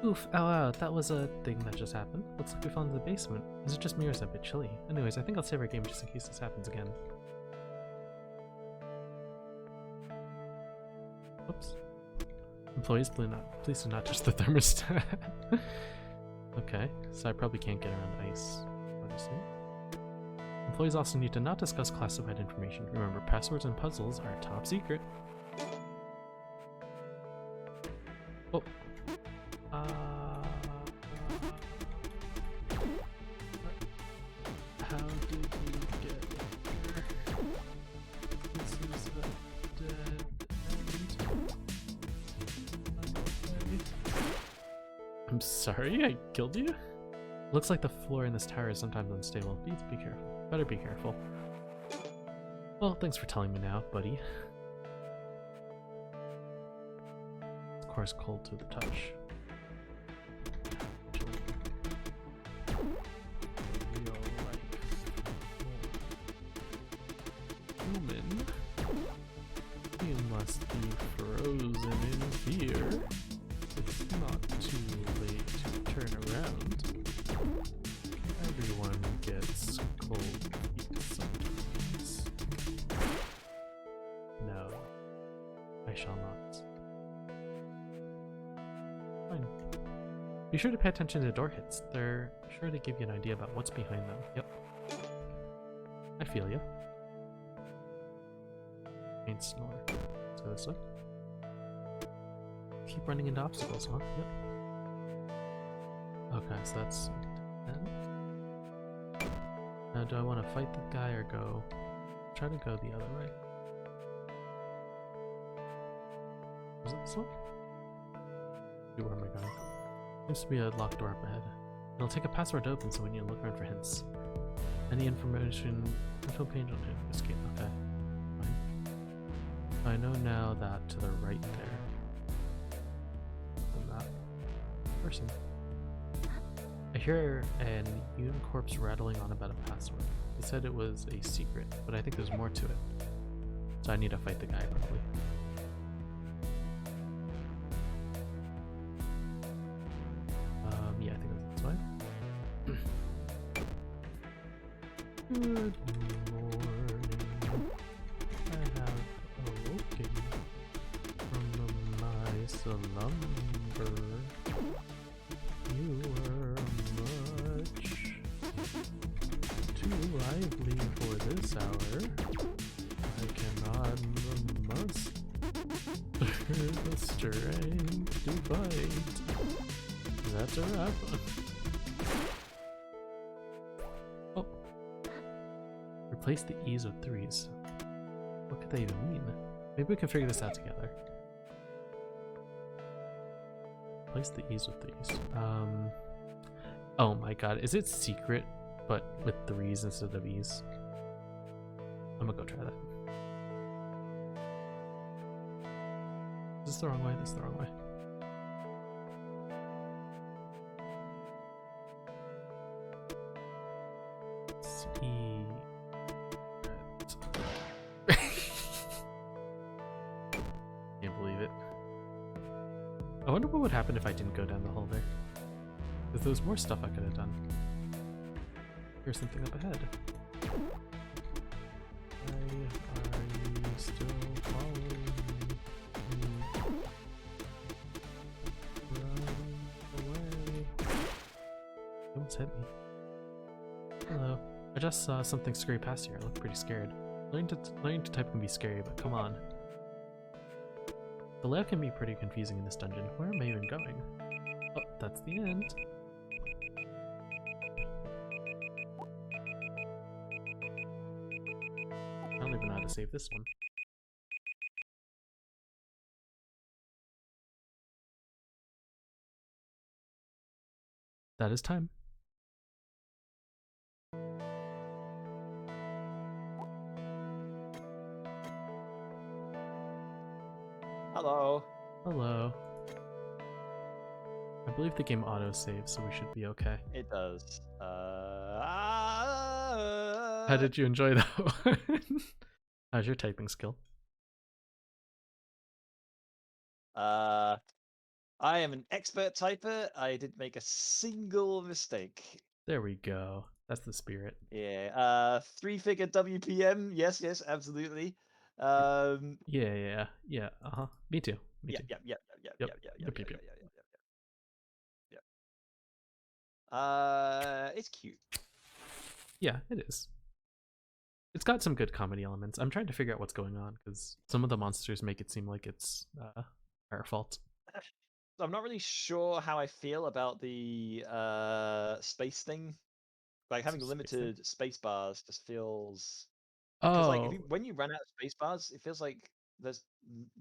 Oof, ow, that was a thing that just happened. Looks like we fell into the basement. Is it just me or is it a bit chilly? Anyways, I think I'll save our game just in case this happens again. Whoops. Employees, please do not touch the thermostat. Okay, so I probably can't get around ice. Obviously. Employees also need to not discuss classified information. Remember, passwords and puzzles are top secret. Oh. How did you get here? This is a dead end. I'm sorry, I killed you? Looks like the floor in this tower is sometimes unstable. Please be careful. Better be careful. Well, thanks for telling me now, buddy. Of course, cold to the touch. Real life. Human, you must be frozen in fear. It's not too late to turn around. Everyone gets cold feet sometimes. No, I shall not. Fine. Be sure to pay attention to door hits. They're sure to give you an idea about what's behind them. Yep. I feel you. Ain't snore. Let's go this way. Keep running into obstacles, huh? Yep. Okay, so that's 10. Now, do I want to fight the guy or go? Try to go the other way. Is it this one? Where am I going? Seems to be a locked door up ahead. It'll take a password to open, so we need to look around for hints. Any information? Info page on it. Escape. Okay. Fine. I know now that to the right there. Than that person. I hear an unicorpse rattling on about a password. He said it was a secret, but I think there's more to it. So I need to fight the guy probably. Yeah, I think that's fine. Good morning. I have awoken from my slumber. You were much too lively for this hour. I cannot muster the strength to fight. That's a wrap. Oh. Replace the E's with 3's. What could that even mean? Maybe we can figure this out together. Replace the E's with 3's. Oh my god, is it secret but with 3's instead of E's? I'm gonna go try that. Is this the wrong way? This is the wrong way. Can't believe it. I wonder what would happen if I didn't go down the hole there. Because there was more stuff I could have done. Here's something up ahead. Why are you still following me? Run away. You almost hit me. Hello. I just saw something scurry past here. I look pretty scared. Learning to type can be scary, but come on. The layout can be pretty confusing in this dungeon. Where am I even going? Oh, that's the end. I don't even know how to save this one. That is time. Hello. Hello. I believe the game auto-saves, so we should be okay. It does. How did you enjoy that one? How's your typing skill? I am an expert typer. I didn't make a single mistake. There we go. That's the spirit. Yeah. 3-figure WPM. Yes, absolutely. Yeah. Me too. Me too. Yeah. It's cute. Yeah, it is. It's got some good comedy elements. I'm trying to figure out what's going on because some of the monsters make it seem like it's our fault. I'm not really sure how I feel about the space thing. Like having limited space bars just feels. Because like when you run out of space bars, it feels like there's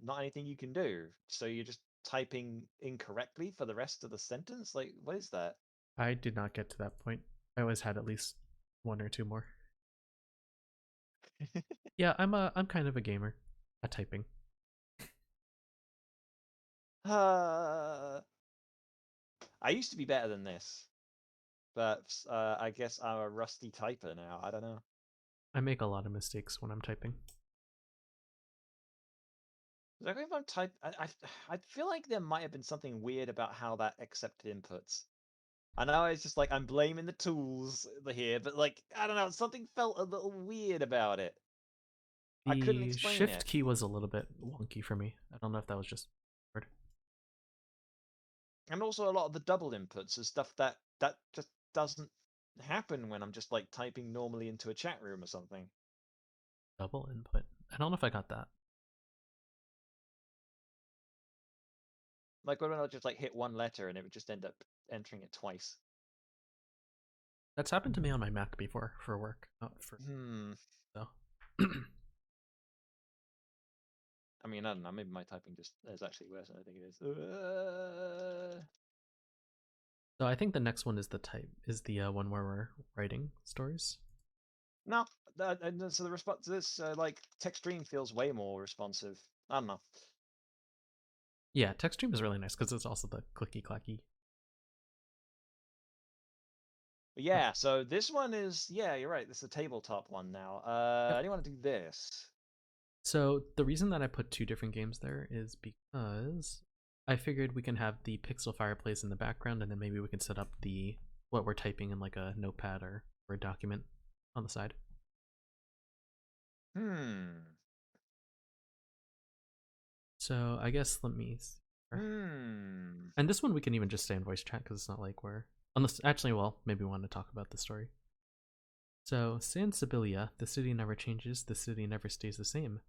not anything you can do. So you're just typing incorrectly for the rest of the sentence. Like, what is that? I did not get to that point. I always had at least one or two more. Yeah, I'm kind of a gamer at typing. I used to be better than this, but I guess I'm a rusty typer now. I don't know. I make a lot of mistakes when I'm typing. Like if I'm I feel like there might have been something weird about how that accepted inputs. I know it's just like I'm blaming the tools here, but like I don't know, something felt a little weird about it. I couldn't The explain shift it. key was a little bit wonky for me. I don't know if that was just hard. And also a lot of the double inputs is stuff that just doesn't happen when I'm just like typing normally into a chat room or something. Double input. I don't know if I got that. Like when I just like hit one letter and it would just end up entering it twice. That's happened to me on my Mac before for work, not for so. I mean, I don't know. Maybe my typing just is actually worse than I think it is. So I think the next one is the one where we're writing stories. No, and so the response to this like text stream feels way more responsive. I don't know. Yeah, text stream is really nice because it's also the clicky clacky. But yeah, so this one is you're right. This is a tabletop one now. Yep. I do want to do this. So the reason that I put two different games there is because I figured we can have the pixel fireplace in the background, and then maybe we can set up the what we're typing in like a notepad or a document on the side. So I guess let me see. And this one we can even just stay in voice chat because it's not like we're unless actually well maybe we want to talk about the story. So San Sibilia, the city never changes, the city never stays the same.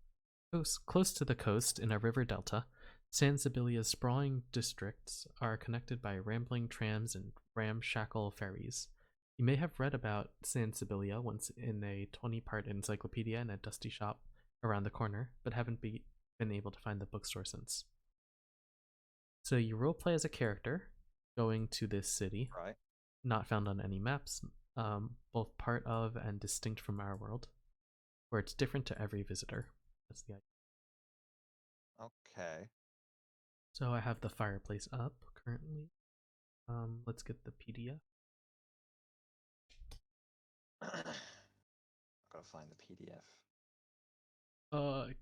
Close to the coast in a river delta, San Sibilia's sprawling districts are connected by rambling trams and ramshackle ferries. You may have read about San Sibilia once in a 20-part encyclopedia in a dusty shop around the corner, but haven't been able to find the bookstore since. So you roleplay as a character going to this city, Right. not found on any maps, both part of and distinct from our world, where it's different to every visitor. That's the idea. Okay. So I have the fireplace up currently. Let's get the PDF. Gotta find the PDF. Open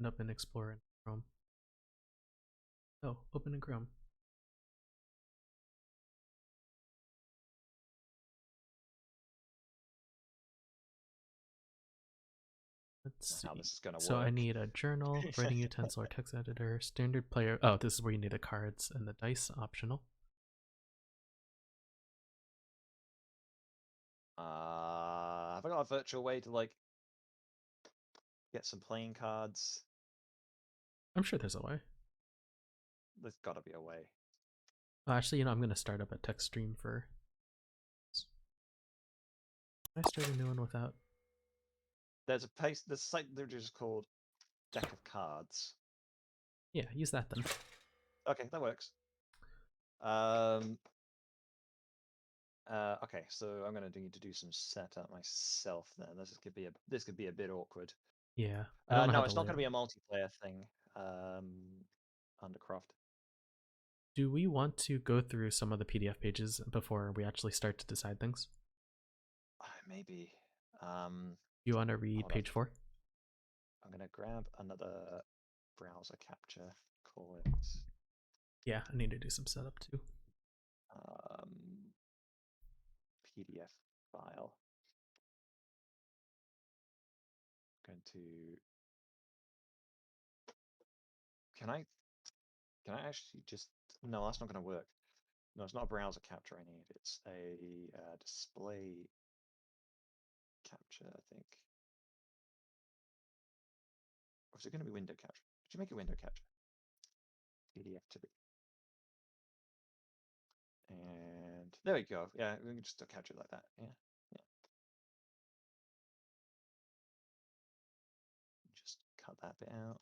up in Explorer and Chrome. Oh, open in Chrome. Let's see. How this is gonna So work. I need a journal, writing utensil, or text editor, standard player. Oh, this is where you need the cards and the dice optional. Have I got a virtual way to like get some playing cards? I'm sure there's a way. There's gotta be a way. Oh, actually, I'm gonna start up a text stream for. I start a new one without. There's a site that is called Deck of Cards. Yeah, use that then. Okay, that works. Okay, so I'm gonna need to do some setup myself then. This could be a bit awkward. Yeah, I don't know how No, to it's not lay gonna it. be a multiplayer thing. Undercroft. Do we want to go through some of the PDF pages before we actually start to decide things? Maybe. You want to read Hold on. page 4? I'm gonna grab another browser capture. Call it. Yeah, I need to do some setup too. PDF file. I'm going to. Can I actually just? No, that's not going to work. No, it's not a browser capture I need. It's a display capture, I think. Or is it going to be window capture? Did you make a window capture? PDF to be. And there we go. Yeah, we can just capture it like that. Yeah, yeah. Just cut that bit out.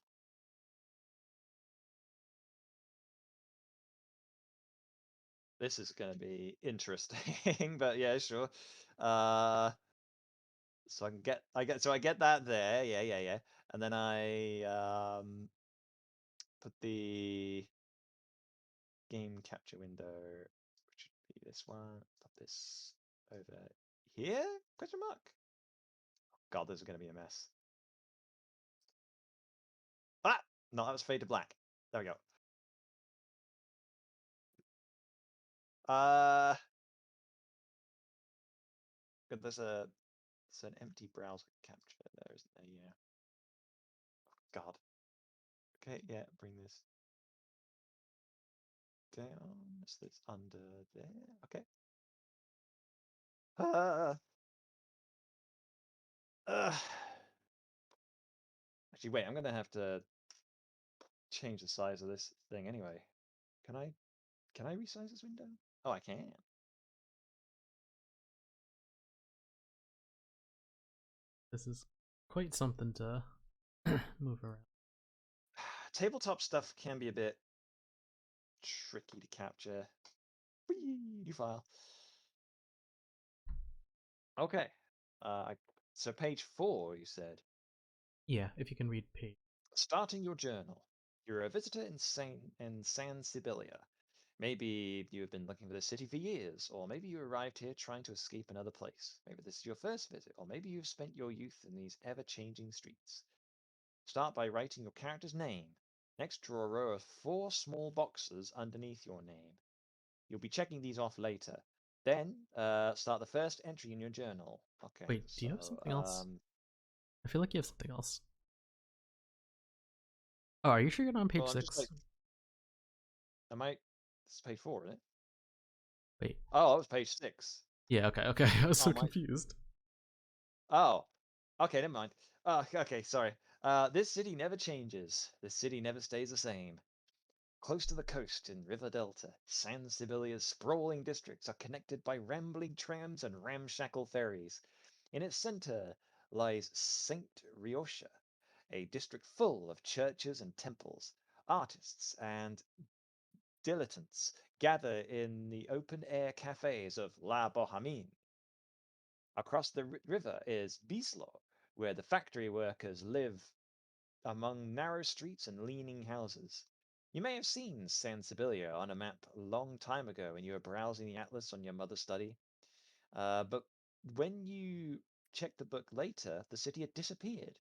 This is going to be interesting, but yeah, sure. So I get that there. Yeah. And then I put the game capture window, which should be this one. Put this over here? Question mark. God, this is gonna be a mess. Ah! No, that was fade to black. There we go. Good, there's an empty browser capture there, isn't there? Yeah. God. Okay, yeah, bring this down. So it's under there. Okay. Uh, actually, wait, I'm gonna have to change the size of this thing anyway. Can I resize this window? Oh, I can. This is quite something to move around. Tabletop stuff can be a bit tricky to capture. Whee! New file. Okay. So page 4, you said. Yeah, if you can read page. Starting your journal. You're a visitor in San Sibilia. Maybe you have been looking for the city for years, or maybe you arrived here trying to escape another place. Maybe this is your first visit, or maybe you've spent your youth in these ever-changing streets. Start by writing your character's name. Next, draw a row of 4 small boxes underneath your name. You'll be checking these off later. Then, start the first entry in your journal. Okay, Wait, do so, you have something else? I feel like you have something else. Oh, are you sure you're not on page well, 6? Am I? This is page 4, isn't it? Wait. Oh, that was page 6. Yeah, okay. I was so confused. Oh, okay, never mind. Okay, sorry. This city never changes. This city never stays the same. Close to the coast in River Delta, San Sibilia's sprawling districts are connected by rambling trams and ramshackle ferries. In its center lies Saint Riosha, a district full of churches and temples. Artists and dilettantes gather in the open-air cafes of La Bohemine. Across the river is Bislo, where the factory workers live among narrow streets and leaning houses. You may have seen San Sibilia on a map a long time ago when you were browsing the atlas on your mother's study. But when you checked the book later, the city had disappeared.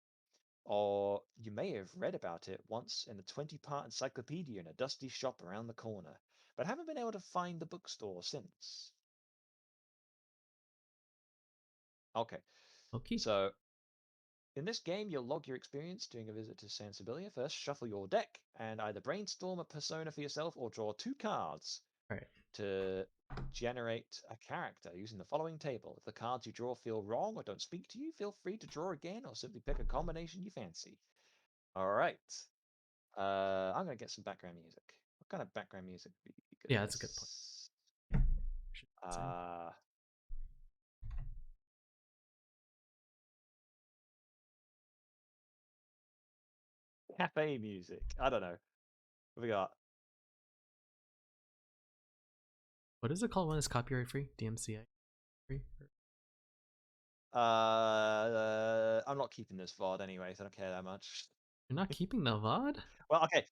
Or you may have read about it once in a 20-part encyclopedia in a dusty shop around the corner, but haven't been able to find the bookstore since. Okay, Okay. so in this game, you'll log your experience doing a visit to San Sibilia. First, shuffle your deck and either brainstorm a persona for yourself or draw 2 cards to generate a character using the following table. If the cards you draw feel wrong or don't speak to you, feel free to draw again or simply pick a combination you fancy. All right. I'm going to get some background music. What kind of background music would be good? Yeah, that's a good point. Cafe music. I don't know. What we got? What is it called when it's copyright free? DMCA free? I'm not keeping this VOD anyway, so I don't care that much. You're not keeping the VOD? Well, okay.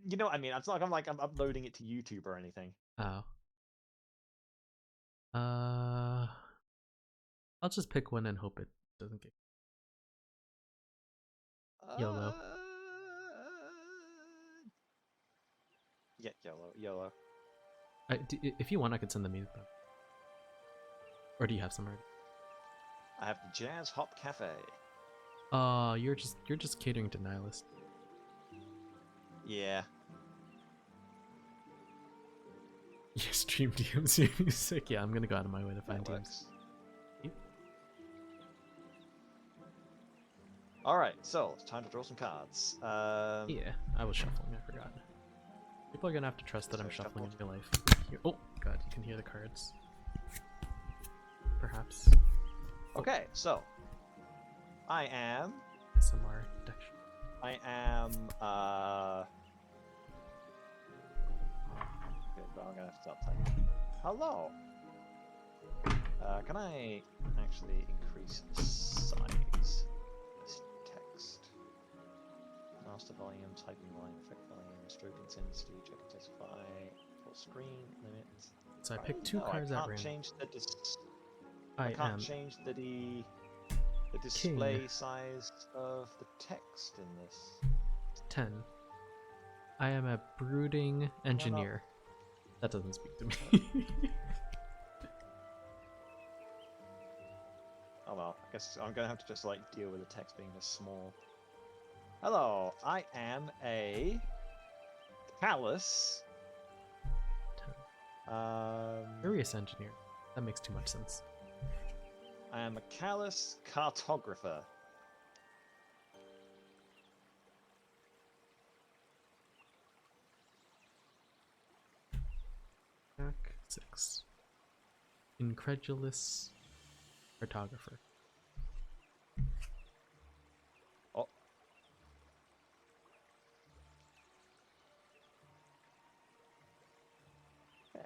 You know what I mean? It's not like I'm uploading it to YouTube or anything. Oh. I'll just pick one and hope it doesn't get YOLO. Yeah, YOLO. If you want, I could send the music though. Or do you have some already? I have the Jazz Hop Cafe. You're just catering to nihilists. Yeah. You stream DMC music? Yeah, I'm gonna go out of my way to find DMC. Alright, so it's time to draw some cards. Yeah, I was shuffling, I forgot. People are gonna have to trust that I'm shuffling in real life. Oh god, you can hear the cards. Perhaps. Okay, so I am SMR detection. I am okay, well, I'm gonna have to stop typing. Hello. Can I actually increase the size of this text. Master volume, typing volume, effect volume, stroke intensity, check intensify, full screen, limit. So I picked two cards I at can't random. change the I can't am change the display size of the text in this. 10. I am a brooding no. engineer. That doesn't speak to me. Oh well, I guess I'm gonna have to just like deal with the text being this small. Hello, I am a callous. Curious engineer. That makes too much sense. I am a callous cartographer. Back 6. Incredulous cartographer. Oh. Okay.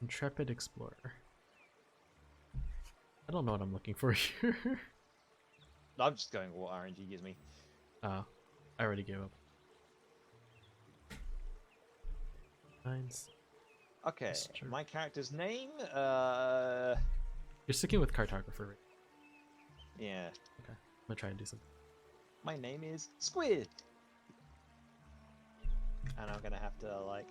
Intrepid explorer. I don't know what I'm looking for here. I'm just going with what RNG gives me. Oh, I already gave up. Mine's... Okay, Mr. my character's name, You're sticking with cartographer, right? yeah. Okay, I'm gonna try and do something. My name is Squid. And I'm gonna have to like,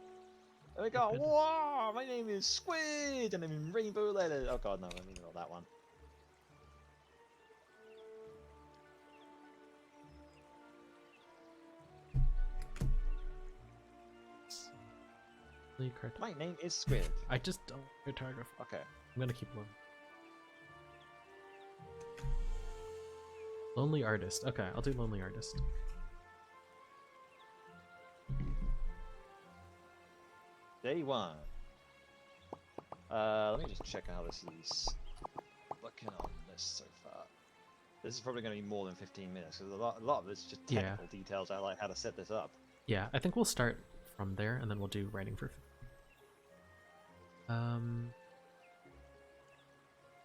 oh my god, whoa, my name is Squid, and I'm in rainbow letters. Oh god, no, I mean not that one. My name is Squid. I just don't cartographer. Okay. I'm gonna keep one. Lonely artist. Okay, I'll do lonely artist. Day 1. Let me just check how this is looking on this so far. This is probably going to be more than 15 minutes because a lot of it's just technical details. I like how to set this up. Yeah, I think we'll start from there and then we'll do writing for. Going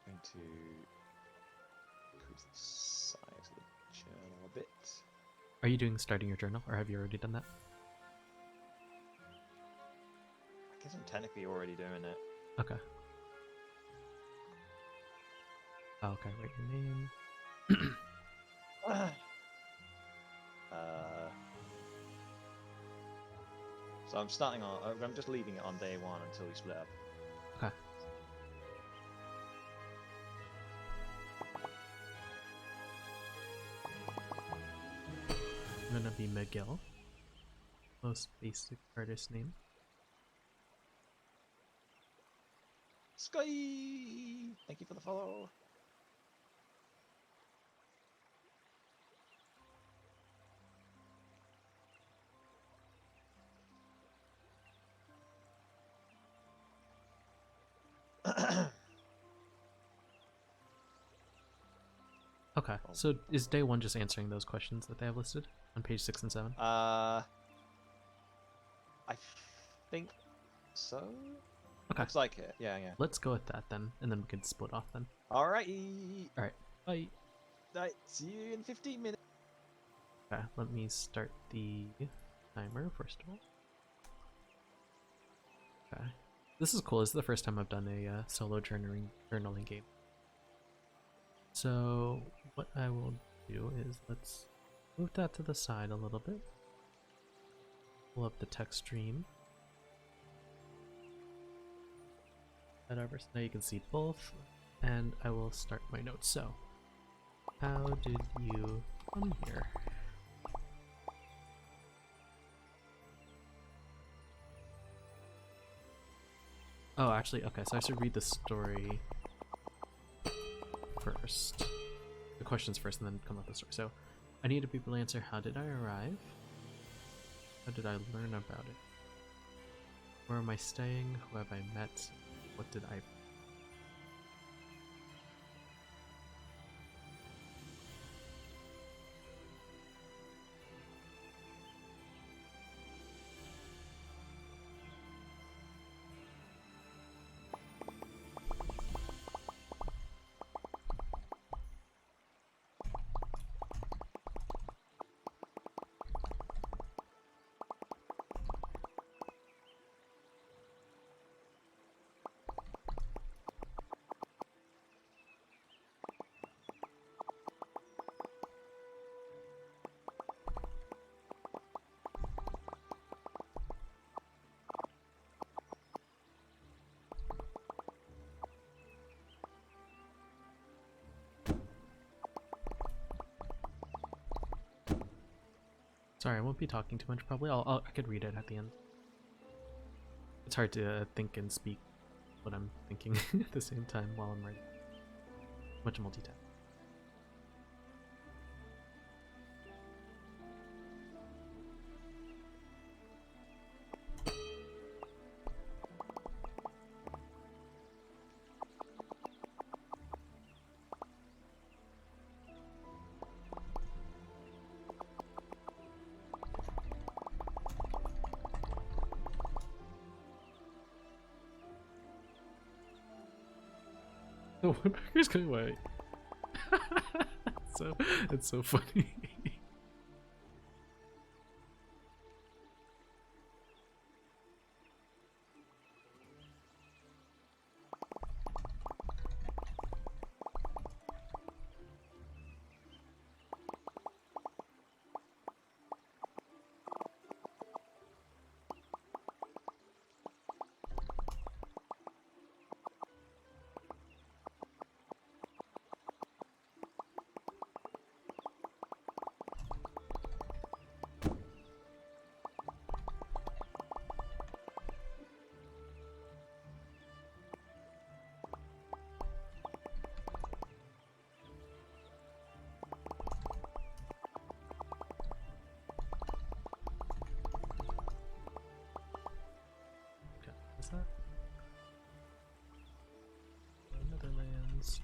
to increase the size of the journal a bit. Are you doing starting your journal, or have you already done that? I guess I'm technically already doing it. Okay. Oh, okay, write your name. So I'm starting on. I'm just leaving it on day 1 until we split up. Okay. I'm gonna be Miguel. Most basic artist name. Sky! Thank you for the follow. Okay, so is day 1 just answering those questions that they have listed on page 6 and 7? I think so. Okay. Looks like it. Yeah, yeah. Let's go with that then, and then we can split off then. Alrighty. Alright, bye. Right, see you in 15 minutes. Okay, let me start the timer first of all. Okay. This is cool. This is the first time I've done a solo journaling game. So what I will do is let's move that to the side a little bit. Pull up the text stream. Whatever. So now you can see both, and I will start my notes. So, how did you come here? Oh, actually, okay, so I should read the story first. The questions first, and then come up with the story. So, I need people to answer, how did I arrive? How did I learn about it? Where am I staying? Who have I met? What did I... Sorry, I won't be talking too much. Probably, I could read it at the end. It's hard to think and speak what I'm thinking at the same time while I'm writing. Much multitask. The woodpecker's going away. It's so funny. Is that Netherlands?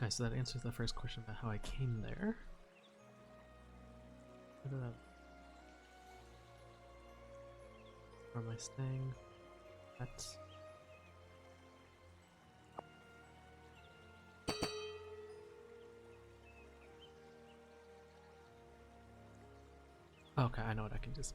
Okay, so that answers the first question about how I came there. Where am I staying? That's... Okay, I know what I can just...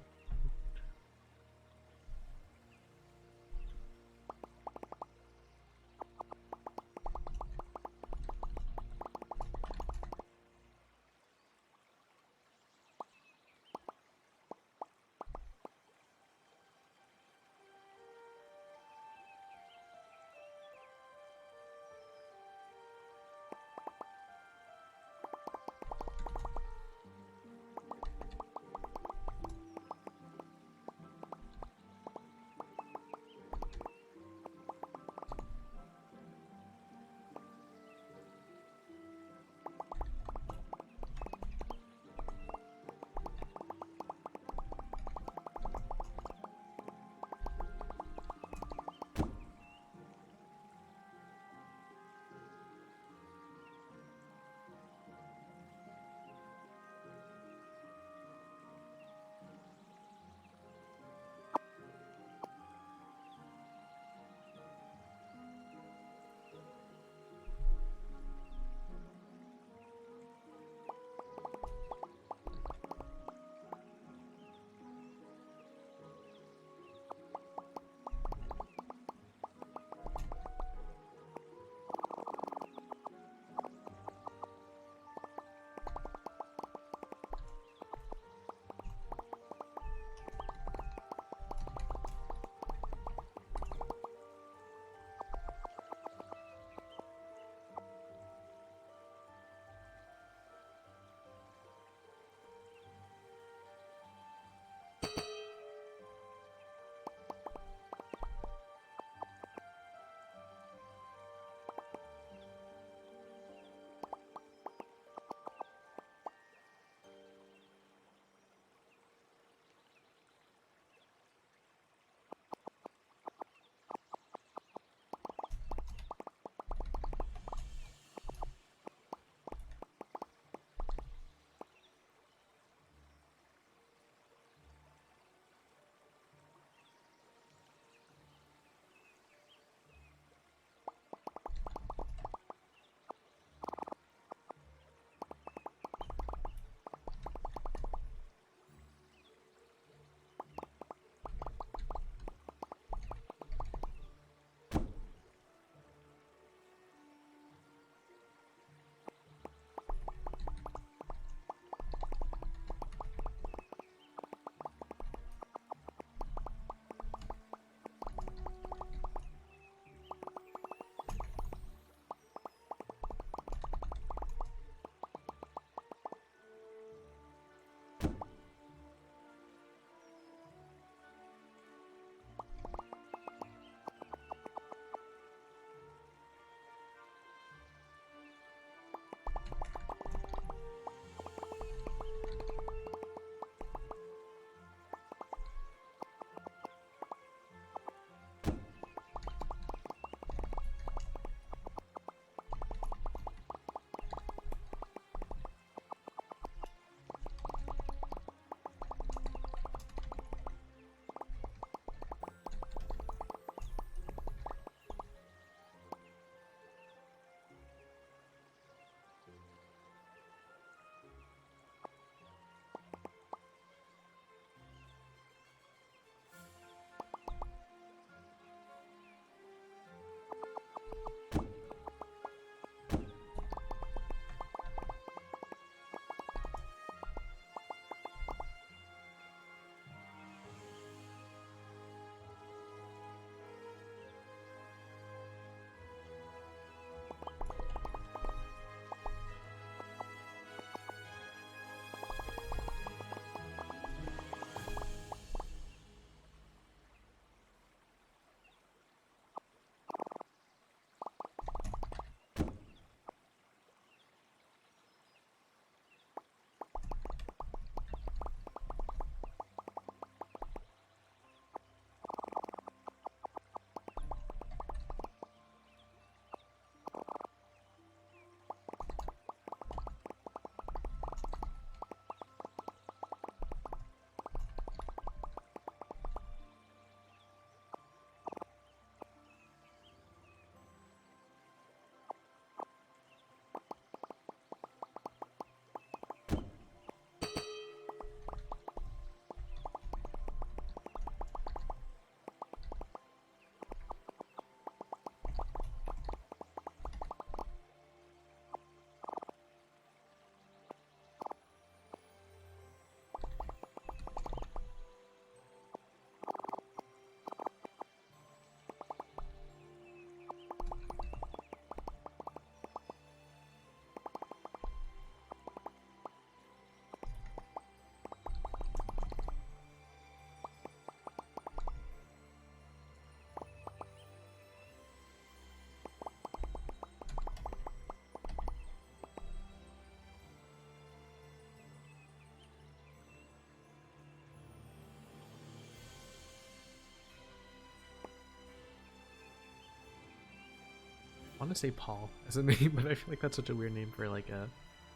want to say Paul as a name, but I feel like that's such a weird name for like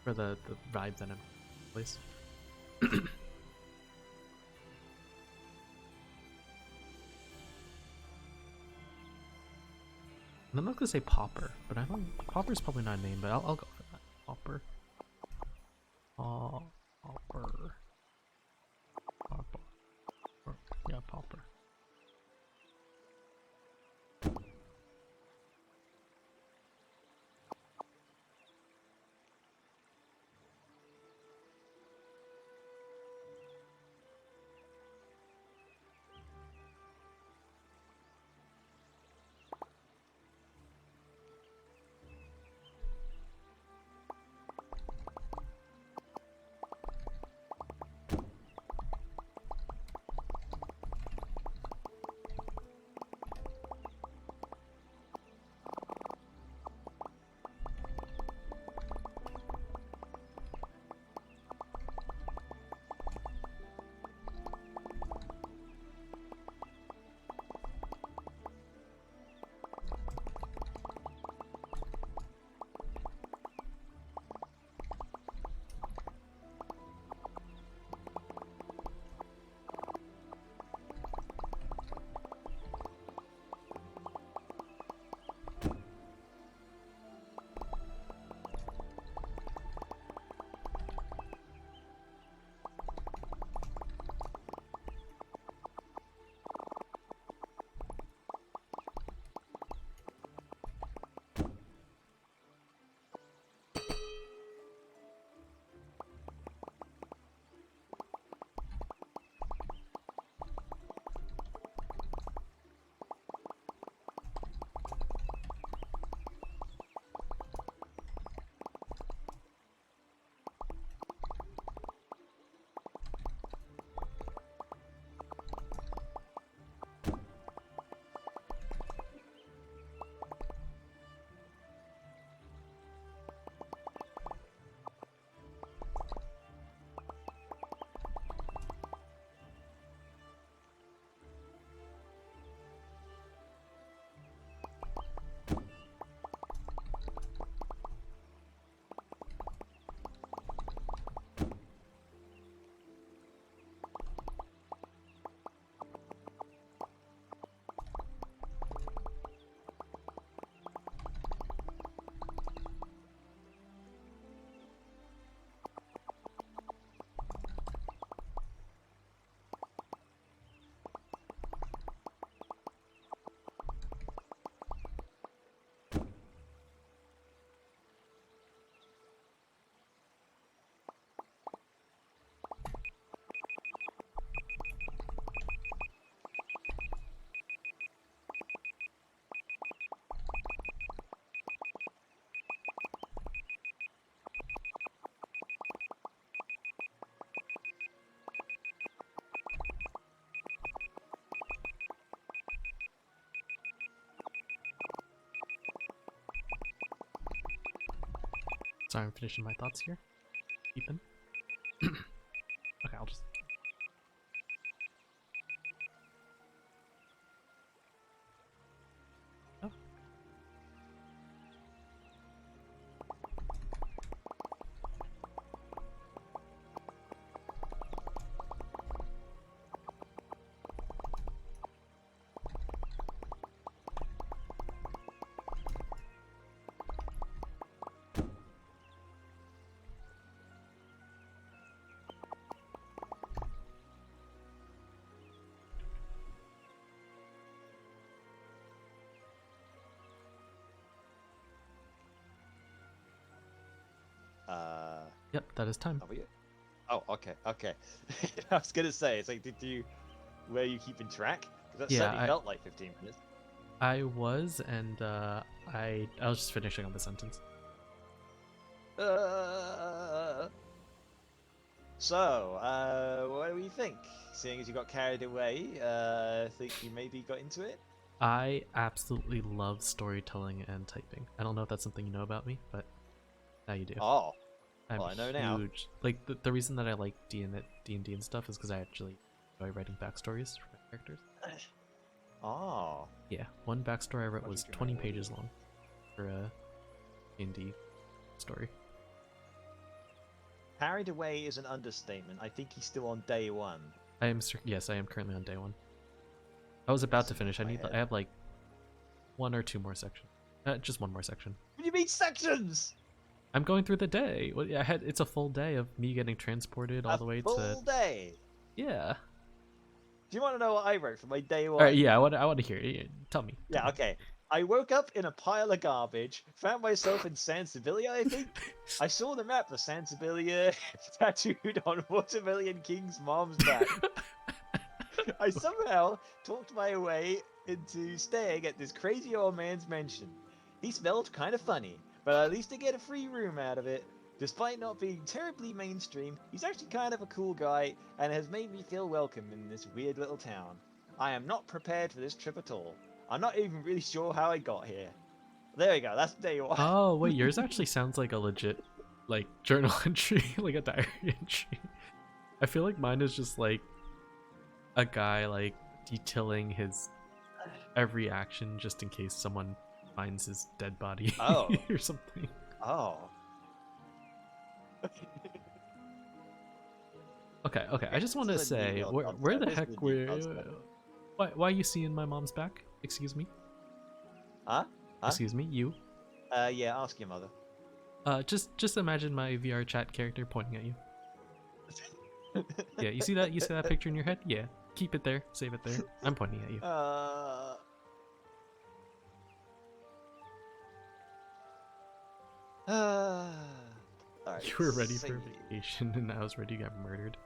for the vibe that I'm place. I'm not gonna say Popper, but I don't. Popper's probably not a name, but I'll go for that. Popper. Popper. Popper. Yeah, Popper. Sorry, I'm finishing my thoughts here. Keeping. Okay, I'll just. Oh. Yep, that is time. Are we? Oh, okay, okay. I was gonna say, it's like, were you keeping track? Because that certainly felt like 15 minutes. I was, and I was just finishing on the sentence. So, what do you think? Seeing as you got carried away, think you maybe got into it? I absolutely love storytelling and typing. I don't know if that's something you know about me, but now you do. Oh, I'm well, I know now. Like the reason that I like D&D and stuff is because I actually enjoy writing backstories for my characters. Oh. Yeah, one backstory I wrote was 20 pages long. for a D&D story. Carried away is an understatement. I think he's still on day one. Yes, I am currently on day 1. I was about to finish. I have like 1 or 2 more sections. Just 1 more section. What do you mean sections? I'm going through the day. It's a full day of me getting transported all the way to. A full day. Yeah. Do you want to know what I wrote for my day 1? All right. Yeah, I want to hear it. Tell me. Yeah. Okay. I woke up in a pile of garbage, found myself in San Sibilia, I think. I saw the map of San Sibilia tattooed on Watermelon King's mom's back. I somehow talked my way into staying at this crazy old man's mansion. He smelled kind of funny, but at least I get a free room out of it. Despite not being terribly mainstream, he's actually kind of a cool guy and has made me feel welcome in this weird little town. I am not prepared for this trip at all. I'm not even really sure how I got here. There we go, that's day 1. Oh, wait, yours actually sounds like a legit, like, journal entry, like a diary entry. I feel like mine is just, like, a guy, like, detailing his every action just in case someone finds his dead body or something. Oh. Okay, I just want to say, where the heck why are you seeing my mom's back? Excuse me? Huh? Excuse me, you? Yeah, ask your mother. Just imagine my VR chat character pointing at you. Yeah, you see that? You see that picture in your head? Yeah. Keep it there. Save it there. I'm pointing at you. Right, You were ready for vacation and I was ready to get murdered.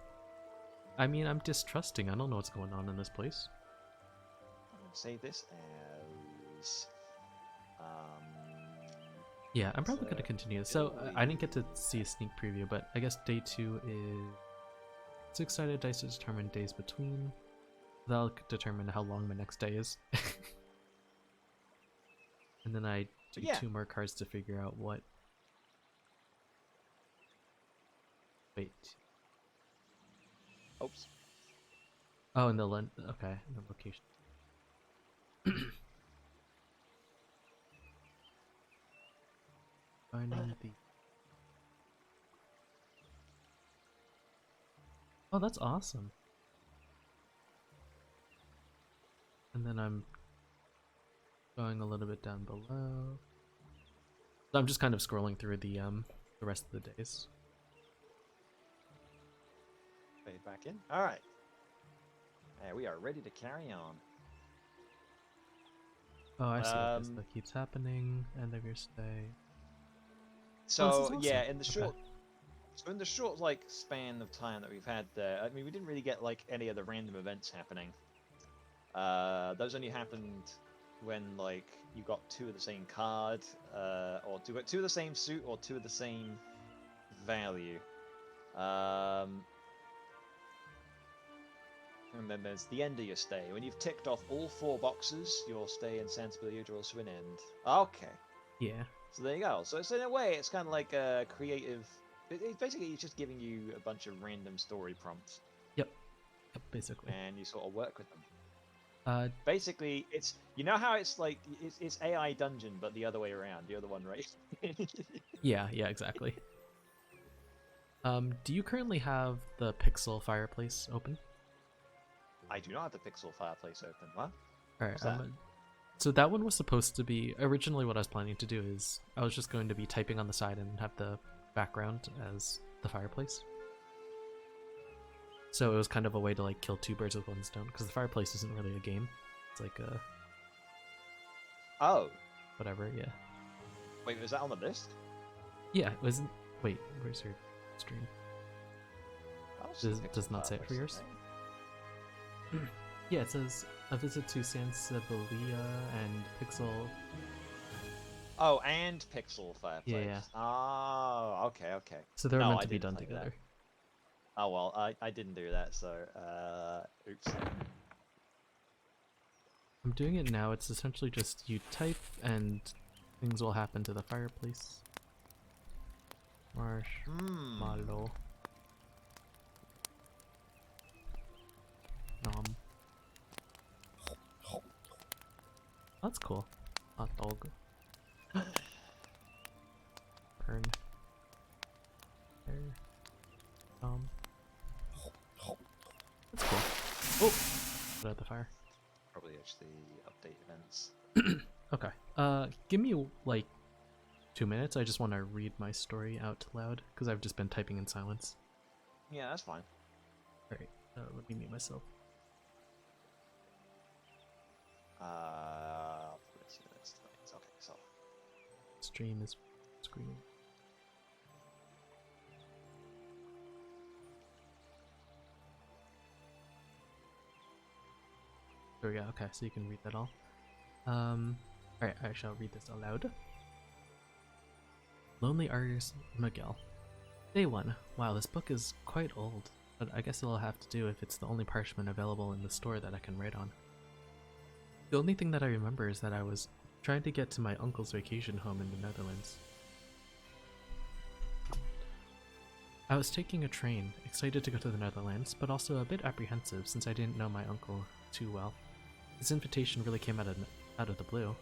I mean, I'm distrusting. I don't know what's going on in this place. I'm gonna say this as yeah, I'm probably gonna continue. So I didn't get to see a sneak preview, but I guess day 2 is 6-sided dice to determine days between. That'll determine how long my next day is. And then I do 2 more cards to figure out what. Wait. Oops. Oh, and the okay, and the location. Finding the. Oh, that's awesome. And then I'm going a little bit down below. So I'm just kind of scrolling through the rest of the days. Fade back in. All right. Yeah, we are ready to carry on. Oh, I see what this that keeps happening. End of your stay. So awesome. yeah, in the short like span of time that we've had there, I mean, we didn't really get like any of the random events happening. Those only happened when like you got 2 of the same card, or 2 of the same suit, or 2 of the same value. And then there's the end of your stay. When you've ticked off all 4 boxes, your stay in San Sibilia draws to an end. Okay. Yeah. So there you go. So in a way, it's kind of like a creative. Basically, it's just giving you a bunch of random story prompts. Yep. Basically. And you sort of work with them. Basically, it's how it's like it's AI dungeon, but the other way around. The other one, right? Yeah. Exactly. Do you currently have the Pixel fireplace open? I do not have the Pixel fireplace open. What? All right. So that one was supposed to be originally what I was planning to do is I was just going to be typing on the side and have the background as the fireplace. So it was kind of a way to like kill 2 birds with 1 stone because the fireplace isn't really a game. It's like a. Oh. Whatever. Yeah. Wait, was that on the list? Yeah. It wasn't. Wait. Where's your stream? Does not say it for yours. Yeah, it says a visit to San Sibilia and Pixel. Oh, and Pixel fireplace. Yeah. Oh, okay. So they're meant to be done together. That. Oh well, I didn't do that, so oops. I'm doing it now. It's essentially just you type and things will happen to the fireplace. Marshmallow. That's cool. Hot dog. Burn. There. That's cool. Oh! Put out the fire. Probably actually update events. Okay. Give me like 2 minutes. I just want to read my story out loud because I've just been typing in silence. Yeah, that's fine. Alright, let me mute myself. Okay, so. Stream is screening. There we go. Okay, so you can read that all. Alright, I shall read this aloud. Lonely Artist Miguel. Day 1. Wow, this book is quite old, but I guess it'll have to do if it's the only parchment available in the store that I can write on. The only thing that I remember is that I was trying to get to my uncle's vacation home in the Netherlands. I was taking a train, excited to go to the Netherlands, but also a bit apprehensive since I didn't know my uncle too well. This invitation really came out of the blue.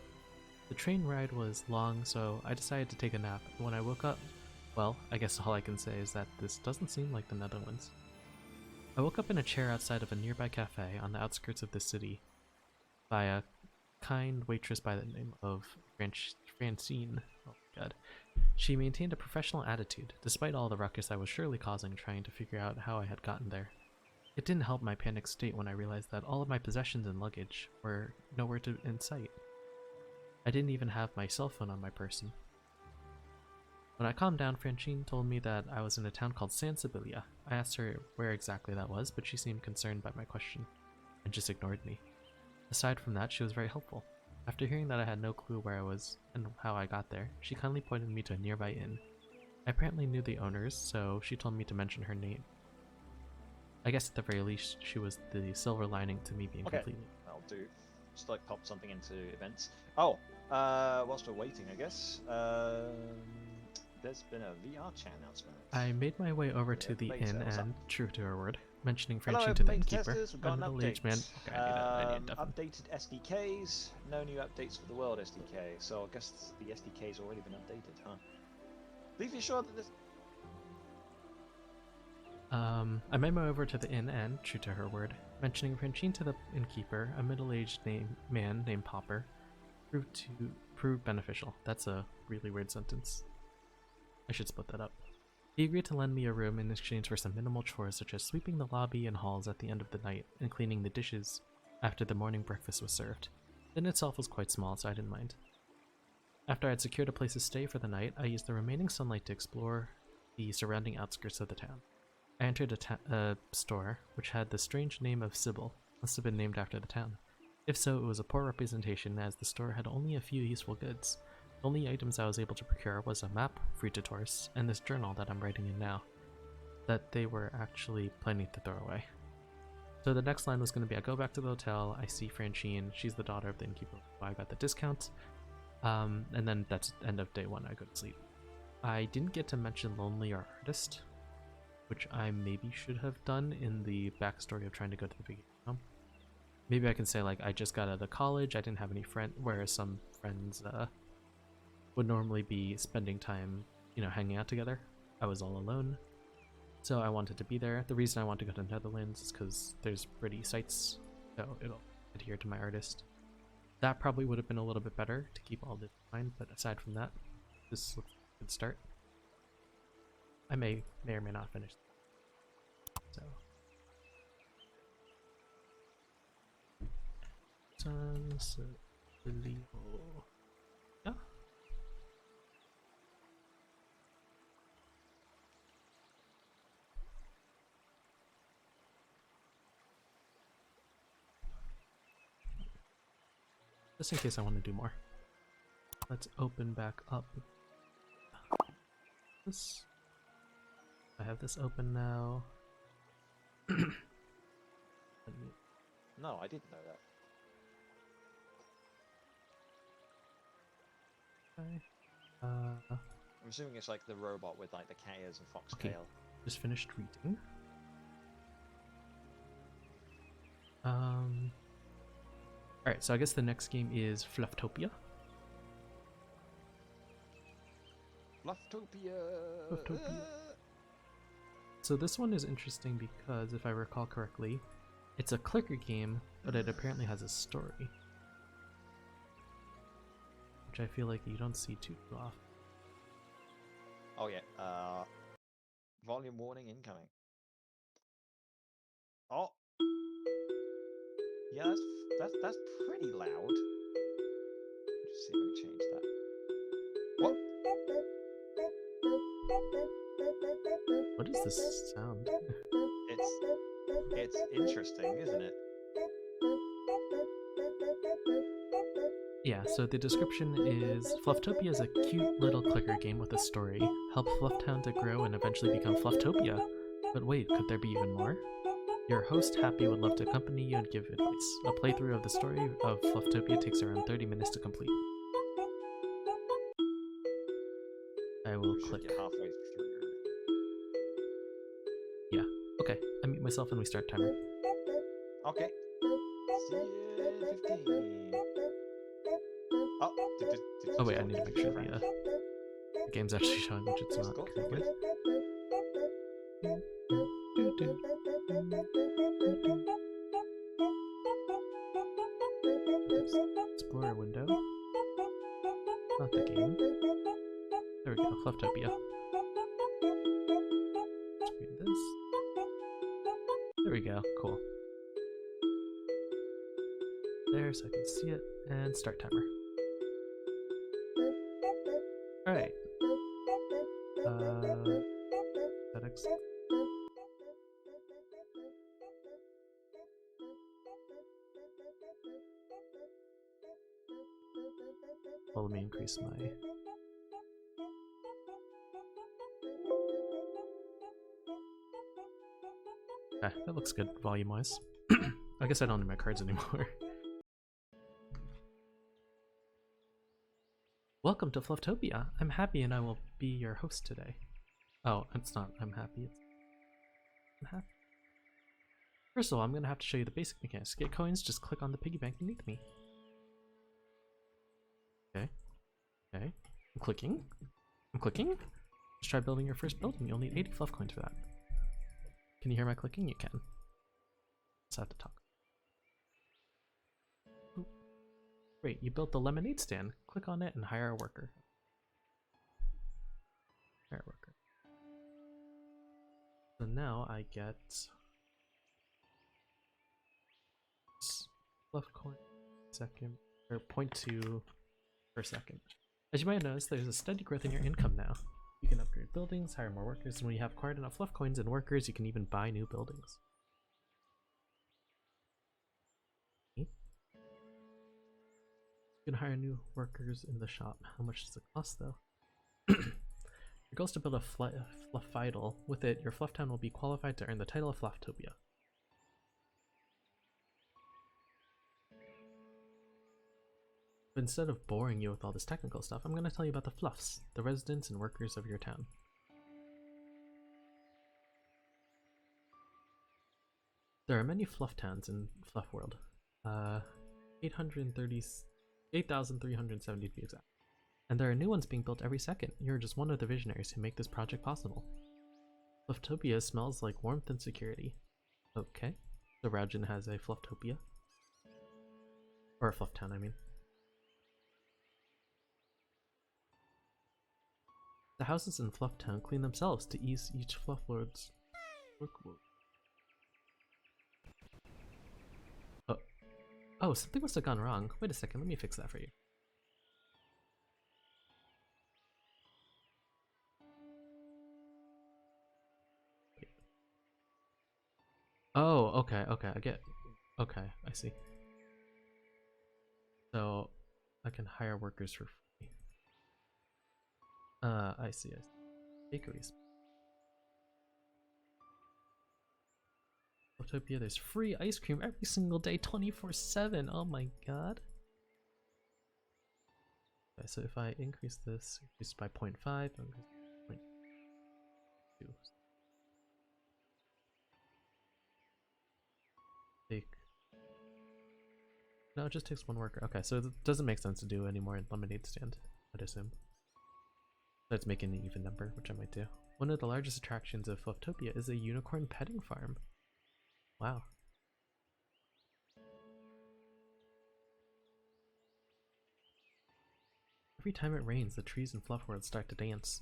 The train ride was long, so I decided to take a nap, and when I woke up, well, I guess all I can say is that this doesn't seem like the Netherlands. I woke up in a chair outside of a nearby cafe on the outskirts of the city by a kind waitress by the name of Francine. Oh my god. She maintained a professional attitude, despite all the ruckus I was surely causing trying to figure out how I had gotten there. It didn't help my panicked state when I realized that all of my possessions and luggage were nowhere in sight. I didn't even have my cell phone on my person. When I calmed down, Francine told me that I was in a town called San Sibilia. I asked her where exactly that was, but she seemed concerned by my question, and just ignored me. Aside from that, she was very helpful. After hearing that I had no clue where I was and how I got there, she kindly pointed me to a nearby inn. I apparently knew the owners, so she told me to mention her name. I guess at the very least, she was the silver lining to me being completely. I'll do. Just like pop something into events. Oh, whilst we're waiting, I guess. There's been a VR chat announcement. I made my way over to the Beta, inn what's up? and, true to her word, mentioning Hello, Francine to the beta innkeeper, testers, we've a got an middle-aged update. man. Okay, I need Updated SDKs, no new updates for the world SDK. So I guess the SDK's already been updated, huh? Please be sure that this. I made my way over to the inn and, true to her word, mentioning Francine to the innkeeper, a middle-aged man named Popper, proved beneficial. That's a really weird sentence. I should split that up. He agreed to lend me a room in exchange for some minimal chores such as sweeping the lobby and halls at the end of the night and cleaning the dishes after the morning breakfast was served. The inn itself was quite small, so I didn't mind. After I had secured a place to stay for the night, I used the remaining sunlight to explore the surrounding outskirts of the town. I entered a store, which had the strange name of Sybil. Must have been named after the town. If so, it was a poor representation, as the store had only a few useful goods. The only items I was able to procure was a map, free to tourists, and this journal that I'm writing in now, that they were actually planning to throw away. So the next line was going to be, I go back to the hotel, I see Francine, she's the daughter of the innkeeper, I got the discount, and then that's the end of day 1, I go to sleep. I didn't get to mention Lonely or Artist, which I maybe should have done in the backstory of trying to go to the vacation home. Maybe I can say, like, I just got out of college, I didn't have any friends, whereas some friends would normally be spending time, you know, hanging out together. I was all alone, so I wanted to be there. The reason I want to go to the Netherlands is because there's pretty sites, so it'll adhere to my artist. That probably would have been a little bit better to keep all this in mind, but aside from that, this looks like a good start. I may or may not finish. So, San Sibilia. Yeah. Just in case I want to do more. Let's open back up this. I have this open now. No, I didn't know that. Okay. I'm assuming it's like the robot with like the cat ears and fox Okay. tail. Just finished reading. Alright, so I guess the next game is Flufftopia. Flufftopia. Flufftopia. So this one is interesting because, if I recall correctly, it's a clicker game, but it apparently has a story. Which I feel like you don't see too often. Oh yeah, volume warning incoming. Oh! Yeah, that's pretty loud. Just see if I change that. What? What is this sound? It's interesting, isn't it? Yeah, so the description is Flufftopia is a cute little clicker game with a story. Help Flufftown to grow and eventually become Flufftopia. But wait, could there be even more? Your host, Happy, would love to accompany you and give advice. A playthrough of the story of Flufftopia takes around 30 minutes to complete. I will click. Get halfway through. Yeah, okay. I mute myself and we start timer. Okay. See you in 15. Oh, oh wait, I need to make sure the game's actually showing, which it's not currently. Explorer window. Not the game. There we go, Flufftopia. Screen this. There we go, cool. There, so I can see it, and start timer. Alright. Settings. Well, let me increase my... Okay, that looks good volume-wise. I guess I don't need my cards anymore. Welcome to Flufftopia. I'm Happy and I will be your host today. Oh, it's not I'm happy. I'm happy. First of all, I'm going to have to show you the basic mechanics. To get coins, just click on the piggy bank beneath me. Okay. Okay. I'm clicking. I'm clicking. Let's try building your first building. You'll need 80 fluff coins for that. Can you hear my clicking? You can. Let's have to talk. Ooh. Great, you built the lemonade stand. Click on it and hire a worker. Hire a worker. So now I get fluff coin second, or 0.2 per second. As you might notice, there's a steady growth in your income now. You can upgrade buildings, hire more workers, and when you have acquired enough fluff coins and workers, you can even buy new buildings. You can hire new workers in the shop. How much does it cost though? Your goal is to build a fluff idol. With it, your Flufftown will be qualified to earn the title of Flufftopia. But instead of boring you with all this technical stuff, I'm going to tell you about the Fluffs, the residents and workers of your town. There are many Fluff towns in Fluff World. 8,370 to be exact. And there are new ones being built every second. You're just one of the visionaries who make this project possible. Flufftopia smells like warmth and security. Okay. So Raujinn has a Flufftopia. Or a Flufftown, I mean. The houses in Flufftown clean themselves to ease each Fluff Lord's workload. Oh, something must have gone wrong. Wait a second, let me fix that for you. Wait. Oh, okay, okay, I see. So, I can hire workers for free. I see. Bakeries. Flufftopia, there's free ice cream every single day, 24/7. Oh my god. Okay, so if I increase this, increase by 0.5, increase by 0.2. No, it just takes one worker. Okay, so it doesn't make sense to do any more lemonade stand, I'd assume. Let's make an even number, which I might do. One of the largest attractions of Flufftopia is a unicorn petting farm. Wow. Every time it rains, the trees in Fluff World start to dance.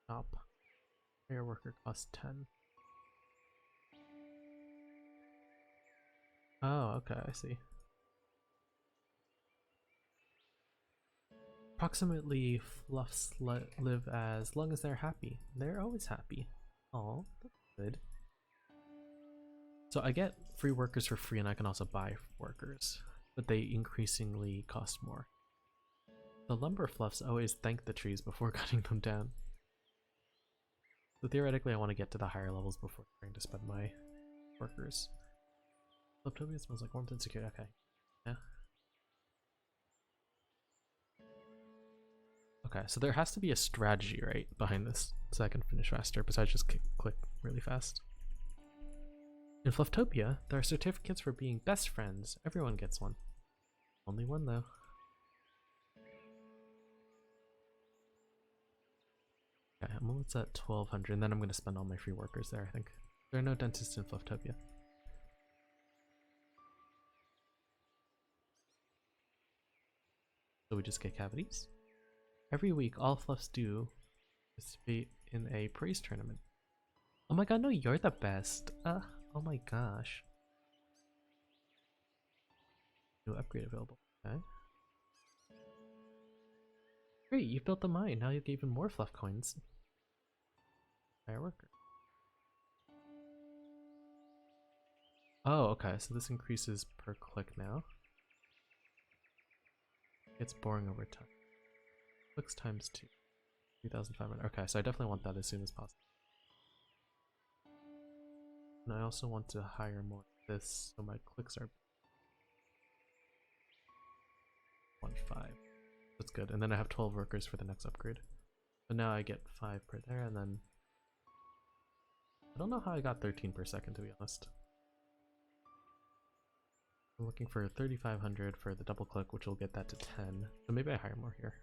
Stop. Fair worker costs 10. Oh, okay, I see. Approximately Fluffs live as long as they're happy. They're always happy. Oh, that's good. So I get free workers for free, and I can also buy workers, but they increasingly cost more. The lumber fluffs always thank the trees before cutting them down. So theoretically I want to get to the higher levels before trying to spend my workers. Flufftopia smells like warmth and security. Okay. Yeah. Okay, so there has to be a strategy, right, behind this, so I can finish faster, besides just click really fast. In Flufftopia, there are certificates for being best friends. Everyone gets one. Only one, though. Okay, I'm almost at 1200, and then I'm going to spend all my free workers there, I think. There are no dentists in Flufftopia. So we just get cavities. Every week, all Fluffs do participate in a praise tournament. Oh my god, no, you're the best. Oh my gosh. New upgrade available. Okay. Great, you built the mine. Now you get even more Fluff coins. Hire worker. Oh, okay, so this increases per click now. It's boring over time. Clicks times 2. 3,500. Okay, so I definitely want that as soon as possible. And I also want to hire more of this so my clicks are 1.5. That's good. And then I have 12 workers for the next upgrade. But now I get 5 per there, and then I don't know how I got 13 per second, to be honest. I'm looking for 3,500 for the double click, which will get that to 10. So maybe I hire more here.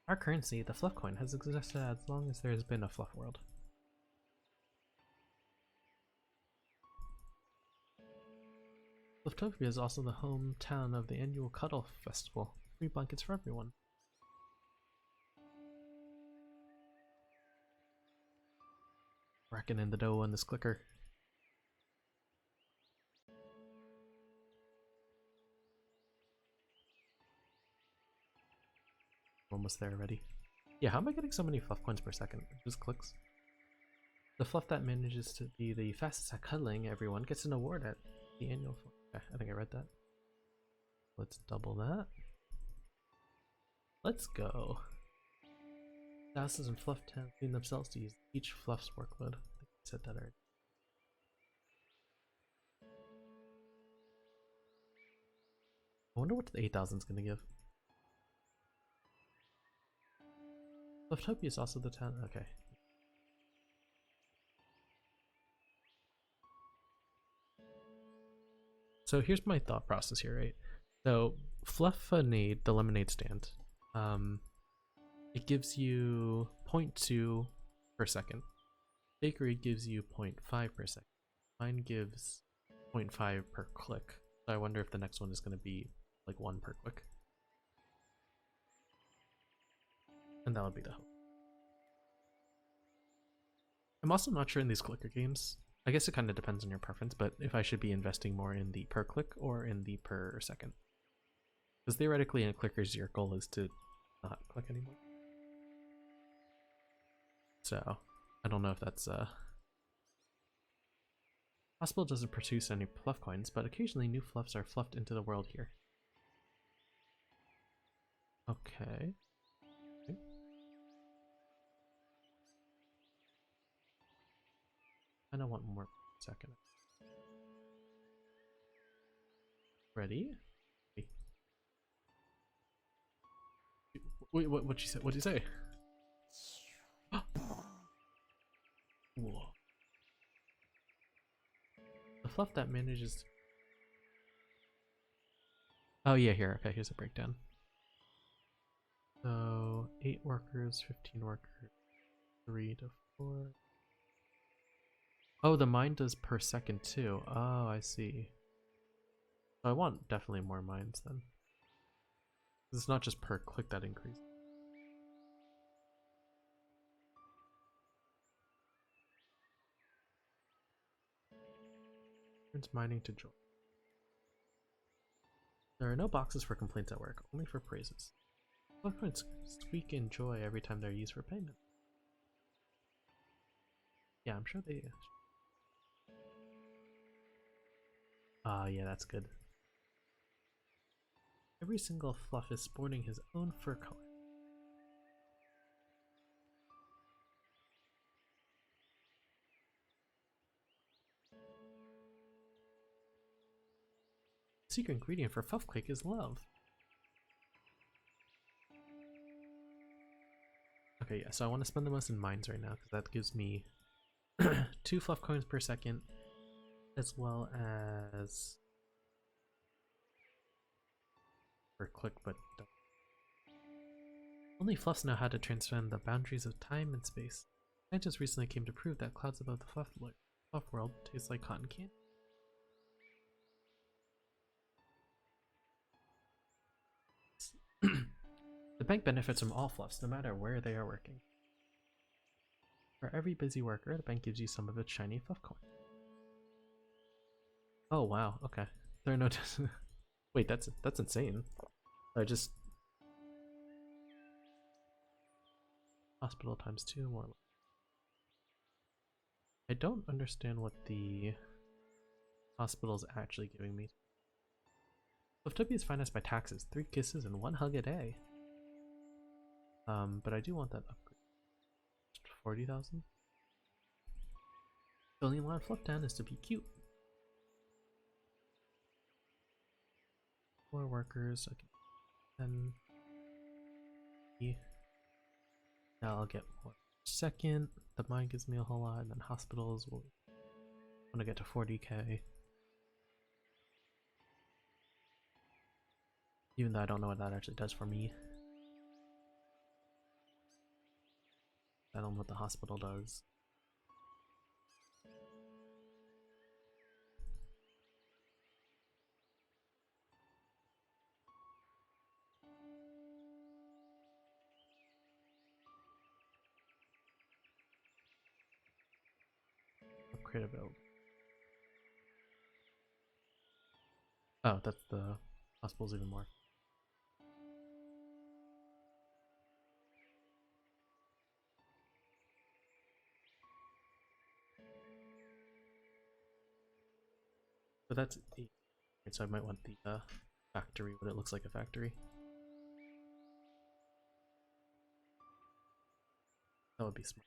Our currency, the Fluff coin, has existed as long as there has been a Fluff world. Flufftopia is also the hometown of the annual Cuddle Festival. Free blankets for everyone. Racking in the dough on this clicker. Almost there already. Yeah, how am I getting so many Fluff coins per second? Just clicks. The Fluff that manages to be the fastest at cuddling everyone gets an award at the annual. Okay, I think I read that. Let's double that. Let's go. Thousands in Fluff Town clean themselves to use each Fluff's workload. I think I said that already. I wonder what the 8,000 is going to give. Flufftopia is also the town. Okay. So here's my thought process here, right? So Fluffanade, the lemonade stand, it gives you 0.2 per second. Bakery gives you 0.5 per second. Mine gives 0.5 per click. So I wonder if the next one is going to be like 1 per click. And that would be the hope. I'm also not sure in these clicker games. I guess it kind of depends on your preference, but if I should be investing more in the per click or in the per second. Because theoretically in clickers your goal is to not click anymore. So I don't know if that's Possible doesn't produce any fluff coins, but occasionally new fluffs are fluffed into the world here. Okay. I don't want more second. Ready? Wait, what'd you say? What'd you say? Whoa. The fluff that manages. Oh yeah, here. Okay, here's a breakdown. So 8 workers, 15 workers, 3 to 4. Oh, the mine does per second too. Oh, I see. So I want definitely more mines then. It's not just per click that increase. Turns mining to joy. There are no boxes for complaints at work, only for praises. Fluff coins squeak in joy every time they're used for payment. Yeah, I'm sure they. Yeah, that's good. Every single fluff is sporting his own fur color. Secret ingredient for Fluffquake is love. Okay, yeah, so I want to spend the most in mines right now because that gives me 2 fluff coins per second, as well as per click, but only fluffs know how to transcend the boundaries of time and space. I just recently came to prove that clouds above the fluff world taste like cotton candy. The bank benefits from all fluffs, no matter where they are working. For every busy worker, the bank gives you some of its shiny fluff coins. Oh wow, okay. There are no wait, that's insane. I just hospital times 2 more. I don't understand what the hospital's actually giving me. Flufftopia is financed by taxes, 3 kisses and 1 hug a day. But I do want that upgrade. 40,000. The only line Fluff down is to be cute. 4 workers. Okay. Then now I'll get more second. The mine gives me a whole lot, and then hospitals will want to get to 40k. Even though I don't know what that actually does for me. I don't know what the hospital does. Upgrade available. Oh, that's the hospital's even more. So that's 8. Right, so I might want the factory, what it looks like a factory. That would be smart.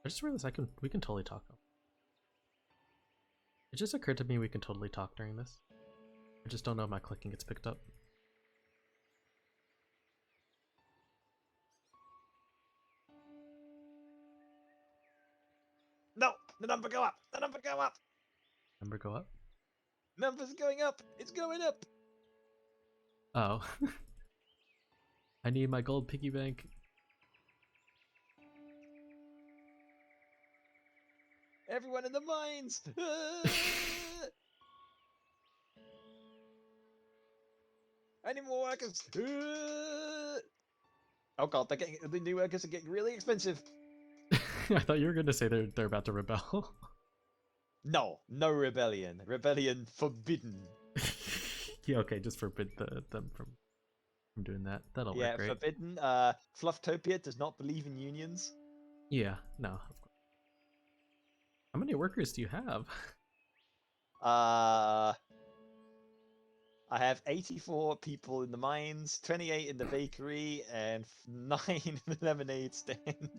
I just realized we can totally talk. It just occurred to me we can totally talk during this. I just don't know if my clicking gets picked up. No! The number go up! The number go up! Number go up? Number's going up! It's going up! Oh. I need my gold piggy bank. Everyone in the mines! I need more workers! Oh god, the new workers are getting really expensive! I thought you were gonna say they're about to rebel. No, no rebellion. Rebellion forbidden. Yeah, okay, just forbid them from doing that. That'll Yeah, work, right? forbidden. Flufftopia does not believe in unions. Yeah, no, of course. How many workers do you have? I have 84 people in the mines, 28 in the bakery, and 9 in the lemonade stand.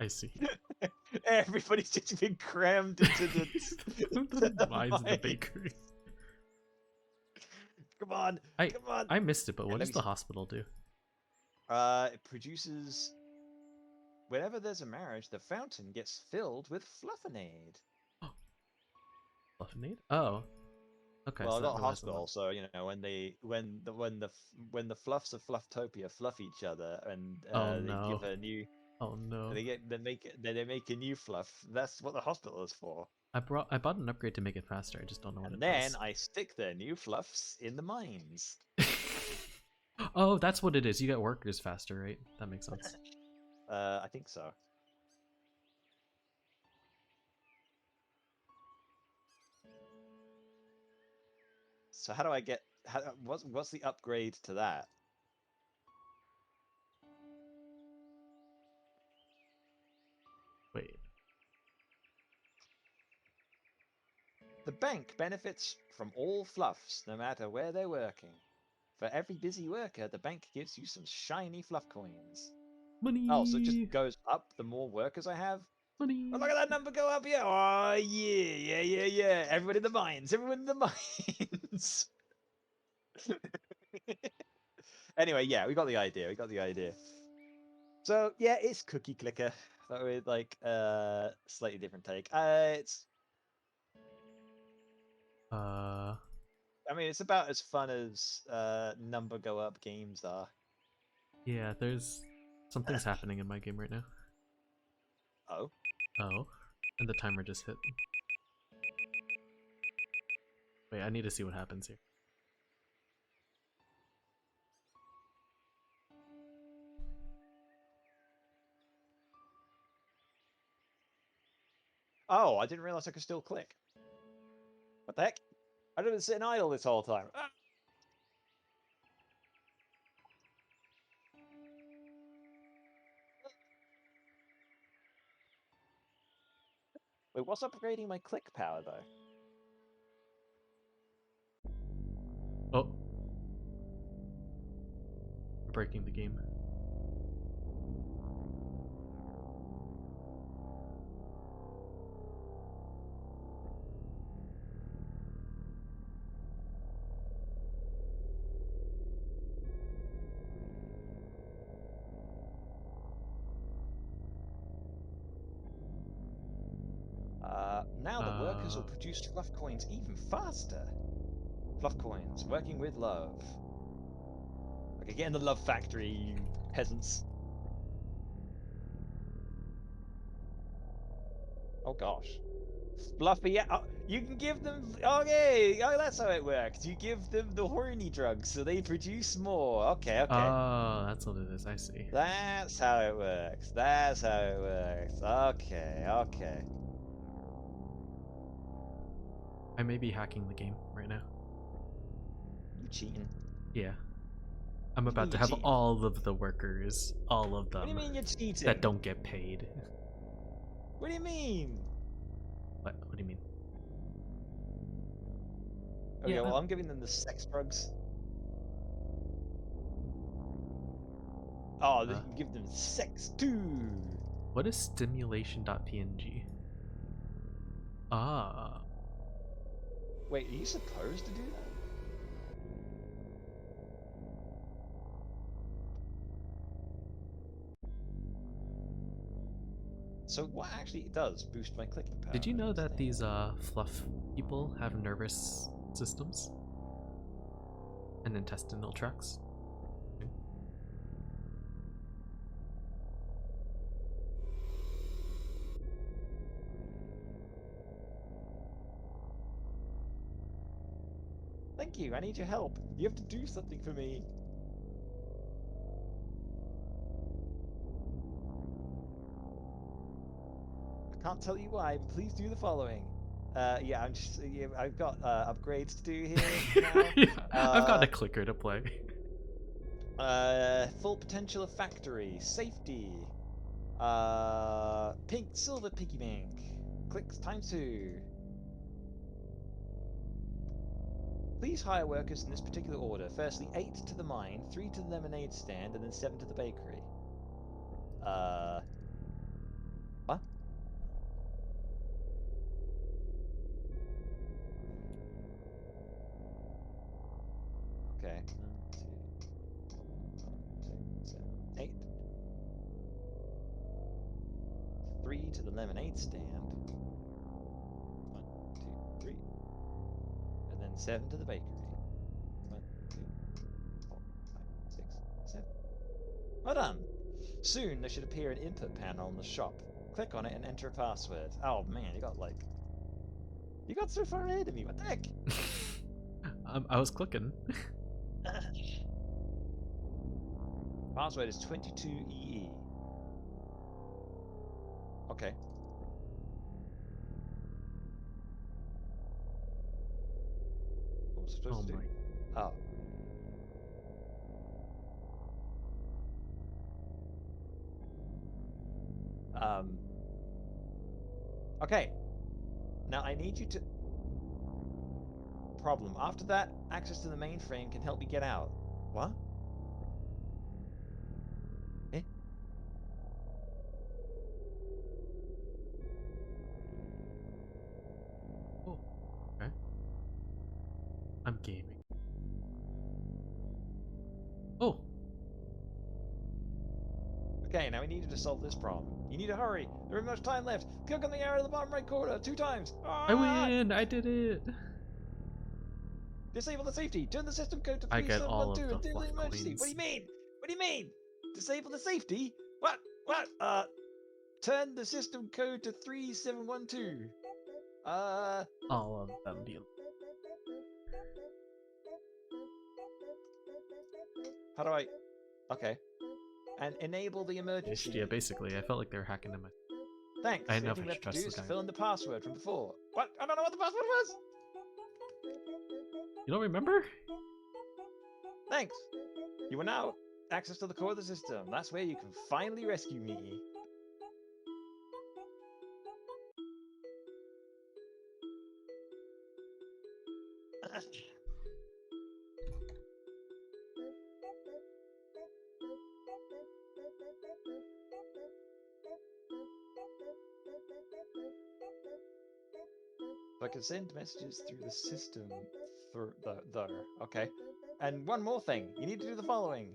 I see. Everybody's just been crammed into the, The mines in the bakery. Come on, come on. I missed it, but what let does me the see. hospital do? It produces. Whenever there's a marriage, the fountain gets filled with fluffinade. Fluffinade? Oh. Okay, Well, so I that got a relies on hospital, so you know when the fluffs of Flufftopia fluff each other and Oh they no. give a new Oh no. they make a new fluff. That's what the hospital is for. I bought an upgrade to make it faster. I just don't know what And it then does. I stick their new fluffs in the mines. Oh, that's what it is. You get workers faster, right? That makes sense. I think so. So how do I get? What's the upgrade to that? Wait. The bank benefits from all fluffs, no matter where they're working. For every busy worker, the bank gives you some shiny fluff coins. Money. Oh, so it just goes up the more workers I have? Money. Oh, look at that number go up, yeah! Oh, yeah. Everyone in the mines, everyone in the mines! Anyway, yeah, we got the idea. So, yeah, it's Cookie Clicker, but with, like, slightly different take. It's... I mean, it's about as fun as number go up games are. Yeah, something's happening in my game right now. Oh? Oh. And the timer just hit. Wait, I need to see what happens here. Oh, I didn't realize I could still click. What the heck? I've been sitting idle this whole time. Ah! Wait, what's upgrading my click power, though? Oh. I'm breaking the game. Now the workers will produce fluff coins even faster. Fluff coins, working with love. Okay, get in the love factory, you peasants. Oh gosh. Fluffy, yeah, oh, you can give them, okay, oh, that's how it works. You give them the horny drugs so they produce more. Okay. Oh, that's what it is. I see. That's how it works. Okay. I may be hacking the game right now. You cheating? Yeah. I'm What do you about mean to you're have cheating? all of the workers, all of them, What do you mean you're cheating? that don't get paid. What do you mean? What do you mean? Okay, Yeah, well, I'm giving them the sex drugs. Oh, you can give them sex too. What is stimulation.png? Ah. Wait, are you supposed to do that? So what actually does boost my clicking power? Did you know that these fluff people have nervous systems and intestinal tracts? Thank you, I need your help. You have to do something for me. I can't tell you why, but please do the following. Yeah, I've got upgrades to do here now. Yeah, I've got a clicker to play. Full potential of factory, safety, silver piggy bank, clicks ×2. Please hire workers in this particular order. Firstly, 8 to the mine, 3 to the lemonade stand, and then 7 to the bakery. Okay. 7, 8. 3 to the lemonade stand. 1, 2, 3. And then 7 to the bakery. 1, 2, 4, 5, 6, 7. Well done. Soon there should appear an input panel in the shop. Click on it and enter a password. Oh man, you got so far ahead of me. What the heck? I was clicking. Password is 22EE. Okay. What was I supposed to do? Oh. Okay. Now I need you to... Problem. After that, access to the mainframe can help me get out. What? Eh? Oh, okay. I'm gaming. Oh! Okay, now we need you to solve this problem. You need to hurry. There isn't much time left. Click on the arrow in the bottom right corner 2 times. Ah! I win! I did it! Disable the safety. Turn the system code to I get all of 3712 the and deal fluff the emergency. coins. What do you mean? What do you mean? Disable the safety? What? Turn the system code to 3712. All of them deal. How do I... Okay. And enable the emergency. Yeah, basically, I felt like they were hacking into my... Thanks. I didn't know if Anything I left should to do trust is the to guy. fill in the password from before. What? I don't know what the password was. You don't remember? Thanks. You are now access to the core of the system. That's where you can finally rescue me. So I can send messages through the system through the okay. And one more thing, you need to do the following.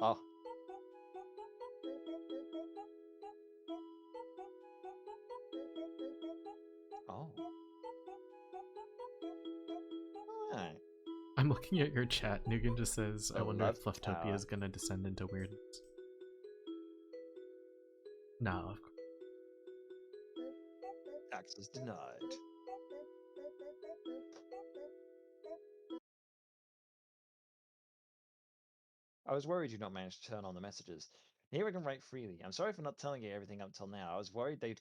Oh. Oh. Alright. I'm looking at your chat. Nugan just says, I wonder if love Flufftopia power. is gonna descend into weirdness. No, of course. Access denied. I was worried you'd not manage to turn on the messages. Here I can write freely. I'm sorry for not telling you everything up till now. I was worried they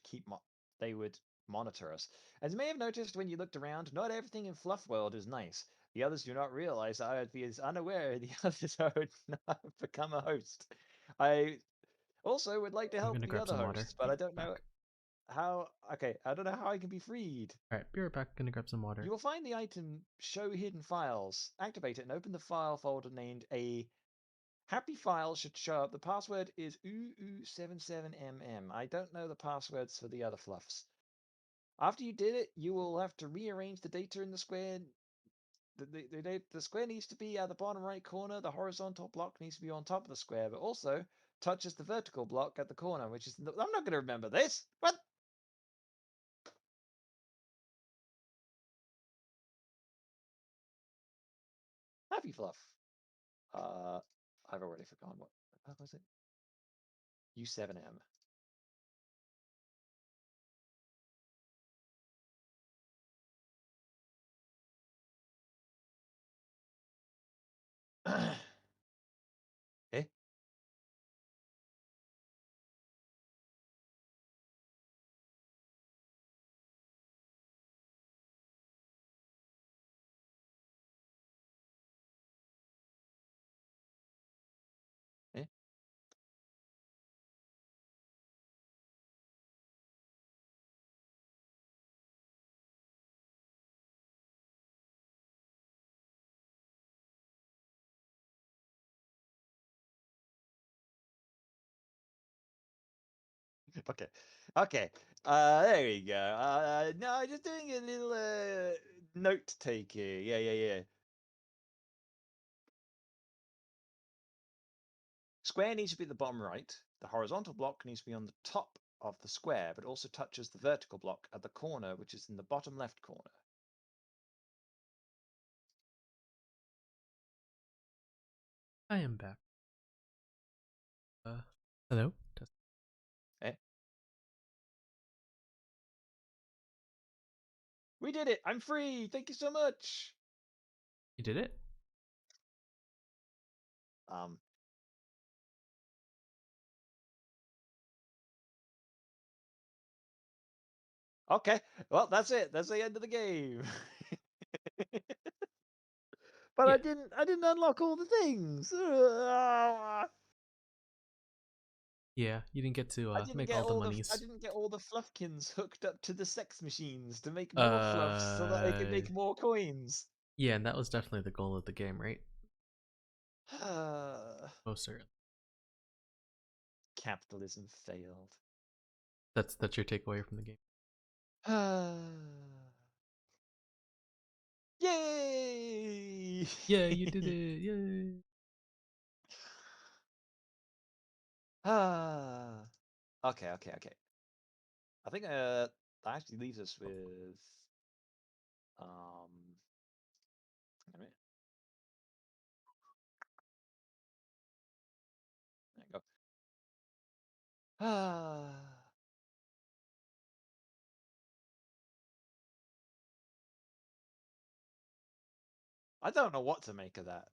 would monitor us. As you may have noticed when you looked around, not everything in Fluff World is nice. The others do not realize I would be as unaware the others I would not become a host. I also would like to I'm help gonna the grab other some water. hosts, but Be I don't know back. how. Okay, I don't know how I can be freed. Alright, be right back. Gonna grab some water. You will find the item Show Hidden Files. Activate it and open the file folder named A Happy File should show up. The password is UU77MM. I don't know the passwords for the other fluffs. After you did it, you will have to rearrange the data in the square. The square needs to be at the bottom right corner. The horizontal block needs to be on top of the square, but also touches the vertical block at the corner, which is... I'm not going to remember this. What? Happy Fluff. I've already forgotten what was it? U7M. Eh? Eh? Okay. Okay. There we go. No, just doing a little note take here. Yeah. square needs to be at the bottom right. The horizontal block needs to be on the top of the square, but also touches the vertical block at the corner, which is in the bottom left corner. I am back. Hello? Eh? We did it! I'm free! Thank you so much! You did it? Okay, well, that's it. That's the end of the game. But Yeah. I didn't unlock all the things. Yeah, you didn't get to I didn't make get all the I monies. didn't get all the fluffkins hooked up to the sex machines to make more fluffs so that I could make more coins. Yeah, and that was definitely the goal of the game, right? Most certainly. Capitalism failed. That's your takeaway from the game. Yay! Yeah, you did it! Yay! Okay. I think that actually leaves us with wait a minute. There you go. I don't know what to make of that.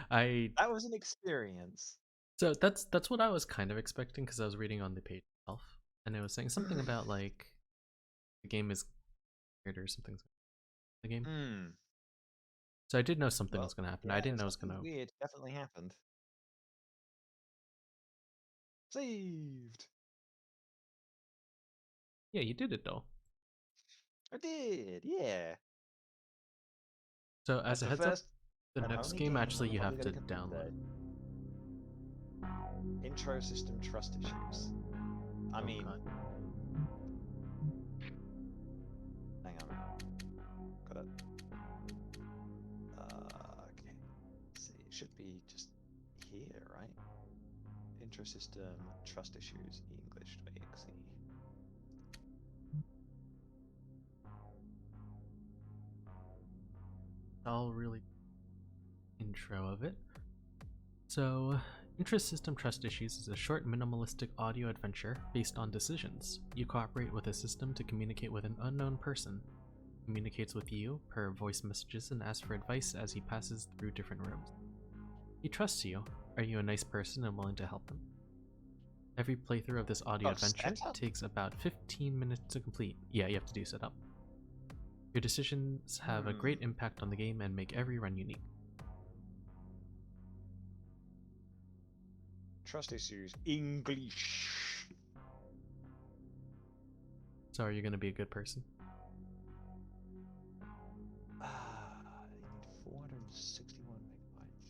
That was an experience. So that's what I was kind of expecting, because I was reading on the page itself, and it was saying something about like the game is weird or something. The game. So I did know something was gonna happen. Yeah, I didn't know it was gonna. Weird, definitely happened. Saved. Yeah, you did it though. I did, yeah. So as a heads up, the and next only game actually I'm you have probably to gonna complete download. Intro system trust issues. I mean, God. hang on. Got it. Okay. Let's see, it should be just here, right? Intro system trust issues English.exe. I'll really intro of it. So, Intra-System Trust Issues is a short minimalistic audio adventure based on decisions. You cooperate with a system to communicate with an unknown person. He communicates with you per voice messages and asks for advice as he passes through different rooms. He trusts you. Are you a nice person and willing to help him? Every playthrough of this audio adventure takes about 15 minutes to complete. Yeah, you have to do setup. Your decisions have a great impact on the game and make every run unique. Trust issues English. So are you going to be a good person? I need 461 megabytes.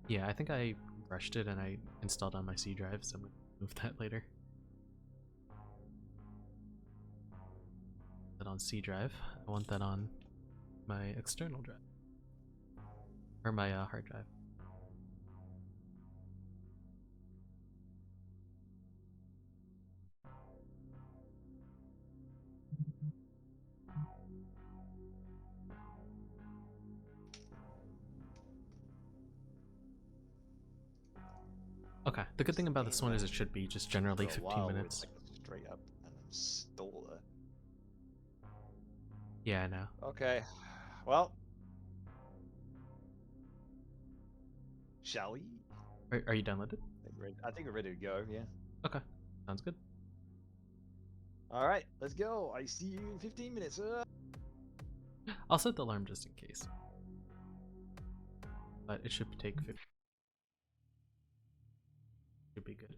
Yeah, I think I rushed it and I installed on my C drive, so I'm going to move that later. That on C drive. I want that on my external drive. Or my hard drive. Okay, the good thing about this one is it should be just generally 15 minutes. Like straight up and installer. Yeah, I know. Okay, well, shall we? Are you downloaded? I think we're ready to go, yeah. Okay, sounds good. Alright, let's go. I see you in 15 minutes. I'll set the alarm just in case. But it should take 15. Should be good.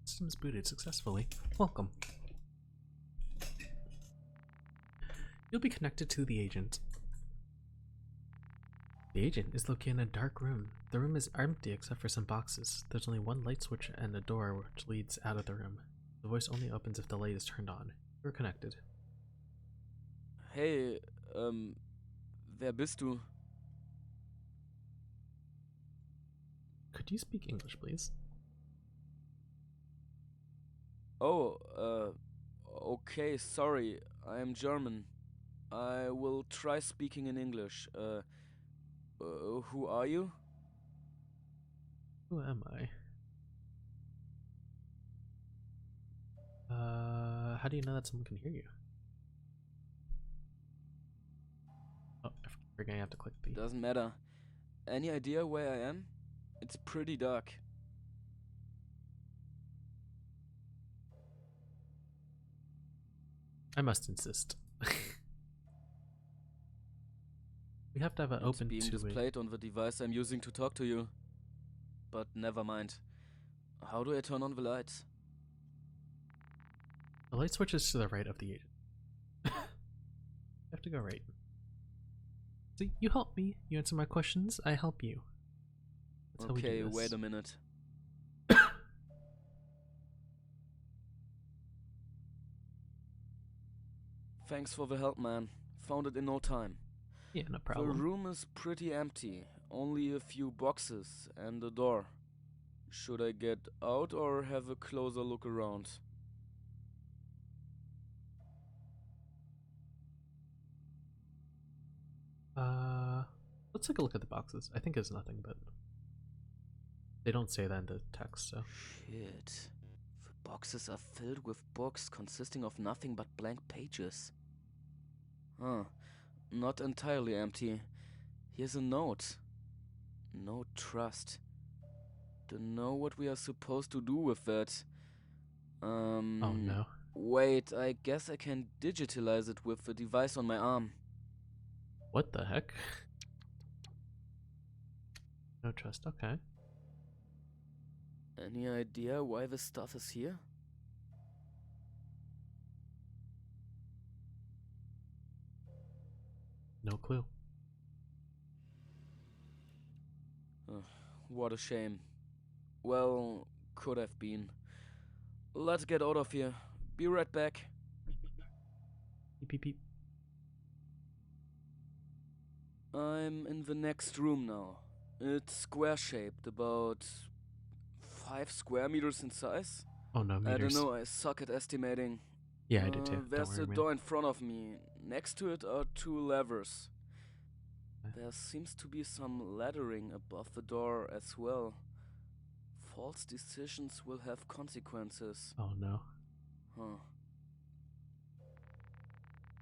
System is booted successfully. Welcome. You'll be connected to the agent. The agent is located in a dark room. The room is empty except for some boxes. There's only one light switch and a door which leads out of the room. The voice only opens if the light is turned on. You're connected. Hey, wer bist du? Could you speak English, please? Oh, okay, sorry, I am German. I will try speaking in English. Who are you? Who am I? How do you know that someone can hear you? Oh, I forget I have to click the. Doesn't matter. Any idea where I am? It's pretty dark. I must insist. We have to have an It's open being two-way. displayed on the device I'm using to talk to you. But never mind. How do I turn on the lights? The light switch is to the right of the agent. You have to go right. See, you help me. You answer my questions. I help you. That's how we Okay, do this. wait a minute. Thanks for the help, man. Found it in no time. Yeah, no The problem. room is pretty empty. Only a few boxes and a door. Should I get out or have a closer look around? Let's take a look at the boxes. I think it's nothing, but they don't say that in the text, so. Shit. The boxes are filled with books consisting of nothing but blank pages. Huh. Not entirely empty. Here's a note. No trust. Don't know what we are supposed to do with that. Oh no. Wait, I guess I can digitalize it with the device on my arm. What the heck? No trust, okay. Any idea why this stuff is here? No clue. What a shame. Well, could have been. Let's get out of here. Be right back. Beep beep beep. I'm in the next room now. It's square-shaped, about 5 square meters in size. Oh no, meters. I don't know, I suck at estimating. Yeah, I do too. Don't There's worry, a man. door in front of me. Next to it are 2 levers. Okay. There seems to be some laddering above the door as well. False decisions will have consequences. Oh no. Huh.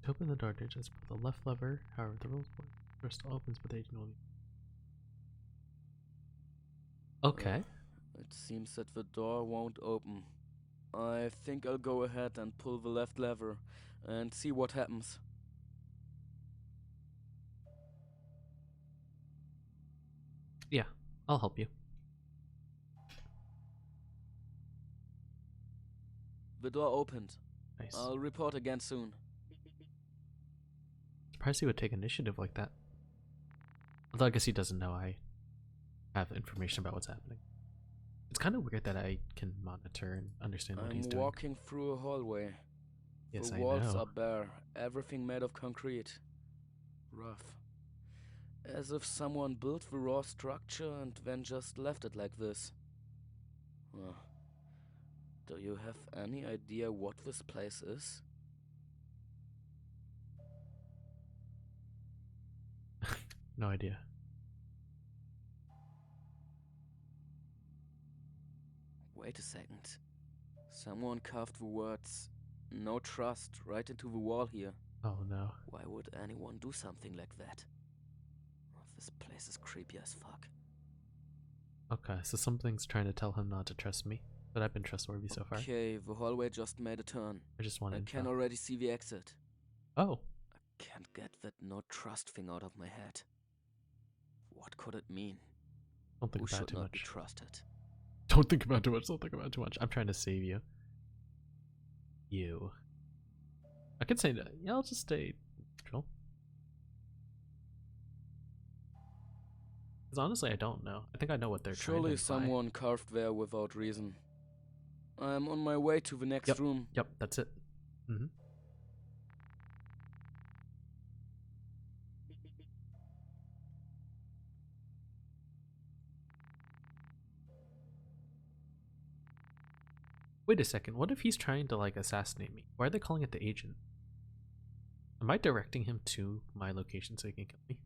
To open the door, just pull the left lever. However, the rules first opens, but they can only. Okay. It seems that the door won't open. I think I'll go ahead and pull the left lever and see what happens. Yeah, I'll help you. The door opened. Nice. I'll report again soon. Surprised he would take initiative like that. Although I guess he doesn't know I have information about what's happening. It's kind of weird that I can monitor and understand what he's I'm doing. walking through a hallway. Yes, The I walls know. are bare, everything made of concrete. Rough. As if someone built the raw structure and then just left it like this. Do you have any idea what this place is? No idea. Wait a second. Someone carved the words "no trust" right into the wall here. Oh no. Why would anyone do something like that? This place is creepy as fuck. Okay, so something's trying to tell him not to trust me, but I've been trustworthy so far. Okay, the hallway just made a turn. I just I wanted can to... already see the exit. Oh, I can't get that "no trust" thing out of my head. What could it mean? don't think Who about it should too not be much. trusted? Don't think about it too much, don't think about it too much. I'm trying to save you. You. I could say that. Yeah, I'll just stay neutral. Because honestly, I don't know. I think I know what they're trying to Surely imply. someone carved there without reason. I'm on my way to the next room. Yep, that's it. Wait a second, what if he's trying to like assassinate me? Why are they calling it the agent? Am I directing him to my location so he can kill me?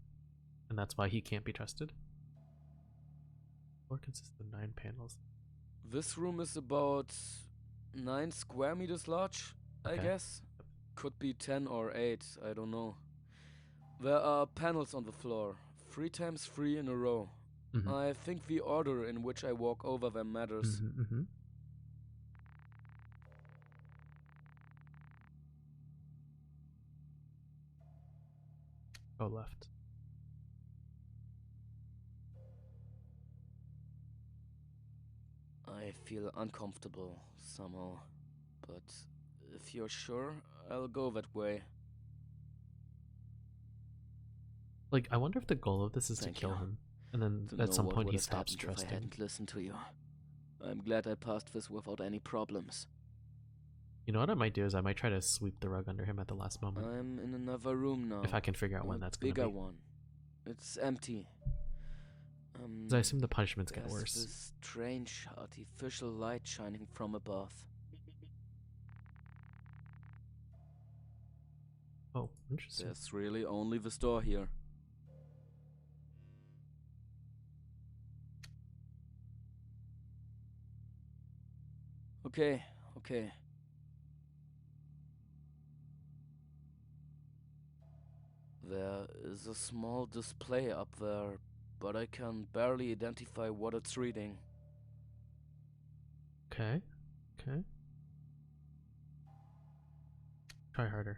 And that's why he can't be trusted? Floor consists of 9 panels. This room is about 9 square meters large, I Okay. guess. Could be 10 or 8, I don't know. There are panels on the floor, 3 times 3 in a row. Mm-hmm. I think the order in which I walk over them matters. Mm-hmm, mm-hmm. Go left. I feel uncomfortable somehow, but if you're sure, I'll go that way. Like, I wonder if the goal of this is Thank to kill you. him, and then To at know some what point would he have stops happened if I trusting. hadn't listened to you. I'm glad I passed this without any problems. You know what I might do is I might try to sweep the rug under him at the last moment. I'm in another room now. If I can figure out when a that's gonna bigger be. one. It's empty. Because I assume the punishments get There's worse. this strange artificial light shining from above. Oh, interesting. There's really only this door here. Okay. There is a small display up there, but I can barely identify what it's reading. Okay. Try harder.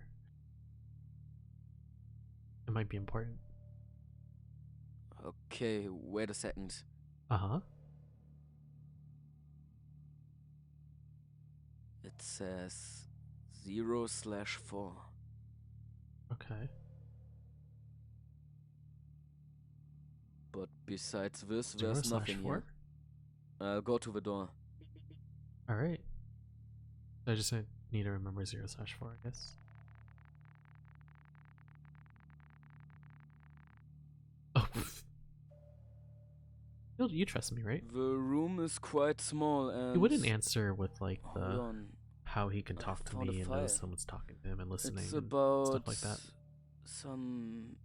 It might be important. Okay, wait a second. Uh-huh. It says 0/4. Okay. But besides this, 0 there's slash nothing 4? here. I'll go to the door. Alright. I just need to remember 0/4, I guess. Oh. You trust me, right? The room is quite small and... He wouldn't answer with like Hold the on. how he can talk to found a me and file. knows someone's talking to him and listening It's and about stuff like that. some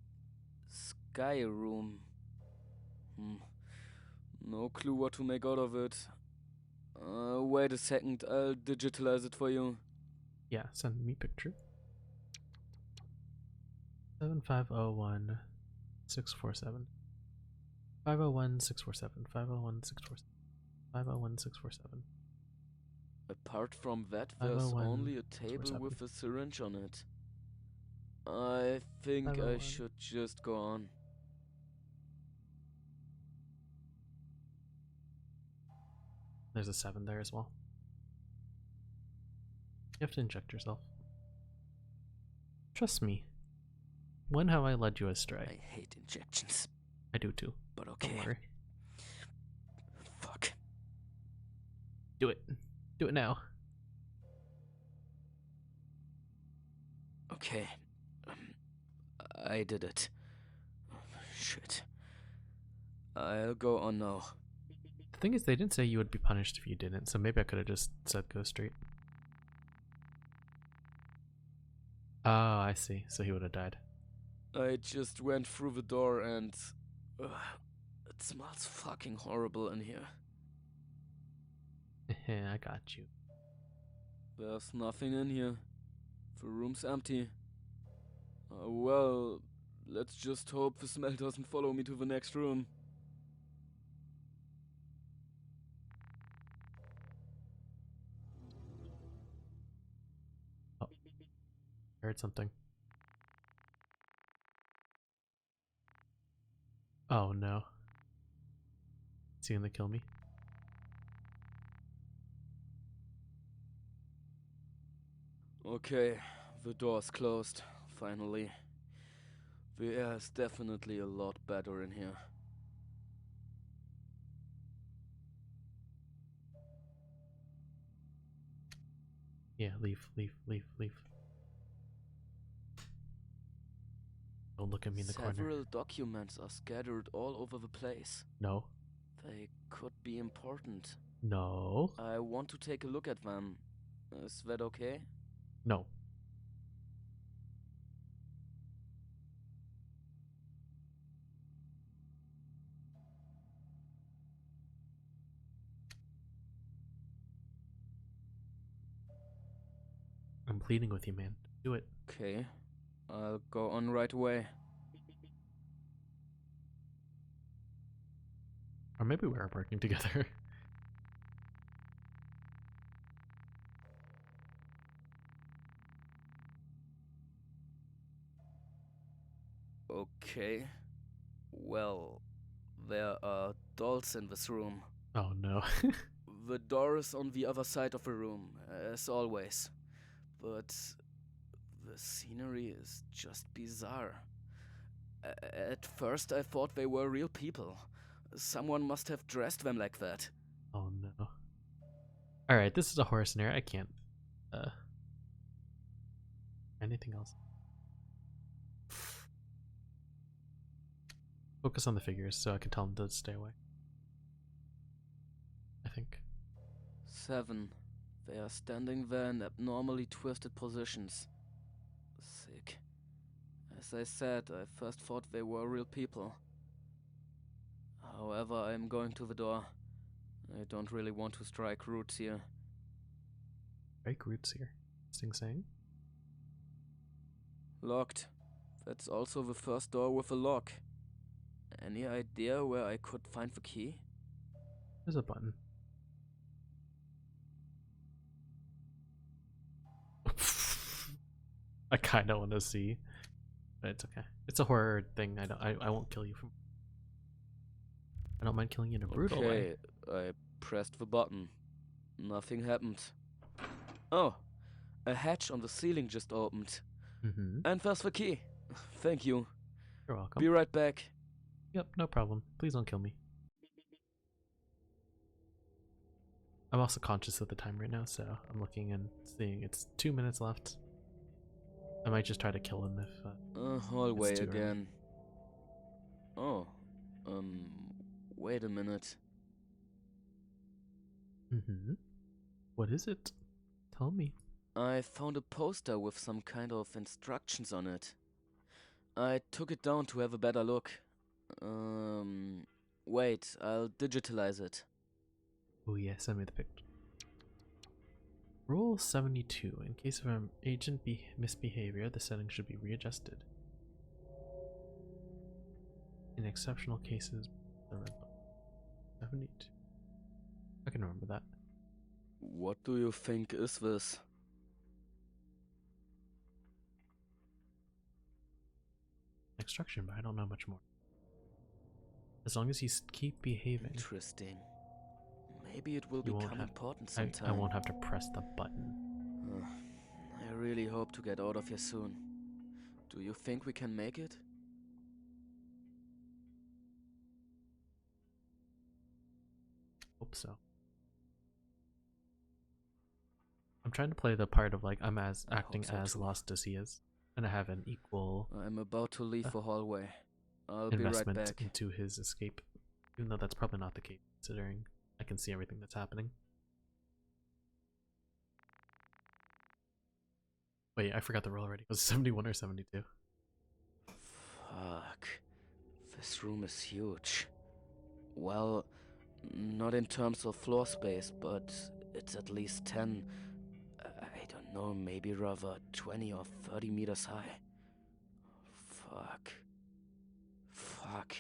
sky room. No clue what to make out of it. Wait a second, I'll digitalize it for you. Yeah, send me picture. 7501 647 501 647 501 647 501 647. Apart from that, there's 501 only a table 647. with a syringe on it. I think I 501. should just go on. There's a 7 there as well. You have to inject yourself. Trust me. When have I led you astray? I hate injections, I do too. but okay. Don't worry. Fuck. Do it. Do it now. Okay. I did it. Shit. I'll go on now. The thing is, they didn't say you would be punished if you didn't, so maybe I could have just said go straight. Oh, I see. So he would have died. I just went through the door and... it smells fucking horrible in here. I got you. There's nothing in here. The room's empty. Well, let's just hope the smell doesn't follow me to the next room. Oh, I heard something. Oh no. Is he gonna kill me? Okay, the door's closed, finally. The air is definitely a lot better in here. Yeah, leave. Don't look at me in the corner. Several documents are scattered all over the place. No. They could be important. No. I want to take a look at them. Is that okay? No. I'm pleading with you, man. Do it. Okay. I'll go on right away. Or maybe we are working together. Okay. Well, there are dolls in this room. Oh no. The door is on the other side of the room, as always. But the scenery is just bizarre. At first I thought they were real people. Someone must have dressed them like that. Oh no. Alright, this is a horror scenario. I can't. Anything else? Focus on the figures so I can tell them to stay away. I think. 7. They are standing there in abnormally twisted positions. Sick. As I said, I first thought they were real people. However, I am going to the door. I don't really want to strike roots here. Strike roots here. Interesting saying. Locked. That's also the first door with a lock. Any idea where I could find the key? There's a button. I kind of want to see, but it's okay. It's a horror thing. I won't kill you from. I don't mind killing you in a brutal way. I pressed the button. Nothing happened. Oh, a hatch on the ceiling just opened. And there's the key. Thank you. You're welcome. Be right back. Yep, no problem. Please don't kill me. I'm also conscious of the time right now, so I'm looking and seeing it's 2 minutes left. I might just try to kill him if Hallway it's too again. Oh, wait a minute. What is it? Tell me. I found a poster with some kind of instructions on it. I took it down to have a better look. Wait, I'll digitalize it. Oh yeah, send me the picture. Rule 72. In case of an agent misbehavior, the setting should be readjusted. In exceptional cases, the red button. 72. I can remember that. What do you think is this? Instruction, but I don't know much more. As long as you keep behaving. Interesting. Maybe it will You won't become have- important sometime. I won't have to press the button. I really hope to get out of here soon. Do you think we can make it? Hope so. I'm trying to play the part of like I'm acting so as too. lost as he is, and I have an equal I'm about to leave the hallway. I'll be right investment back. into his escape, even though that's probably not the case, considering I can see everything that's happening. Wait, I forgot the roll already. Was it 71 or 72? Fuck. This room is huge. Well, not in terms of floor space, but it's at least 10, I don't know, maybe rather 20 or 30 meters high. Fuck. Fuck.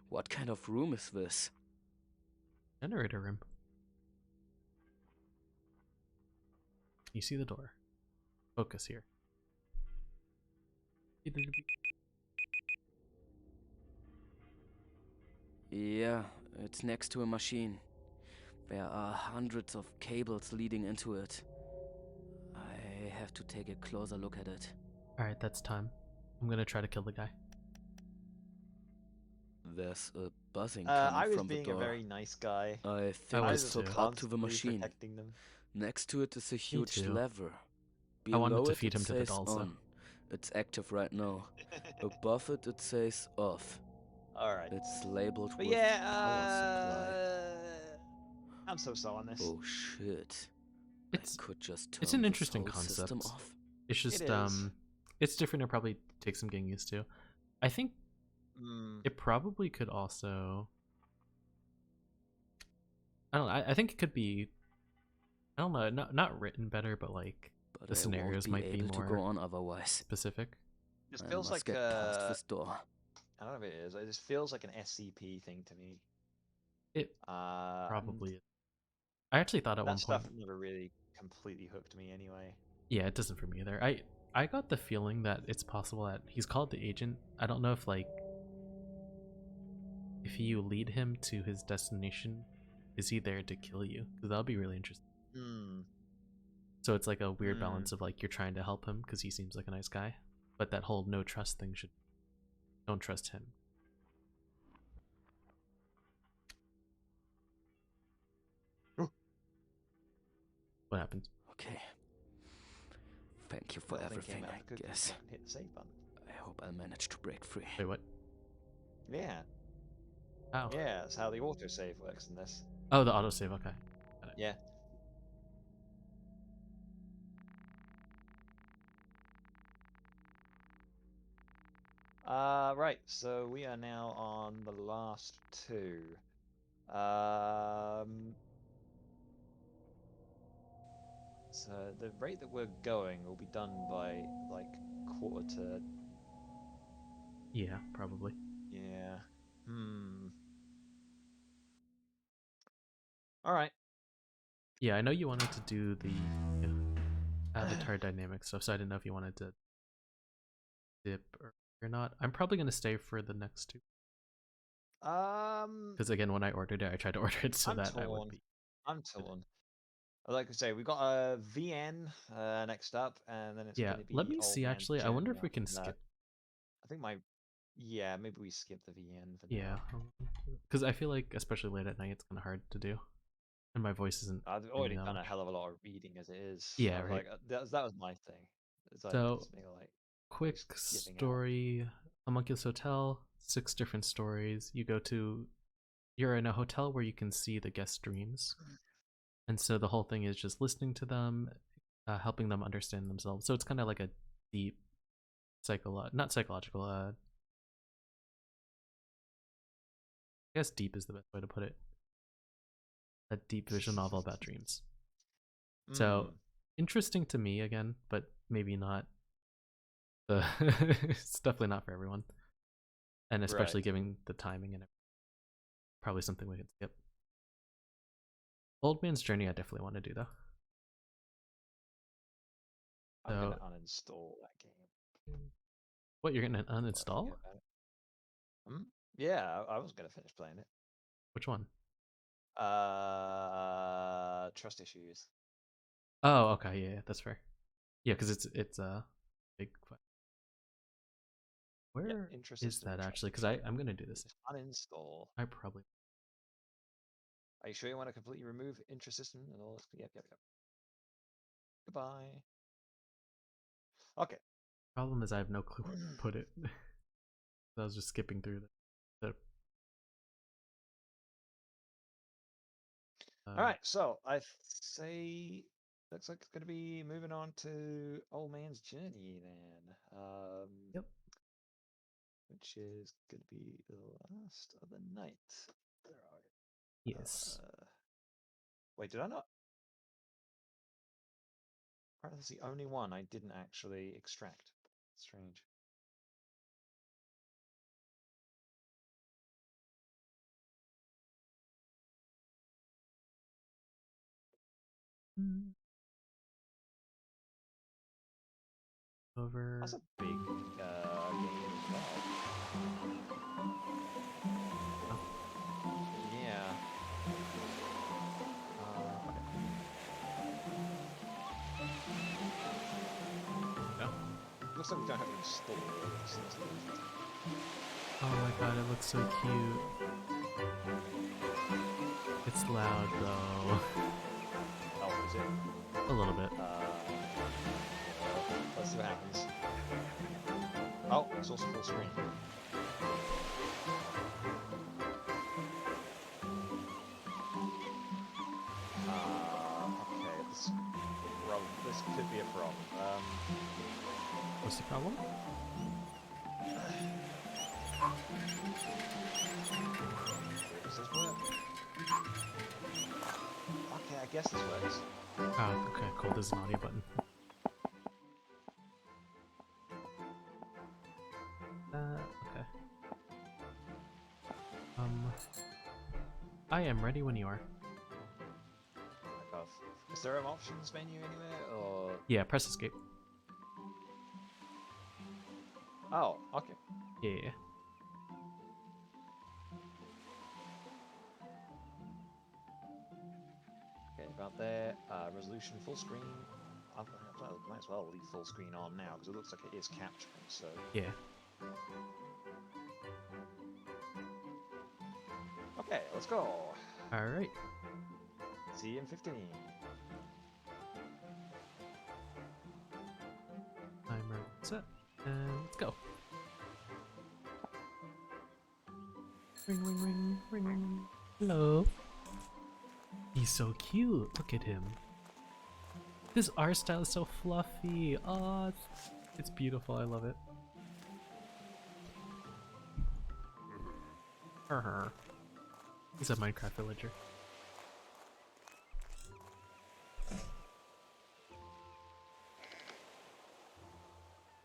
What kind of room is this? Generator room. You see the door. Focus here. Yeah, it's next to a machine. There are hundreds of cables leading into it. I have to take a closer look at it. Alright, that's time. I'm gonna try to kill the guy. There's a buzzing I coming was from the being door. a very nice guy. I think I I was took too. up to the Constantly machine. protecting them. Next to it is a huge too. lever. I wanted Below to it, feed him it to the says dolls, though. on. It's active right now. Above it, it says off. All right. It's labeled But with yeah, power supply. I'm so on this. Oh shit. It's I could just turn it's an this interesting whole system concept. off. It's just It is. it's different. It probably takes some getting used to. I think Mm. it probably could also. I don't know. I think it could be. I don't know. Not written better, but like But the I scenarios won't be might be able to go more on otherwise. specific. This I feels must like get past this door. I don't know if it is. It just feels like an SCP thing to me. It And probably is. I actually thought at that one point. stuff never really completely hooked me anyway. Yeah, it doesn't for me either. I got the feeling that it's possible that he's called the agent. I don't know if like if you lead him to his destination, is he there to kill you? Because that'll be really interesting. Hmm. So it's like a weird Hmm. balance of like you're trying to help him because he seems like a nice guy, but that whole no trust thing should don't trust him. What happens? Okay. Thank you for Little thing everything, came out I of the cookie. guess. Hit the save button. I hope I'll manage to break free. Wait, what? Yeah. Ow. Yeah, that's how the autosave works in this. Oh, the autosave. Okay. Got it. Yeah. Right, so we are now on the last two. So the rate that we're going will be done by like quarter to. Yeah, probably. Yeah. Hmm. All right. Yeah, I know you wanted to do the avatar dynamic stuff, so I didn't know if you wanted to dip or not. I'm probably gonna stay for the next two. Because again, when I ordered it, I tried to order it so I'm that I torn. would be. I'm torn. Like I say, we got a VN next up, and then it's Yeah, going to let be me Old see. Man's Actually, I wonder Journey if we can after that. skip. I think yeah, maybe we skip the VN for Yeah, now. because I feel like especially late at night, it's kind of hard to do, and my voice isn't. I've doing already that done a much. hell of a lot of reading as it is. Yeah, I was right. like, that was my thing. So I So, just feel like quick skipping out. story: Homunculus Hotel. 6 different stories. You're in a hotel where you can see the guest dreams, and so the whole thing is just listening to them, helping them understand themselves. So it's kind of like a deep not psychological. I guess deep is the best way to put it. A deep visual novel about dreams. So interesting to me again, but maybe not. It's definitely not for everyone, and especially Right. given the timing and probably something we could skip. Old Man's Journey, I definitely want to do though. I'm So, gonna uninstall that game. what, you're gonna Before I uninstall? forget about it. Yeah, I was gonna finish playing it. Which one? Trust issues. Oh, okay, yeah, that's fair. Yeah, because it's a big. Where is that actually? Because I'm gonna do this. Uninstall. I probably. Are you sure you want to completely remove Intra-system and all this? Yep. Goodbye. Okay. Problem is I have no clue where to put it. I was just skipping through the All right, so I say looks like it's going to be moving on to Old Man's Journey then. Yep. Which is going to be the last of the night. Where are you? Yes. Wait, did I not? That's the only one I didn't actually extract. Strange. Over. That's a big game as well. Oh. Yeah. Yeah. Looks like we don't have to install this. Oh my god, it looks so cute. It's loud though. Oh, is it? A little bit. Let's see what happens. Oh, it's also full screen. problem. What's the problem? Does this work? Okay, I guess this works. Oh, okay, cool. There's an audio button. Okay. I am ready when you are. Is there an options menu anywhere, or...? Yeah, press escape. Oh, okay. Yeah. Okay, about there. Resolution full screen. I might as well leave full screen on now, because it looks like it is capturing, so... Yeah. Okay, let's go! Alright. See you in 15. Timer set. And let's go. Ring, ring, ring, ring, ring. Hello. He's so cute. Look at him. This art style is so fluffy. Oh, it's beautiful. I love it. He's a Minecraft villager.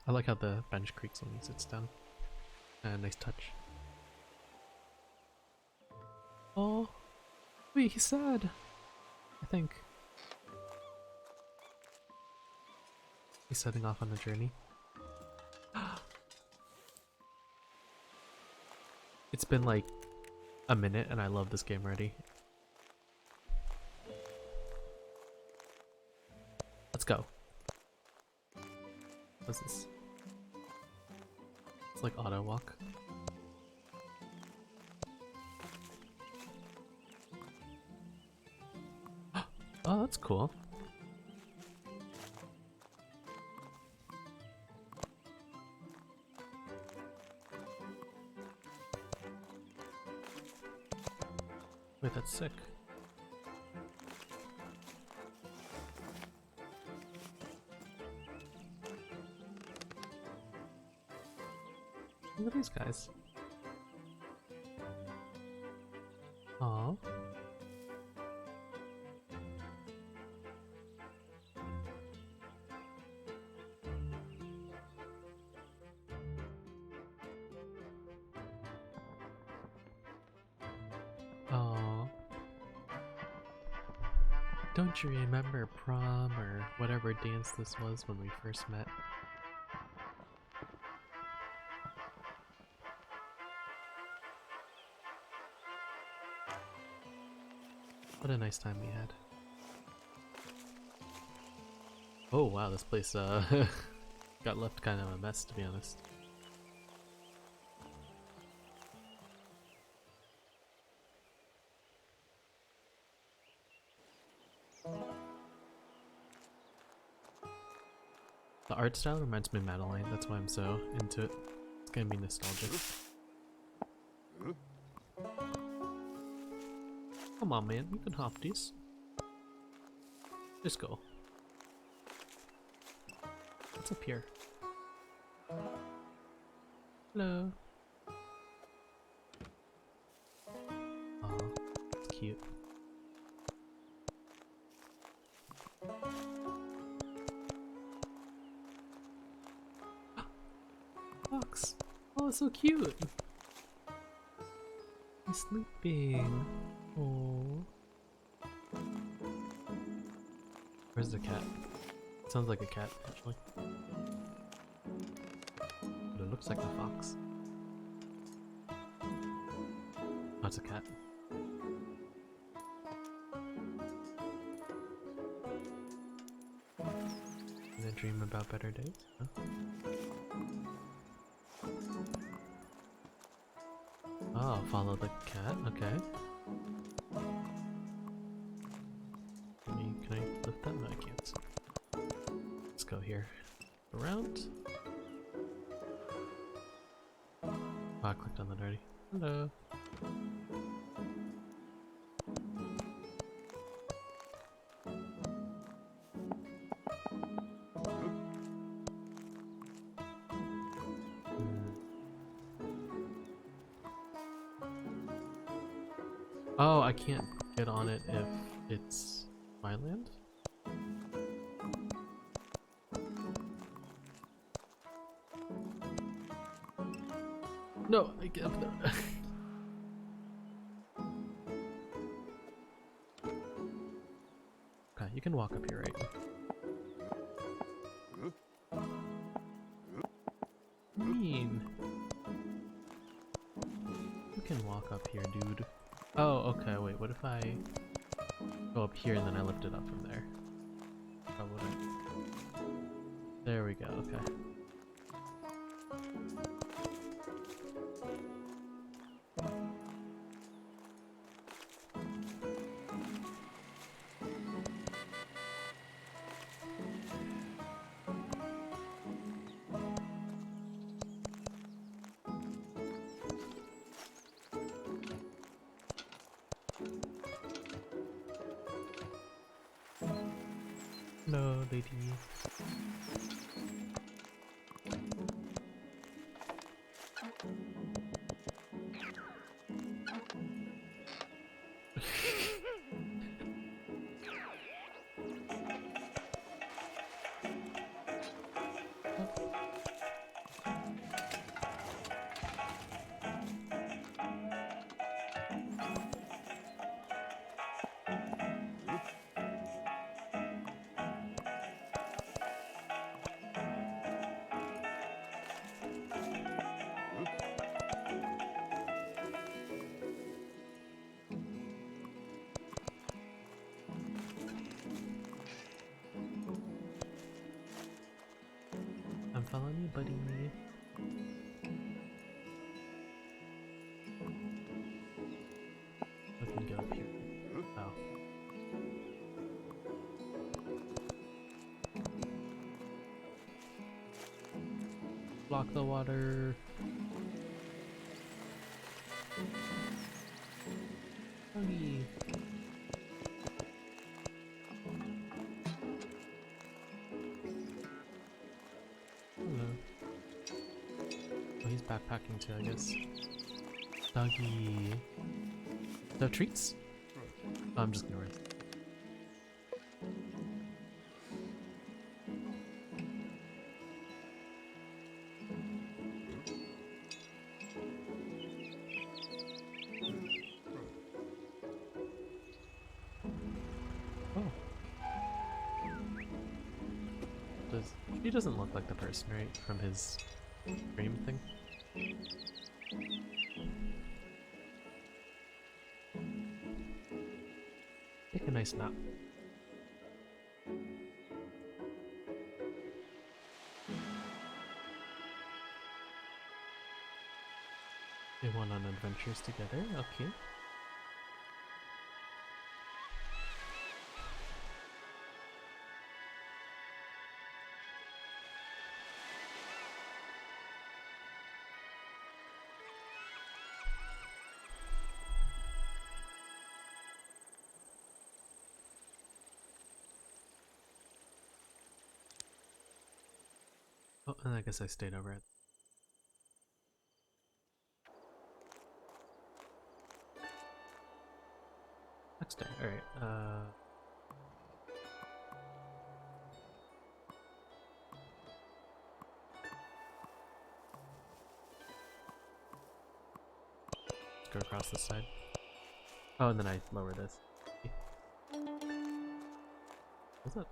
I like how the bench creaks when he sits down. Nice touch. Oh, wait, he's sad. I think. He's setting off on a journey. It's been like a minute and I love this game already. Let's go. What's this? It's like auto walk. Oh, that's cool. Wait, that's sick. Look at these guys. Aww. Aww. Don't you remember prom or whatever dance this was when we first met? What a nice time we had. Oh wow, this place got left kind of a mess, to be honest. The art style reminds me of Madeline, that's why I'm so into it. It's gonna be nostalgic. Come on, man, you can hop these. Just go. What's up here? Hello. Aw, it's cute. Fox. Oh, it's so cute. He's sleeping. Oh. Where's the cat? Sounds like a cat, actually. But it looks like a fox. Oh, it's a cat. Did I dream about better days? Huh? Oh, follow the cat, okay. Can I lift that? No, I can't. Let's go here. Around. Oh, I clicked on that already. Hello. Oh, I can't get on it if it's my land? No, I get up there. Okay, you can walk up here, right? Mean. You can walk up here, dude. Oh, okay, wait, what if I go up here and then I lift it up from there? How would I? There we go, okay. Hello, lady. I'm following you, buddy. I can go up here. Oh. Block the water. Doggy. Hello. Oh, he's backpacking too, I guess. Doggy. No treats? Oh, I'm just gonna run. Oh. He doesn't look like the person, right? From his dream thing. Take a nice nap. They went on adventures together, okay. Oh, and I guess I stayed over it. Next day, alright, let's go across this side. Oh, and then I lower this. What's up?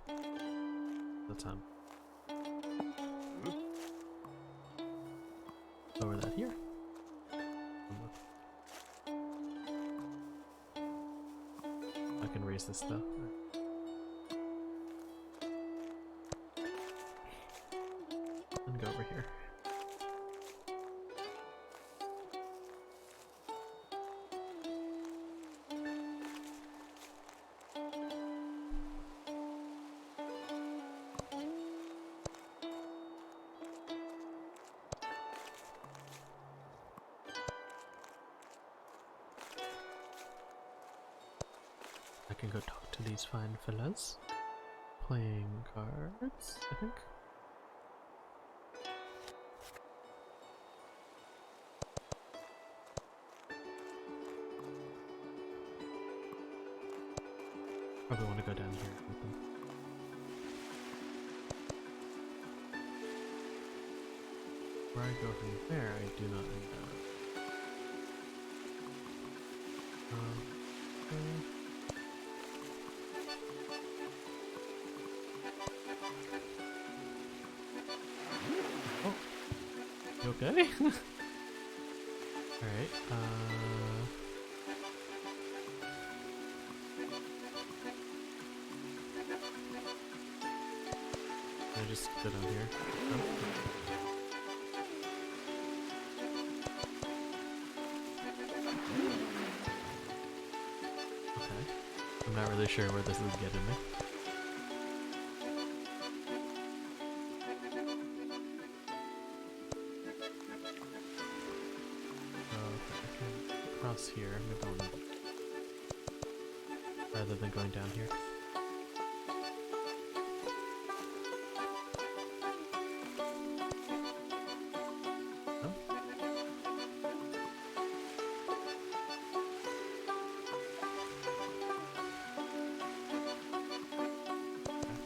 The time. Lower that here. I can raise this though. And go over here. I can go talk to these fine fellas. Playing cards, I think. Probably want to go down here with them. Where I go from there, I do not know. Oh, you okay? Alright, I just go down here. Oh. Okay. I'm not really sure where this is getting me. Okay, I can cross here. Maybe I'll need it. Rather than going down here.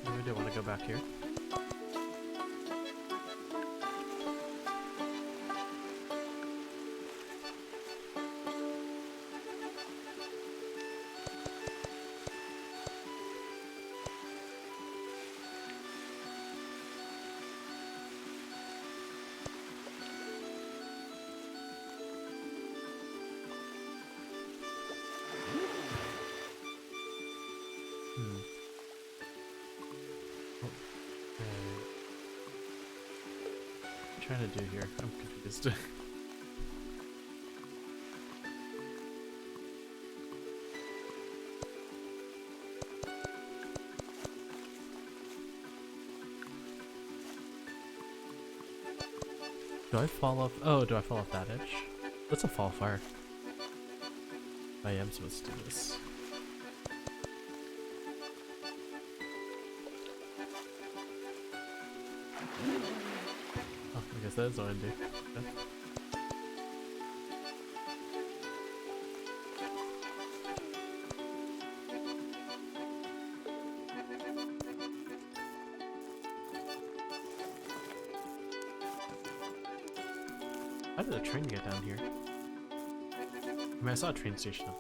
Maybe I do want to go back here. Trying to do here? I'm confused. Do I fall off? Oh, do I fall off that edge? That's a fall fire. I am supposed to do this. Oh, I guess that's what I do. Okay. How did the train get down here? I mean, I saw a train station up.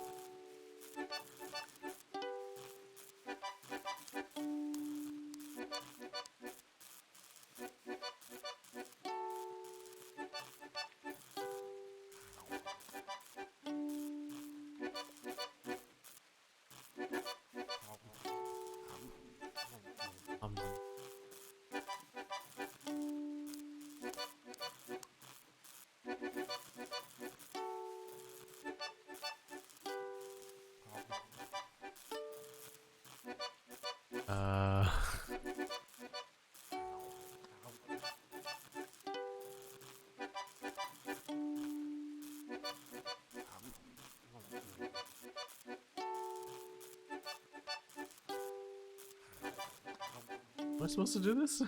Am I supposed to do this?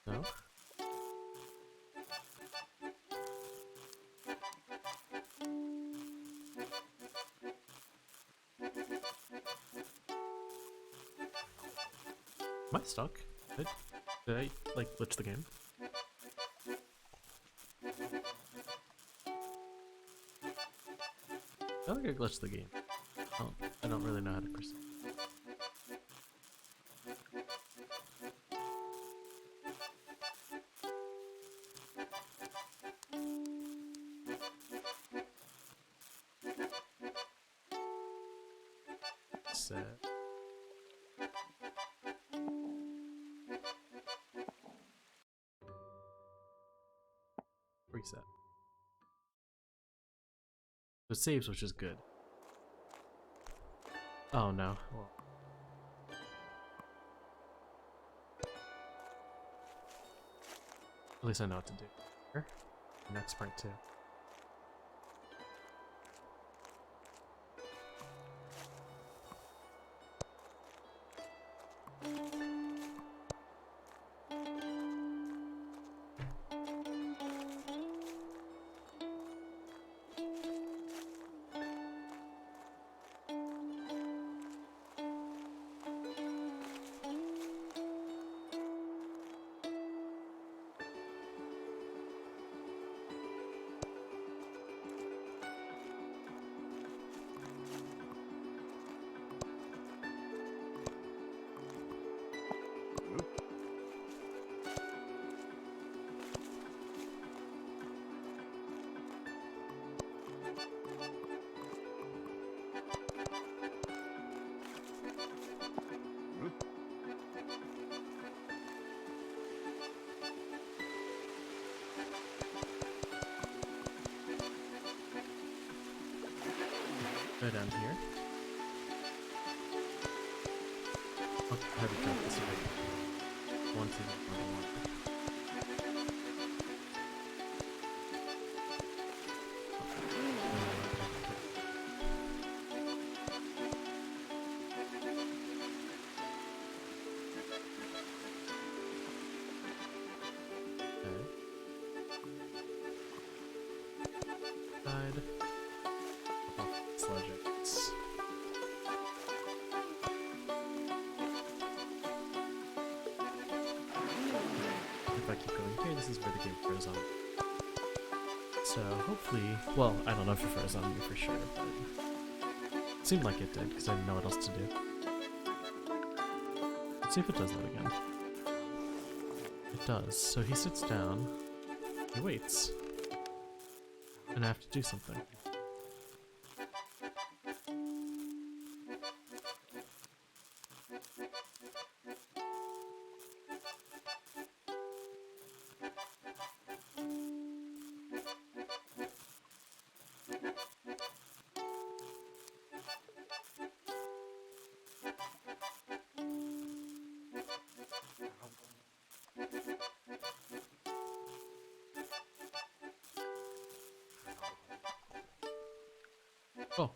No? Am I stuck? Did I like glitch the game? I feel like I glitched the game. Oh, I don't really know how to proceed. Set. Reset. It saves, which is good. Oh no. Well. At least I know what to do. Here. Next part too. Go down here. I'll have you drop this away. Once you get more water. Side. Pop off the sledges. If I keep going here, this is where the game froze on. So hopefully, well, I don't know if it froze on me for sure, but it seemed like it did because I didn't know what else to do. Let's see if it does that again. It does. So he sits down, he waits, and I have to do something. Oh.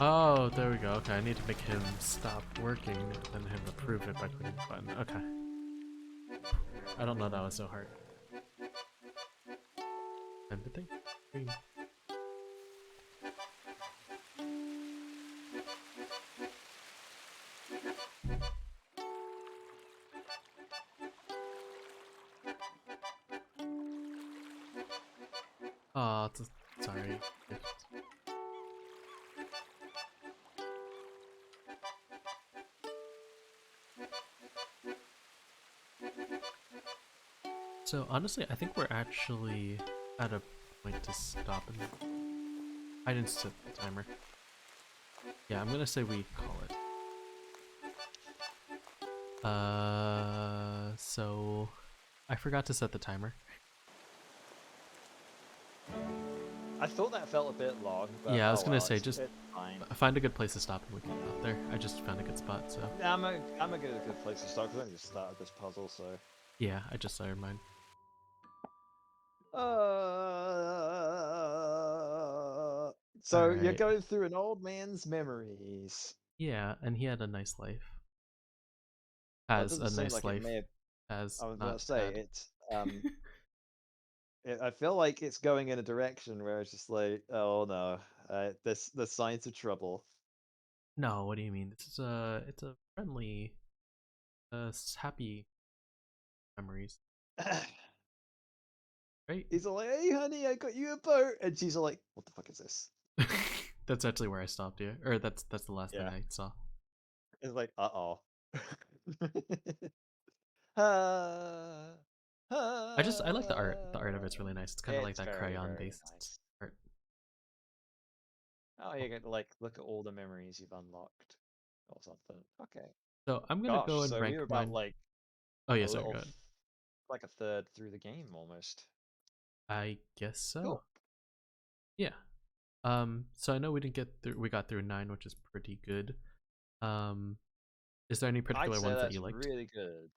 Oh, there we go. Okay, I need to make him stop working and then him approve it by clicking the button. Okay. I don't know that was so hard. Empathy? Green. Oh, sorry. So honestly, I think we're actually at a point to stop and I didn't set the timer. Yeah, I'm gonna say we call it. So I forgot to set the timer. I thought that felt a bit long, but Yeah, I was oh gonna well, say just it's fine. find a good place to stop and we can get out there. I just found a good spot, so I'm a good place to start because I just started this puzzle, so. yeah, I just started mine. So you're Alright. going through an old man's memories. Yeah, and he had a nice life. Well, it Has doesn't a seem nice like it life. may have. Has I was about not to say had. it's. I feel like it's going in a direction where it's just like, oh no, this the signs of trouble. No, what do you mean? This is it's a friendly, happy memories, right? He's all like, "Hey, honey, I got you a boat," and she's all like, "What the fuck is this?" That's actually where I stopped you, or that's the last thing Yeah, I saw. it's like, uh-oh. Ah, I like the art. The art of it's really nice. It's kind of like it's that very, crayon very based nice. art. Oh, you get to like look at all the memories you've unlocked or something. Okay. So I'm gonna Gosh, go and so we rank were about mine. like Oh yeah, a sorry, little, go ahead. like a third through the game almost. I guess so. Cool. Yeah. So I know we didn't get through. We got through 9, which is pretty good. Um, is there any I'd particular say ones that that's you liked? really good.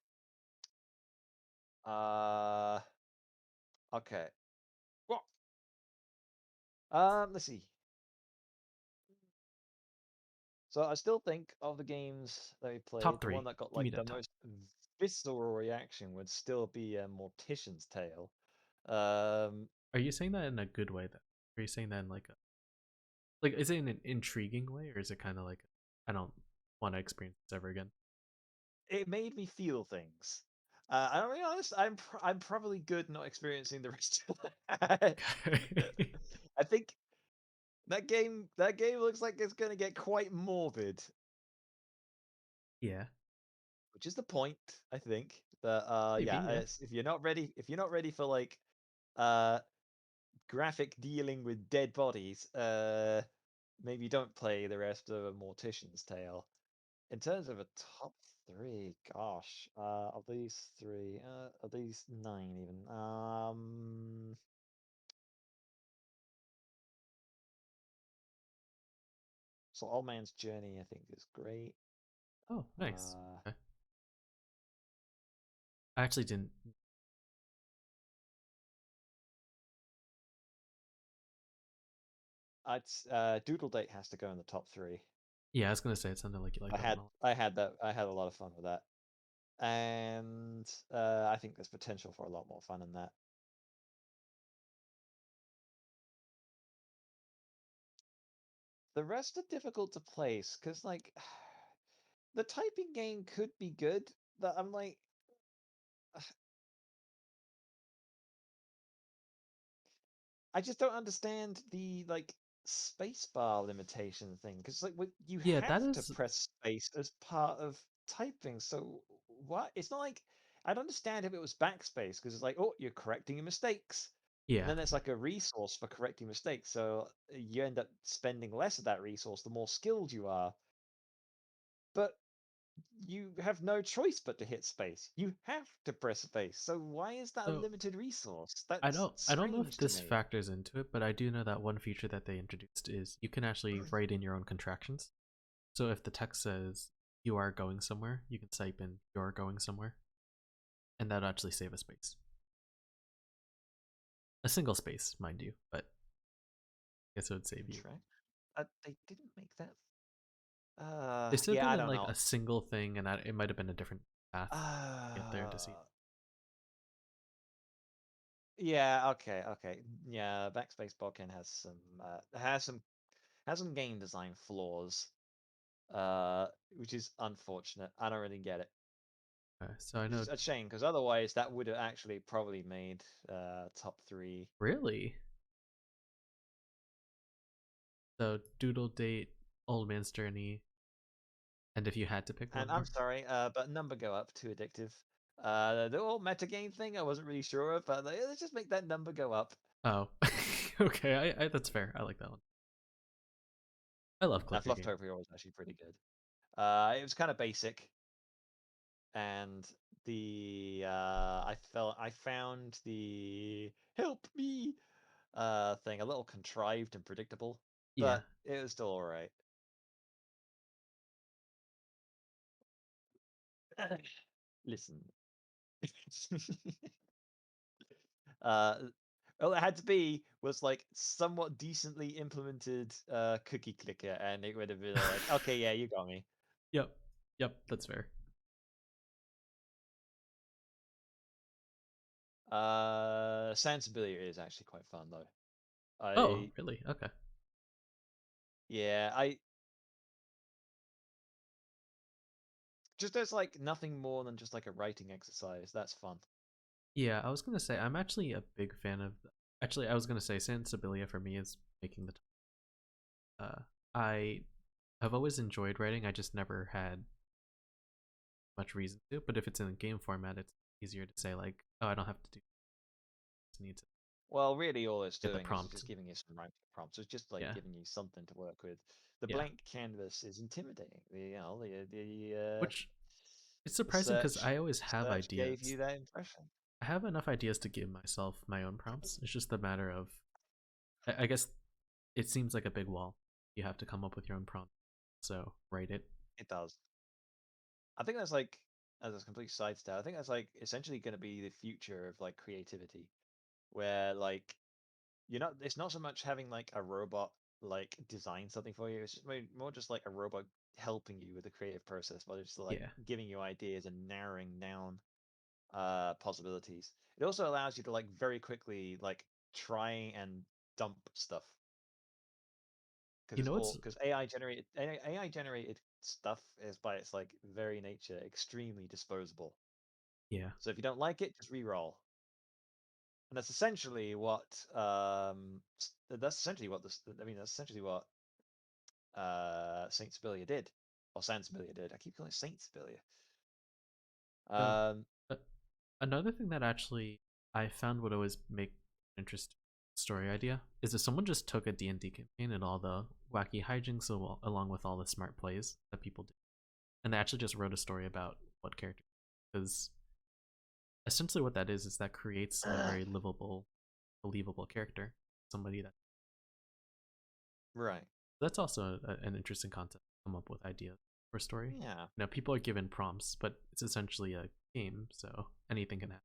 Uh, okay. Well, let's see. So I still think of the games that we played, Top the one 3. that got Give me like that the top. most visceral reaction would still be Mortician's Tale. Um, Are you saying that in a good way? Then, are you saying that in like is it in an intriguing way, or is it kind of like I don't want to experience this ever again? it made me feel things. I'm be honest, I'm probably good not experiencing the rest of that. Okay. I think that game looks like it's gonna get quite morbid, Yeah, which is the point, I think. But maybe. yeah, Yeah. if you're not ready for like uh graphic dealing with dead bodies, maybe don't play the rest of a Mortician's Tale. In terms of a top three, gosh, of these three, of these nine even, So Old Man's Journey, I think, is great. Oh, nice. Uh, Okay. I actually didn't. Doodle Date has to go in the top 3. Yeah, I was gonna say it sounded like you like I that one had a lot. I had that I had a lot of fun with that, and I think there's potential for a lot more fun in that. The rest are difficult to place because like the typing game could be good, but I'm like I just don't understand the like spacebar limitation thing because like you Yeah, have that to is. press space as part of typing. So what? It's not like I'd understand if it was backspace because it's like, oh, you're correcting your mistakes, and Yeah. then it's like a resource for correcting mistakes. So you end up spending less of that resource the more skilled you are. But you have no choice but to hit space. You have to press space. So why is that a So limited resource? I That's don't. I don't know if strange to this me. factors into it, but I do know that one feature that they introduced is you can actually write in your own contractions. So if the text says you are going somewhere, you can type in you're going somewhere, and that'll actually save a space. A single space, mind you, but I guess it would save you. Interact? They didn't make that. They still Yeah, did I it don't like know. a single thing, and it might have been a different path to get there to see. Uh, yeah, okay, okay. Yeah, Backspace Bouken has some game design flaws, which is unfortunate. I don't really get it. So I Which know. is a shame because otherwise that would have actually probably made top 3. Really? So Doodle Date, Old Man's Journey, and if you had to pick one And I'm more. sorry, but number go up, too addictive. The whole metagame thing I wasn't really sure of, but let's just make that number go up. Oh, okay. That's fair. I like that one. I love collector games. Flufftopia was actually pretty good. It was kind of basic, and I found the help me thing a little contrived and predictable, Yeah. but it was still all right. Listen, uh, all it had to be was like somewhat decently implemented cookie clicker, and it would have been like, okay, yeah, you got me. Yep. Yep. That's fair. San Sibilia is actually quite fun though. Oh, I really? Okay. Yeah, I just there's like nothing more than just like a writing exercise. That's fun. Yeah, I was gonna say I'm actually a big fan of. Actually, I was gonna say San Sibilia for me is making the. I have always enjoyed writing. I just never had much reason to. But if it's in a game format, it's easier to say like, oh, I don't have to do. Just need to Well, really, all it's get the doing is prompt. just giving you some writing prompts. It's just like Yeah. giving you something to work with. The Yeah. blank canvas is intimidating. Which it's The surprising because search I always the have search gave ideas. you that impression. I have enough ideas to give myself my own prompts. It's just a matter of, I guess, it seems like a big wall. You have to come up with your own prompt. So write it. It does. I think that's like as a complete sidestep. I think that's like essentially going to be the future of like creativity, where like you're not. It's not so much having like a robot like design something for you. It's just more just like a robot helping you with the creative process, but it's like Yeah. giving you ideas and narrowing down possibilities. It also allows you to like very quickly like try and dump stuff because You it's know all what's because AI generated stuff is by its like very nature extremely disposable. yeah. So if you don't like it, just re-roll. And that's essentially what that's essentially what this I mean that's essentially what Saint Sibilia did, or San Sibilia did. I keep calling it Saint Sibilia. So Um, uh, another thing that actually I found would always make an interesting story idea is if someone just took a D&D campaign and all the wacky hijinks along with all the smart plays that people do, and they actually just wrote a story about what character, because essentially what that is that creates a very livable, believable character, somebody that right. That's also an interesting concept. Come up with ideas for a story. Yeah. Now people are given prompts, but it's essentially a game, so anything can happen.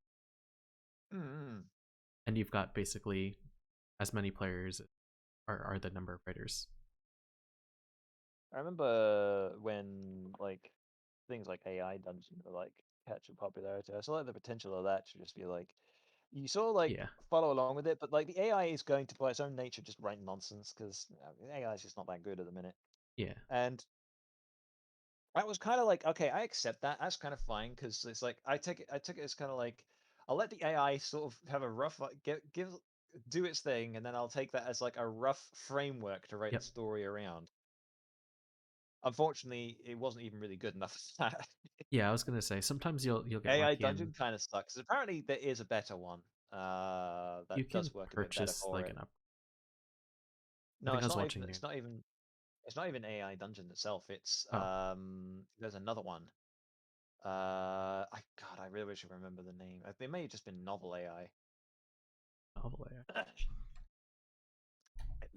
Mm-hmm. And you've got basically as many players are the number of writers. I remember when like things like AI dungeon were like catching popularity. I saw like the potential of that to just be like you sort of like Yeah, follow along with it, but like the AI is going to by its own nature just write nonsense because AI is just not that good at the minute. yeah, And I was kind of like, okay, I accept that. That's kind of fine because it's like I took it as kind of like I'll let the AI sort of have a rough do its thing, and then I'll take that as like a rough framework to write the yep, story around. Unfortunately, it wasn't even really good enough for that. yeah. I was gonna say sometimes you'll get AI lucky and Dungeon kind of sucks. Apparently, there is a better one that you can does work a bit better purchase for like it. an up. I No, think I it's was not even. watching there. It's not even AI Dungeon itself. It's Oh, there's another one. God, I really wish I remember the name. It may have just been Novel AI. novel AI.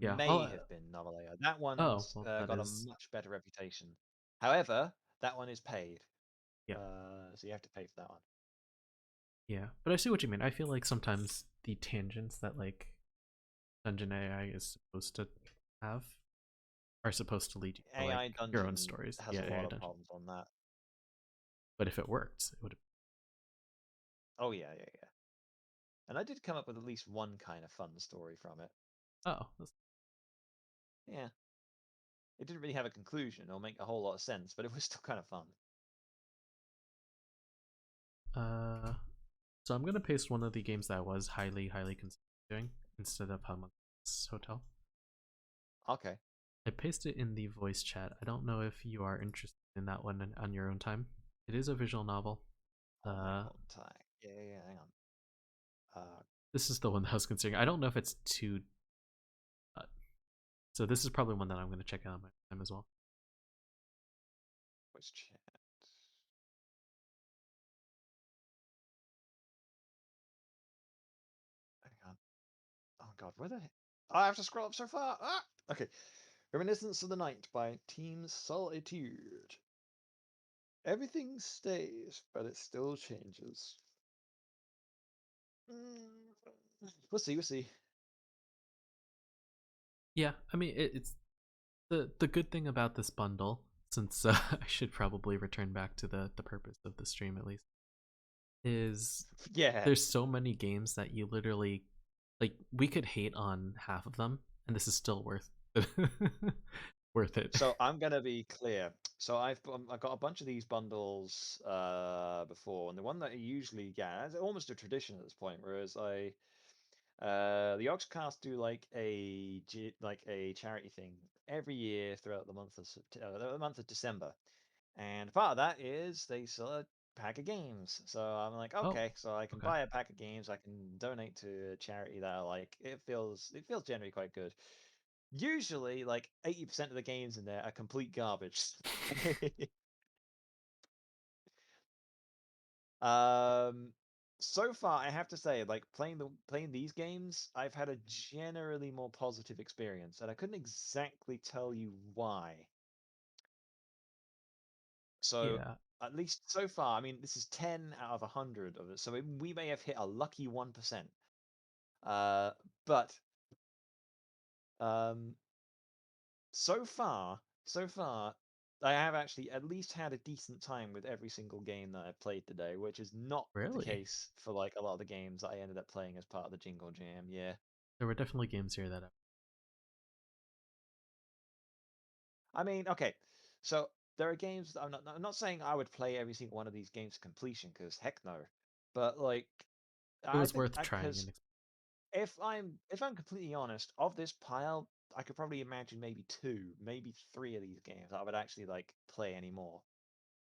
It Yeah. may I'll, have been Novel AI. That oh, one's well, that got a is much better reputation. However, that one is paid. yeah, So you have to pay for that one. yeah. But I see what you mean. I feel like sometimes the tangents that like Dungeon AI is supposed to have are supposed to lead you to like AI your own Dungeon stories. has Yeah, a lot AI of Dungeon. problems on that. But if it worked, it would. Oh yeah, yeah, yeah. And I did come up with at least one kind of fun story from it. Oh, Yeah. It didn't really have a conclusion or make a whole lot of sense, but it was still kind of fun. uh. So I'm gonna paste one of the games that I was highly considering instead of Homeless Hotel. Okay. I pasted it in the voice chat. I don't know if you are interested in that one on your own time. It is a visual novel. On my own time. Yeah, yeah, yeah, hang on. This is the one that I was considering. I don't know if it's too. Uh, so this is probably one that I'm going to check out on my time as well. Voice chat. Hang on. Oh god, where the heck? I have to scroll up so far. Ah! Okay. Reminiscence of the Night by Team Solitude. Everything stays, but it still changes. We'll see, we'll see. Yeah, I mean it's the good thing about this bundle, since I should probably return back to the purpose of the stream at least, is Yeah. there's so many games that you literally like we could hate on half of them and this is still worth worth it. So I'm gonna be clear. So I've got a bunch of these bundles before, and the one that I usually get, it's almost a tradition at this point, whereas the Oxcast do like like a charity thing every year throughout the month of December, and part of that is they sell a pack of games. So I'm like, Oh, okay, so I can okay. buy a pack of games, I can donate to a charity that I like. It feels generally quite good. Usually, like 80% of the games in there are complete garbage. um, so far, I have to say, like playing these games, I've had a generally more positive experience, and I couldn't exactly tell you why. So Yeah, at least so far, I mean, this is 10 out of 100 of it, so we may have hit a lucky 1%. Uh, but um, so far, I have actually at least had a decent time with every single game that I've played today, which is not the really. case for like a lot of the games that I ended up playing as part of the Jingle Jam. Yeah. There were definitely games here that I mean, okay. So there are games that I'm not saying I would play every single one of these games to completion, because heck no. But like, it I was think worth trying because and if I'm completely honest, of this pile, I could probably imagine maybe two, maybe three of these games that I would actually like play anymore.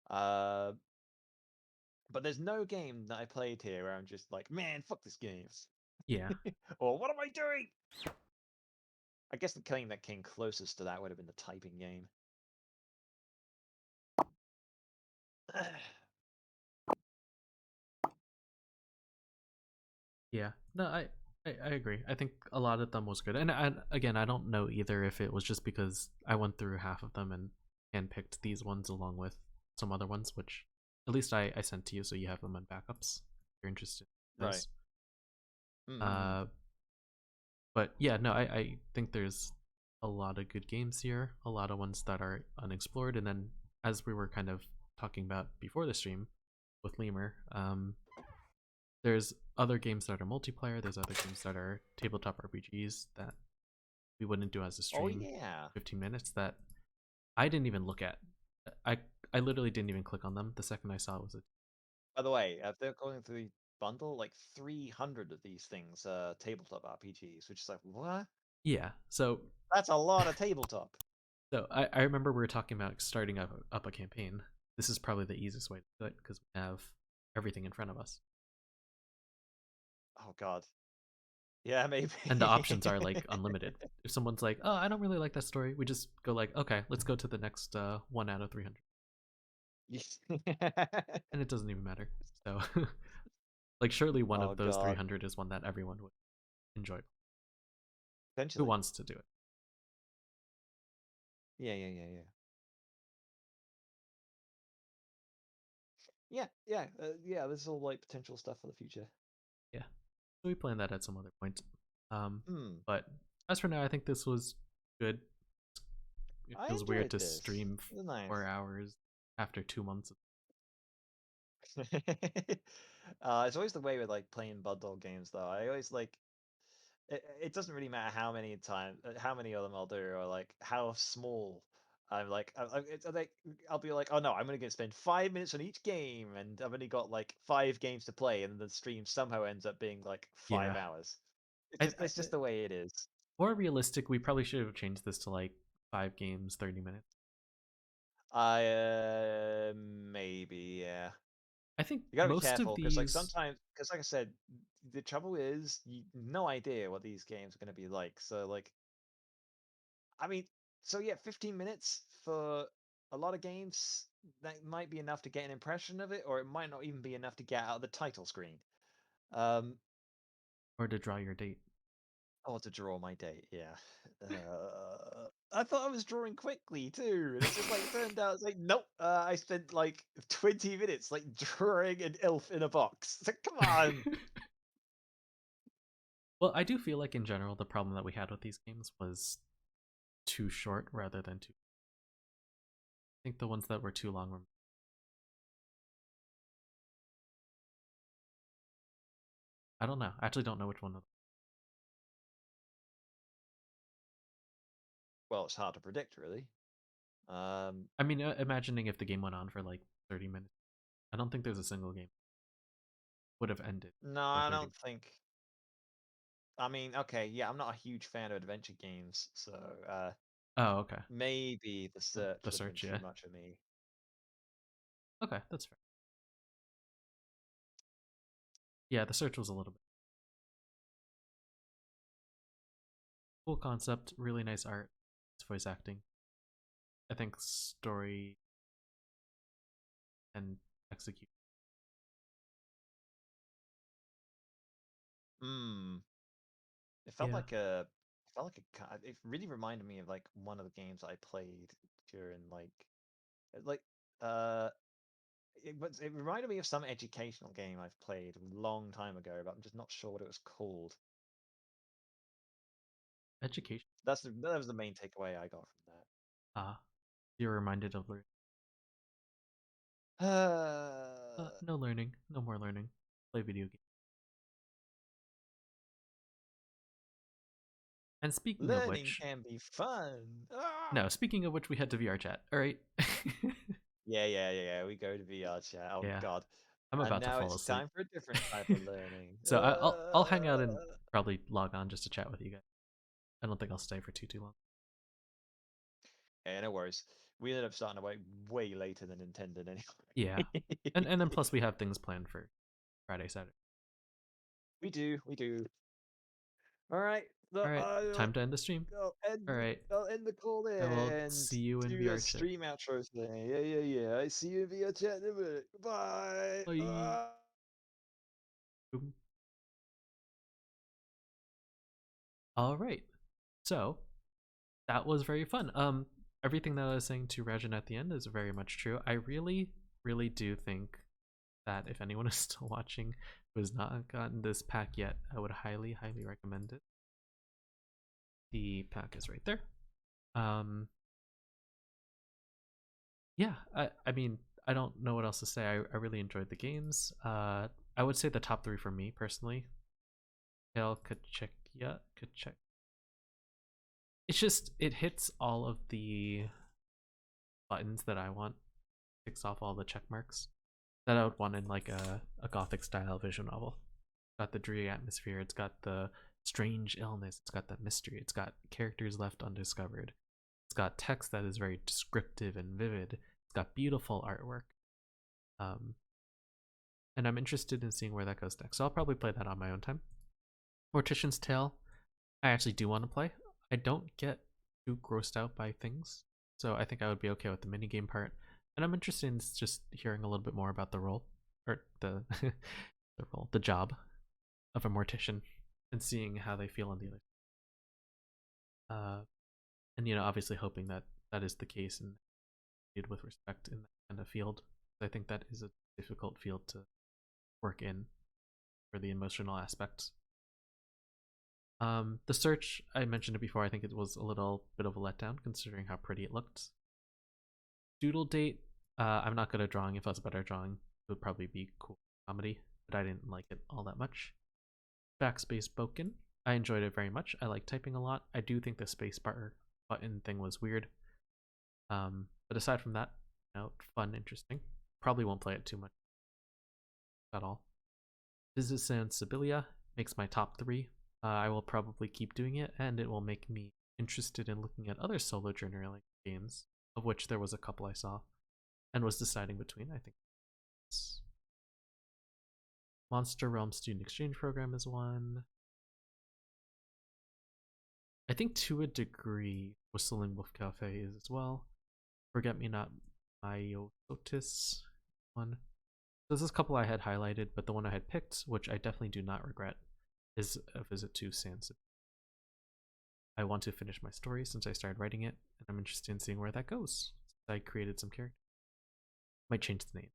Uh, But there's no game that I played here where I'm just like, man, fuck this game. yeah. Or what am I doing? I guess the game that came closest to that would have been the typing game. Yeah. No, I I agree. I think a lot of them was good, and again, I don't know either if it was just because I went through half of them and picked these ones along with some other ones, which at least I sent to you, so you have them on backups. If you're interested in Right. those. Mm. But yeah, no, I think there's a lot of good games here, a lot of ones that are unexplored, and then as we were kind of talking about before the stream with Lemur, there's other games that are multiplayer, there's other games that are tabletop RPGs that we wouldn't do as a Oh stream, yeah. 15 minutes, that I didn't even look at. I I literally didn't even click on them. The second I saw it was a By the way, they're going through the bundle, like 300 of these things, tabletop RPGs, which is like, what? yeah. So That's a lot of tabletop. I remember we were talking about starting up a campaign. This is probably the easiest way to do it because we have everything in front of us. Oh god. Yeah, maybe. And the options are like unlimited. If someone's like, "Oh, I don't really like that story," we just go like, "Okay, let's go to the next 1 out of 300," and it doesn't even matter. So, like, surely one Oh of those god. 300 is one that everyone would enjoy. Who Potentially. wants to do it? Yeah, yeah, yeah, yeah. Yeah, yeah, yeah. This is all like potential stuff for the future. Yeah. So we plan that at some other point. Hmm. But as for now, I think this was good. It I feels weird enjoyed to this. stream It was nice. 4 hours after 2 months. It's always the way with like playing bundle games, though. I always like it doesn't really matter how many how many of them I'll do, or like how small. I'm like, I'll be like, oh no, I'm only gonna spend 5 minutes on each game, and I've only got like 5 games to play, and the stream somehow ends up being like five Yeah. hours. I, It's just the way it is. more realistic, we probably should have changed this to like 5 games, 30 minutes. I maybe yeah. I think You gotta be most of careful because like these, sometimes because like I said, the trouble is you no idea what these games are gonna be like. So like I mean, so yeah, 15 minutes for a lot of games, that might be enough to get an impression of it, or it might not even be enough to get out of the title screen. Um, or to draw your date. or to draw my date, yeah. I thought I was drawing quickly too, and it's just like it turned out it's like nope. I spent like 20 minutes like drawing an elf in a box. So come on. Well, I do feel like in general, the problem that we had with these games was too short rather than too. I think the ones that were too long were. I don't know. I actually don't know which one of them. Well, it's hard to predict, really. I mean, imagining if the game went on for like 30 minutes. I don't think there's a single game would have ended No, for I 30 don't minutes. think. I mean, okay, yeah, I'm not a huge fan of adventure games, so Oh, okay. maybe the search The would have been search, too yeah. much for me. Okay, that's fair. Yeah, the search was a little bit cool concept, really nice art, it's voice acting. I think story and execution. Hmm. It felt Yeah, like a, it felt like it really reminded me of like one of the games I played during like, uh, it reminded me of some educational game I've played a long time ago, but I'm just not sure what it was called. education. That was the main takeaway I got from Ah, you're reminded of learning. that. No learning, no more learning. Play video games. And speaking of Learning which, can be fun. Ah! no, speaking of which, we head to VR chat. All right. Yeah, yeah, yeah, yeah. We go to VR chat. Oh Yeah, God. I'm And about to now fall it's asleep. time for a different type of learning. So I'll hang out and probably log on just to chat with you guys. I don't think I'll stay for too long. Yeah, no worries. We ended up starting way later than intended Yeah, anyway. and then plus we have things planned for Friday, Saturday. We do, we do. All right. All right, time to end the stream. All right, I'll end the call I there will and see you in do a VR chat. stream outro thing. Yeah, yeah, yeah. I see you via chat in a minute. Bye. Bye. Boom. All right. So that was very fun. Everything that I was saying to Raujinn at the end is very much true. I really, really do think that if anyone is still watching who has not gotten this pack yet, I would highly, highly recommend it. The pack is right there. Yeah, I mean, I don't know what else to say. I really enjoyed the games. I would say the top 3 for me personally. Cachexia. It's just, it hits all of the buttons that I want. Ticks off all the check marks that I would want in like a gothic style visual novel. It's got the dreary atmosphere, it's got the strange illness, it's got the mystery, it's got characters left undiscovered, it's got text that is very descriptive and vivid, it's got beautiful artwork. And I'm interested in seeing where that goes next. So I'll probably play that on my own time. Mortician's Tale, I actually do want to play. I don't get too grossed out by things, so I think I would be okay with the minigame part. And I'm interested in just hearing a little bit more about the role, or the the job of a mortician, and seeing how they feel on the other. And obviously hoping that that is the case and with respect in that kind of field. I think that is a difficult field to work in for the emotional aspects. The search, I mentioned it before, I think it was a little bit of a letdown considering how pretty it looked. Doodle Date, I'm not good at drawing. If I was a better drawing, it would probably be cool comedy, but I didn't like it all that much. Backspace Bouken, I enjoyed it very much. I like typing a lot. I do think the spacebar button thing was weird. But aside from that, fun, interesting. Probably won't play it too much at all. This is San Sibilia, makes my top 3. I will probably keep doing it, and it will make me interested in looking at other solo journaling games, of which there was a couple I saw, and was deciding between, I think. Monster Realm Student Exchange Program is one. I think to a degree, Whistling Wolf Cafe is as well. Forget Me Not Myosotis one. There's this couple I had highlighted, but the one I had picked, which I definitely do not regret, is A Visit to San Sibilia. I want to finish my story since I started writing it, and I'm interested in seeing where that goes. I created some characters. Might change the name.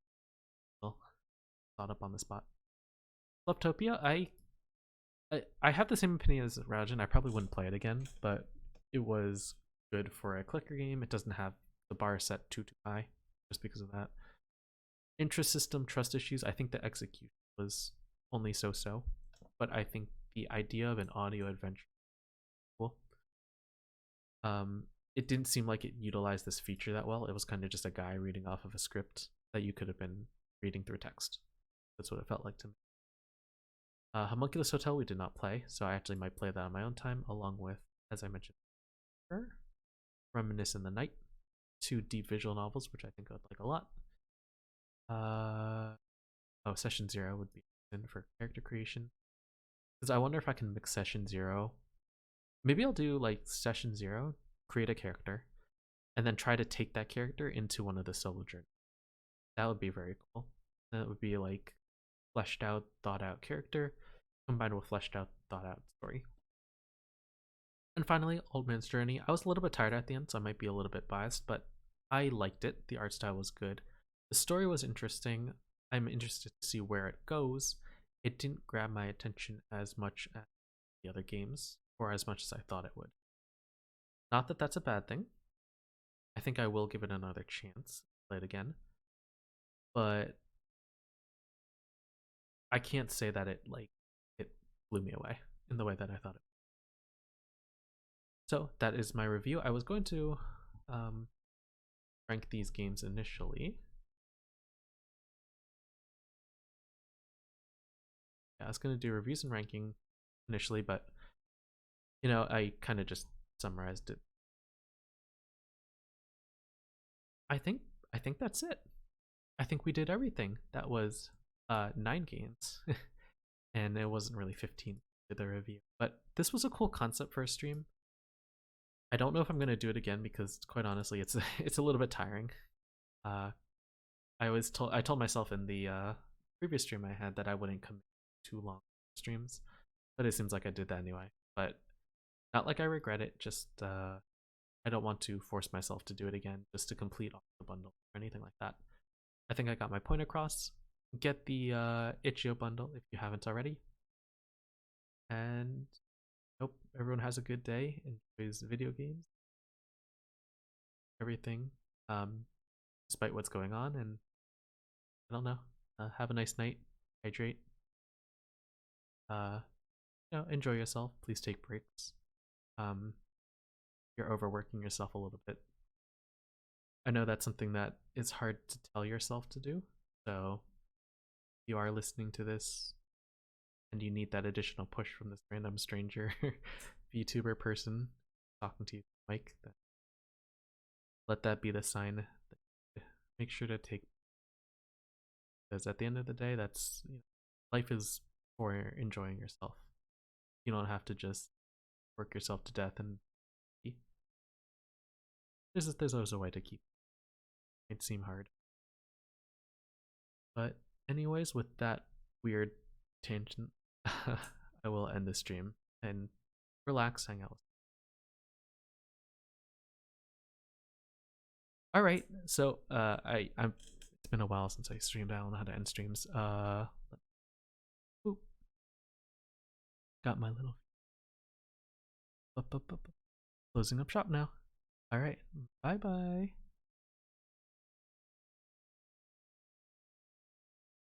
Well, thought up on the spot. Flufftopia, I have the same opinion as Raujinn. I probably wouldn't play it again, but it was good for a clicker game. It doesn't have the bar set too high, just because of that. Intra system trust issues. I think the execution was only so-so, but I think the idea of an audio adventure cool. It didn't seem like it utilized this feature that well. It was kind of just a guy reading off of a script that you could have been reading through text. That's what it felt like to me. Homunculus Hotel we did not play, so I actually might play that on my own time, along with, as I mentioned, Reminisce in the Night, 2 deep visual novels, which I think I would like a lot. Session 0 would be good for character creation, because I wonder if I can mix Session 0. Maybe I'll do like Session 0, create a character, and then try to take that character into one of the solo journeys. That would be very cool. That would be like fleshed out, thought out character combined with fleshed out, thought out story. And finally, Old Man's Journey. I was a little bit tired at the end, so I might be a little bit biased, but I liked it. The art style was good. The story was interesting. I'm interested to see where it goes. It didn't grab my attention as much as the other games, or as much as I thought it would. Not that that's a bad thing. I think I will give it another chance, play it again. But I can't say that it blew me away in the way that I thought it would. So that is my review. I was going to rank these games initially. Yeah, I was going to do reviews and ranking initially, but I kind of just summarized it. I think that's it. I think we did everything. That was 9 games, and it wasn't really 15 for the review. But this was a cool concept for a stream. I don't know if I'm gonna do it again because, quite honestly, it's a little bit tiring. I told myself in the previous stream I had that I wouldn't commit too long streams, but it seems like I did that anyway. But Not like I regret it, just I don't want to force myself to do it again just to complete all the bundle or anything like that. I think I got my point across. Get the Itch.io bundle if you haven't already. And hope everyone has a good day, enjoys video games, everything, despite what's going on, and I don't know, have a nice night, hydrate, enjoy yourself, please take breaks. You're overworking yourself a little bit. I know that's something that is hard to tell yourself to do, so if you are listening to this and you need that additional push from this random stranger VTuber person talking to you, Mike, then let that be the sign. Make sure to take, because at the end of the day, that's life is for enjoying yourself. You don't have to just work yourself to death, and there's always a way to keep it seem hard. But anyways, with that weird tangent, I will end the stream and relax, hang out. All right, so I'm. It's been a while since I streamed. I don't know how to end streams. Ooh, got my little closing up shop now. All right, bye bye.